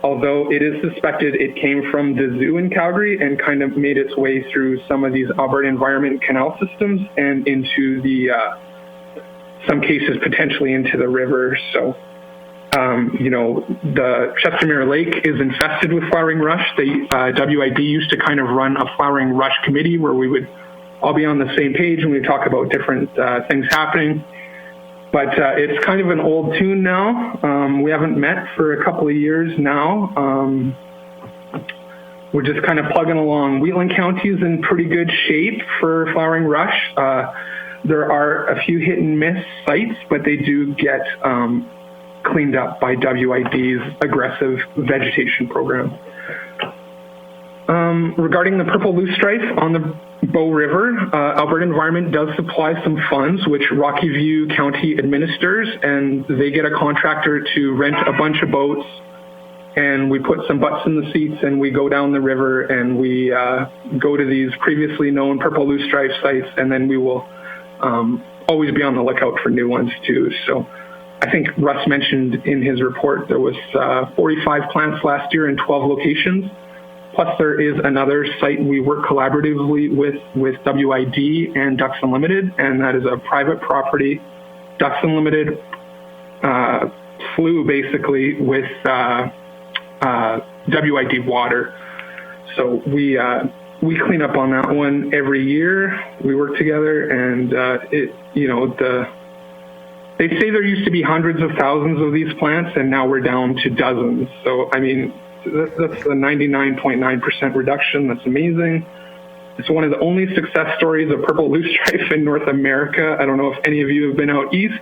although it is suspected it came from the zoo in Calgary and kind of made its way through some of these Alberta Environment Canal systems and into the, some cases potentially into the river. So, you know, the Chestermere Lake is infested with flowering rush. The WID used to kind of run a flowering rush committee where we would all be on the same page and we talk about different things happening. But it's kind of an old tune now. We haven't met for a couple of years now. We're just kind of plugging along. Wheatland County is in pretty good shape for flowering rush. There are a few hit and miss sites, but they do get cleaned up by WID's aggressive vegetation program. Regarding the purple loosestrife on the Bow River, Alberta Environment does supply some funds, which Rocky View County administers, and they get a contractor to rent a bunch of boats, and we put some butts in the seats, and we go down the river, and we go to these previously known purple loosestrife sites, and then we will always be on the lookout for new ones too. So I think Russ mentioned in his report there was 45 plants last year in 12 locations. Plus, there is another site we work collaboratively with WID and Ducks Unlimited, and that is a private property. Ducks Unlimited flew basically with WID water. So we clean up on that one every year. We work together, and they say there used to be hundreds of thousands of these plants, and now we're down to dozens. So I mean, that's a 99.9% reduction. That's amazing. It's one of the only success stories of purple loosestrife in North America. I don't know if any of you have been out east,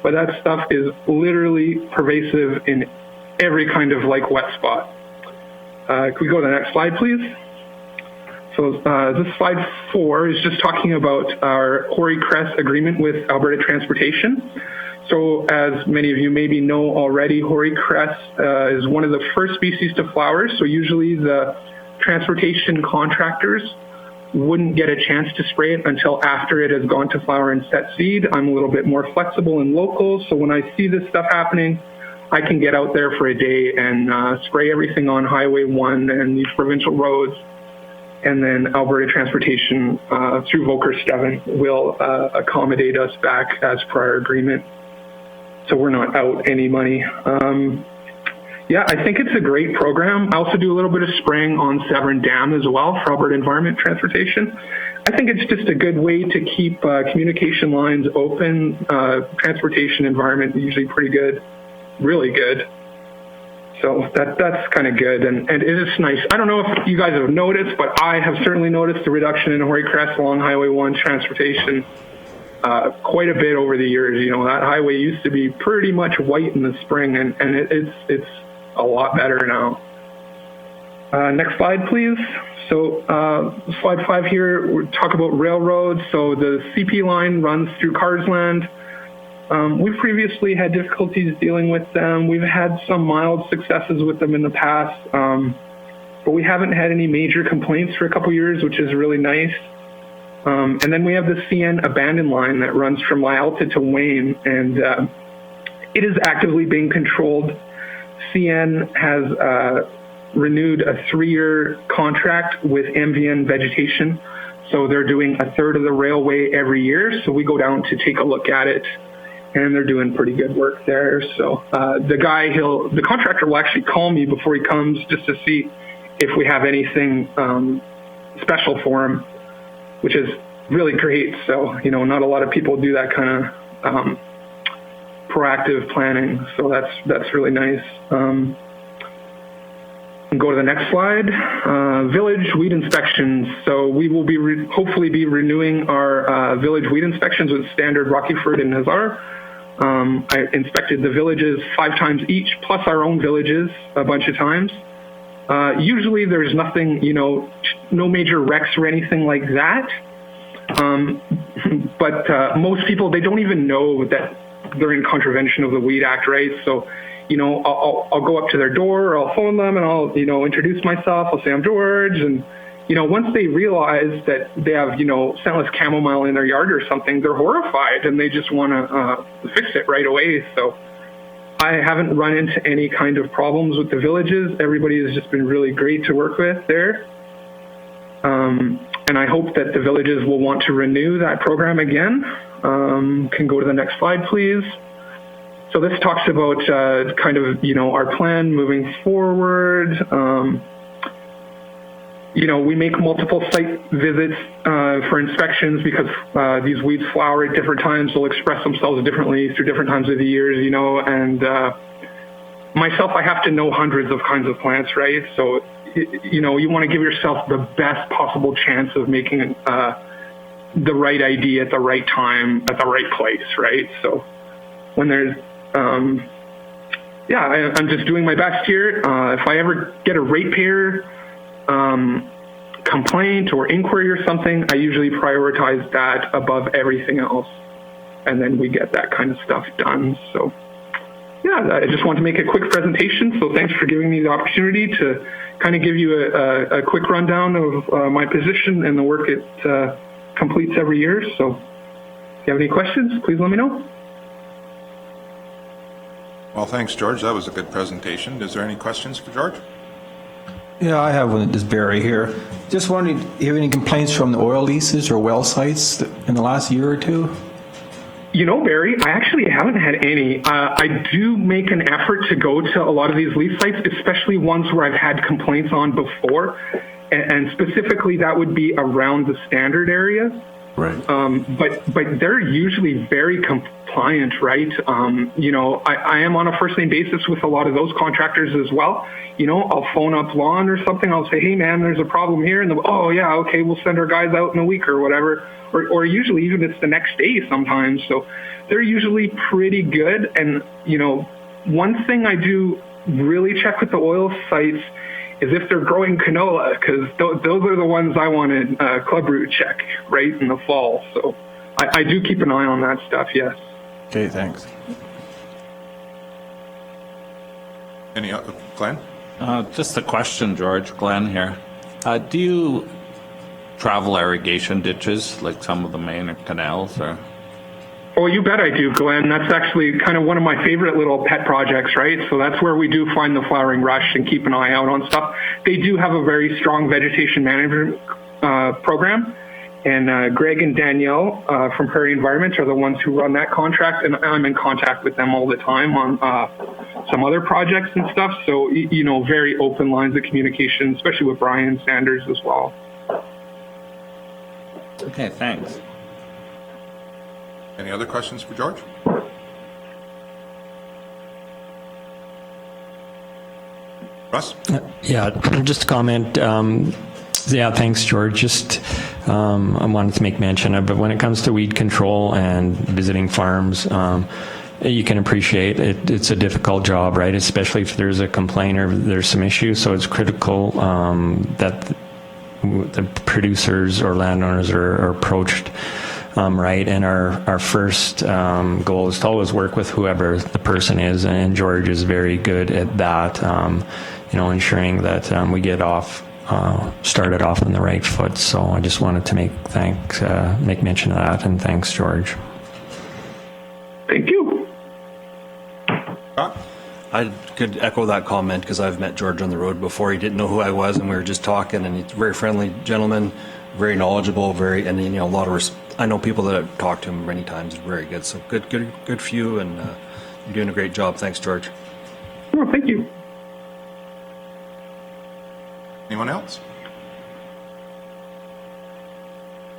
but that stuff is literally pervasive in every kind of like wet spot. Can we go to the next slide, please? So this slide 4 is just talking about our Hoary Cress agreement with Alberta Transportation. So as many of you maybe know already, Hoary Cress is one of the first species to flower. So usually the transportation contractors wouldn't get a chance to spray it until after it has gone to flower and set seed. I'm a little bit more flexible and local. So when I see this stuff happening, I can get out there for a day and spray everything on Highway 1 and these provincial roads. And then Alberta Transportation through Volker Steven will accommodate us back as per our agreement. So we're not out any money. Yeah, I think it's a great program. I also do a little bit of spraying on Severn Dam as well for Alberta Environment Transportation. I think it's just a good way to keep communication lines open. Transportation environment is usually pretty good, really good. So that's kind of good, and it is nice. I don't know if you guys have noticed, but I have certainly noticed the reduction in Hoary Cress along Highway 1 transportation quite a bit over the years. You know, that highway used to be pretty much white in the spring, and it's a lot better now. Next slide, please. So slide 5 here, we talk about railroads. So the CP line runs through Carsland. We've previously had difficulties dealing with them. We've had some mild successes with them in the past, but we haven't had any major complaints for a couple years, which is really nice. And then we have the CN abandoned line that runs from Lyalta to Wayne, and it is actively being controlled. CN has renewed a 3-year contract with MVN Vegetation, so they're doing a third of the railway every year. So we go down to take a look at it, and they're doing pretty good work there. So the contractor will actually call me before he comes just to see if we have anything special for him, which is really great. So, you know, not a lot of people do that kind of proactive planning. So that's really nice. Go to the next slide. Village weed inspections. So we will be hopefully be renewing our village weed inspections with Standard, Rockyford, and Nazar. I inspected the villages 5 times each, plus our own villages a bunch of times. Usually there's nothing, you know, no major wrecks or anything like that. But most people, they don't even know that they're in contravention of the Weed Act, right? So, you know, I'll go up to their door, or I'll phone them, and I'll, you know, introduce myself. I'll say I'm George, and, you know, once they realize that they have, you know, scentless chamomile in their yard or something, they're horrified, and they just want to fix it right away. So I haven't run into any kind of problems with the villages. Everybody has just been really great to work with there. And I hope that the villages will want to renew that program again. Can go to the next slide, please. So this talks about kind of, our plan moving forward. We make multiple site visits for inspections because these weeds flower at different times. They'll express themselves differently through different times of the years, and myself, I have to know hundreds of kinds of plants, right? So, you want to give yourself the best possible chance of making the right idea at the right time, at the right place, right? So when there's, I'm just doing my best here. If I ever get a ratepayer complaint or inquiry or something, I usually prioritize that above everything else. And then we get that kind of stuff done. So yeah, I just want to make a quick presentation. So thanks for giving me the opportunity to kind of give you a quick rundown of my position and the work it completes every year. So if you have any questions, please let me know. Well, thanks, George. That was a good presentation. Is there any questions for George? Yeah, I have one. This is Barry here. Just wondering, do you have any complaints from the oil leases or well sites in the last year or two? Barry, I actually haven't had any. I do make an effort to go to a lot of these lease sites, especially ones where I've had complaints on before. And specifically, that would be around the standard area. Right. But they're usually very compliant, right? I am on a first name basis with a lot of those contractors as well. I'll phone up Lon or something. I'll say, hey man, there's a problem here. And they'll, oh yeah, okay, we'll send our guys out in a week or whatever. Or usually even it's the next day sometimes. So they're usually pretty good. And, one thing I do really check with the oil sites is if they're growing canola, because those are the ones I want to club root check right in the fall. So I do keep an eye on that stuff, yes. Okay, thanks. Any other, Glenn? Just a question, George. Glenn here. Do you travel irrigation ditches like some of the main canals? Or? Oh, you bet I do, Glenn. That's actually kind of one of my favorite little pet projects, right? So that's where we do find the flowering rush and keep an eye out on stuff. They do have a very strong vegetation management program. And Greg and Danielle from Prairie Environment are the ones who run that contract. And I'm in contact with them all the time on some other projects and stuff. So, very open lines of communication, especially with Brian Sanders as well. Okay, thanks. Any other questions for George? Russ? Yeah, just a comment. Thanks, George. Just I wanted to make mention of, but when it comes to weed control and visiting farms, you can appreciate it. It's a difficult job, right? Especially if there's a complaint or there's some issues. So it's critical that the producers or landowners are approached right. And our first goal is to always work with whoever the person is. And George is very good at that, ensuring that we get started off on the right foot. So I just wanted to make mention of that, and thanks, George. Thank you. I could echo that comment because I've met George on the road before. He didn't know who I was, and we were just talking. And he's a very friendly gentleman, very knowledgeable, a lot of. I know people that have talked to him many times. Very good. So good for you, and you're doing a great job. Thanks, George. Oh, thank you. Anyone else?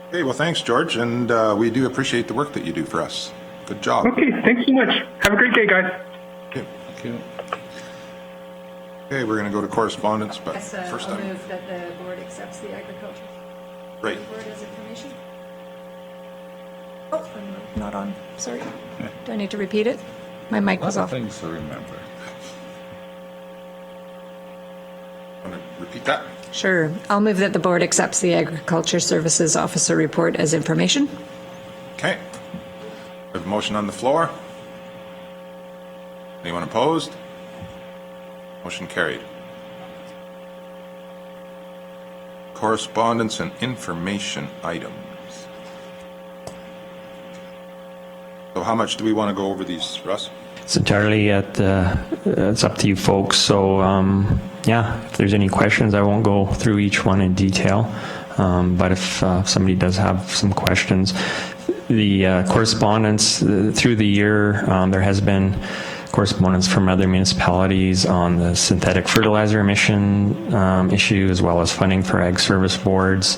Okay, well, thanks, George, and we do appreciate the work that you do for us. Good job. Okay, thanks so much. Have a great day, guys. Okay, thank you. Okay, we're going to go to correspondence, but first I'll time. move that the board accepts the agriculture Right. board as information. Oh, I'm not on. Sorry. Do I need to repeat it? My mic was off. Things to remember. Want to repeat that? Sure. I'll move that the board accepts the Agriculture Services Officer report as information. Okay. We have a motion on the floor. Anyone opposed? Motion carried. Correspondence and information items. So how much do we want to go over these, Russ? it's entirely it's up to you folks. So yeah, if there's any questions, I won't go through each one in detail. But if somebody does have some questions, the correspondence through the year, there has been correspondence from other municipalities on the synthetic fertilizer emission issue, as well as funding for ag service boards.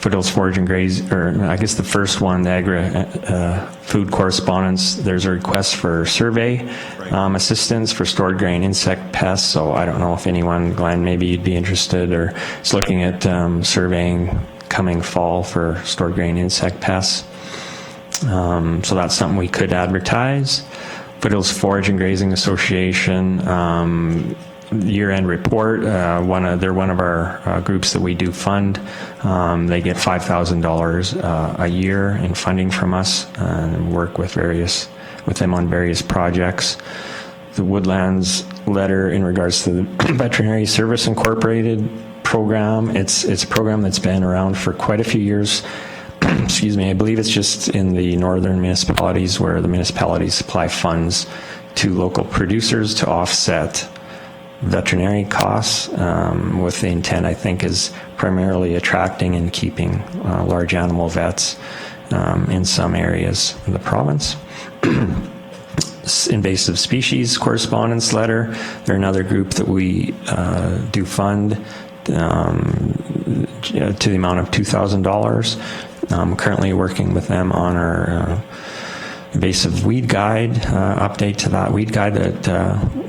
Foothills Forage and Graze, or I guess the first one, the agri-food correspondence, there's a request for survey assistance for stored grain insect pests. So I don't know if anyone, Glenn, maybe you'd be interested or is looking at surveying coming fall for stored grain insect pests. So that's something we could advertise. Foothills Forage and Grazing Association, year-end report. They're one of our groups that we do fund. They get $5,000 a year in funding from us and work with them on various projects. The Woodlands letter in regards to the Veterinary Service Incorporated program. It's a program that's been around for quite a few years. Excuse me. I believe it's just in the northern municipalities where the municipalities supply funds to local producers to offset veterinary costs, with the intent, I think, is primarily attracting and keeping large animal vets in some areas of the province. Invasive species correspondence letter. They're another group that we do fund to the amount of $2,000. Currently working with them on our invasive weed guide, update to that weed guide that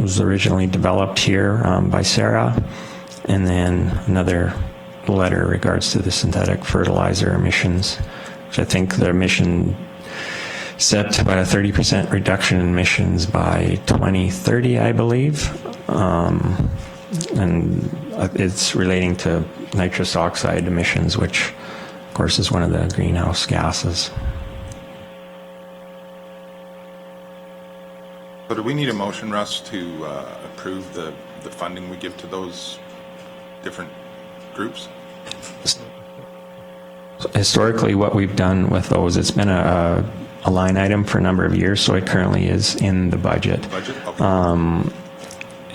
was originally developed here by Sarah, and then another letter in regards to the synthetic fertilizer emissions, which I think the emission set about a 30% reduction in emissions by 2030, I believe, and it's relating to nitrous oxide emissions, which of course is one of the greenhouse gases. So do we need a motion, Russ, to approve the funding we give to those different groups? Historically, what we've done with those, it's been a line item for a number of years, so it currently is in the budget. Okay.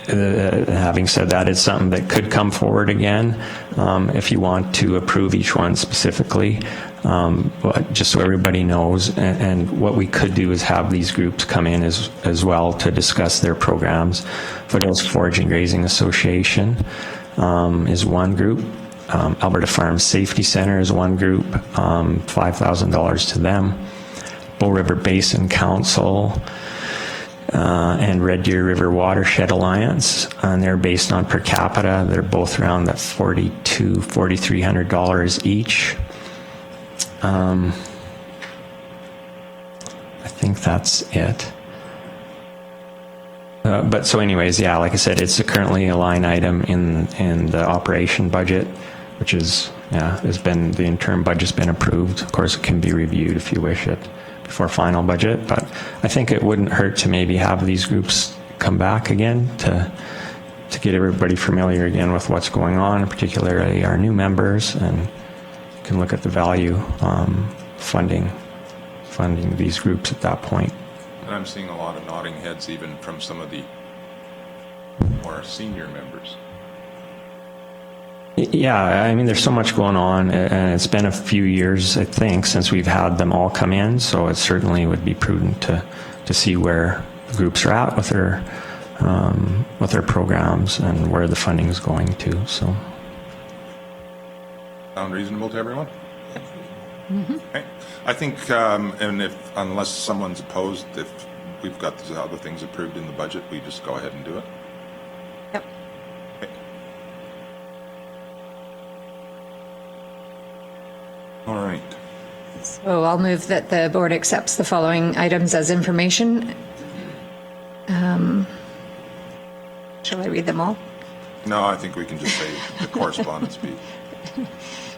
Having said that, it's something that could come forward again if you want to approve each one specifically. But just so everybody knows, and what we could do is have these groups come in as well to discuss their programs. Foothills Forage and Grazing Association is one group. Alberta Farm Safety Center is one group, $5,000 to them. Bull River Basin Council and Red Deer River Watershed Alliance, and they're based on per capita. They're both around that $4,300 each. I think that's it. But so anyways, yeah, like I said, it's currently a line item in the operation budget, which is, yeah, the interim budget's been approved. Of course, it can be reviewed if you wish it before final budget, but I think it wouldn't hurt to maybe have these groups come back again to get everybody familiar again with what's going on, particularly our new members, and you can look at the value funding these groups at that point. And I'm seeing a lot of nodding heads even from some of the more senior members. Yeah, I mean, there's so much going on, and it's been a few years, I think, since we've had them all come in, so it certainly would be prudent to see where the groups are at with their programs and where the funding is going to. So, sound reasonable to everyone? Mm-hmm. Okay. I think, and unless someone's opposed, if we've got these other things approved in the budget, we just go ahead and do it. Yep. Okay. All right. So I'll move that the board accepts the following items as information. Shall I read them all? No, I think we can just say the correspondence piece.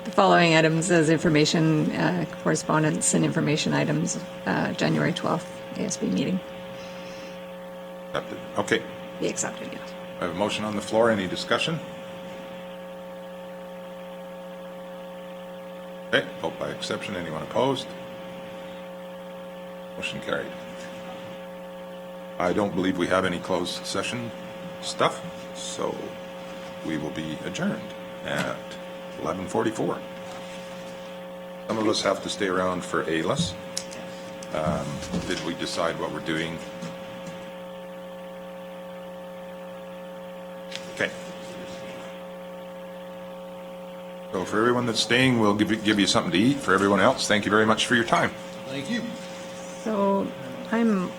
The following items as information, correspondence and information items, January 12th ASB meeting. Accepted. Okay. Be accepted, yes. I have a motion on the floor. Any discussion? Okay, vote by exception. Anyone opposed? Motion carried. I don't believe we have any closed session stuff, so we will be adjourned at 11:44. Some of us have to stay around for ALIS. Did we decide what we're doing? Okay. So for everyone that's staying, we'll give you something to eat. For everyone else, thank you very much for your time. Thank you. So I'm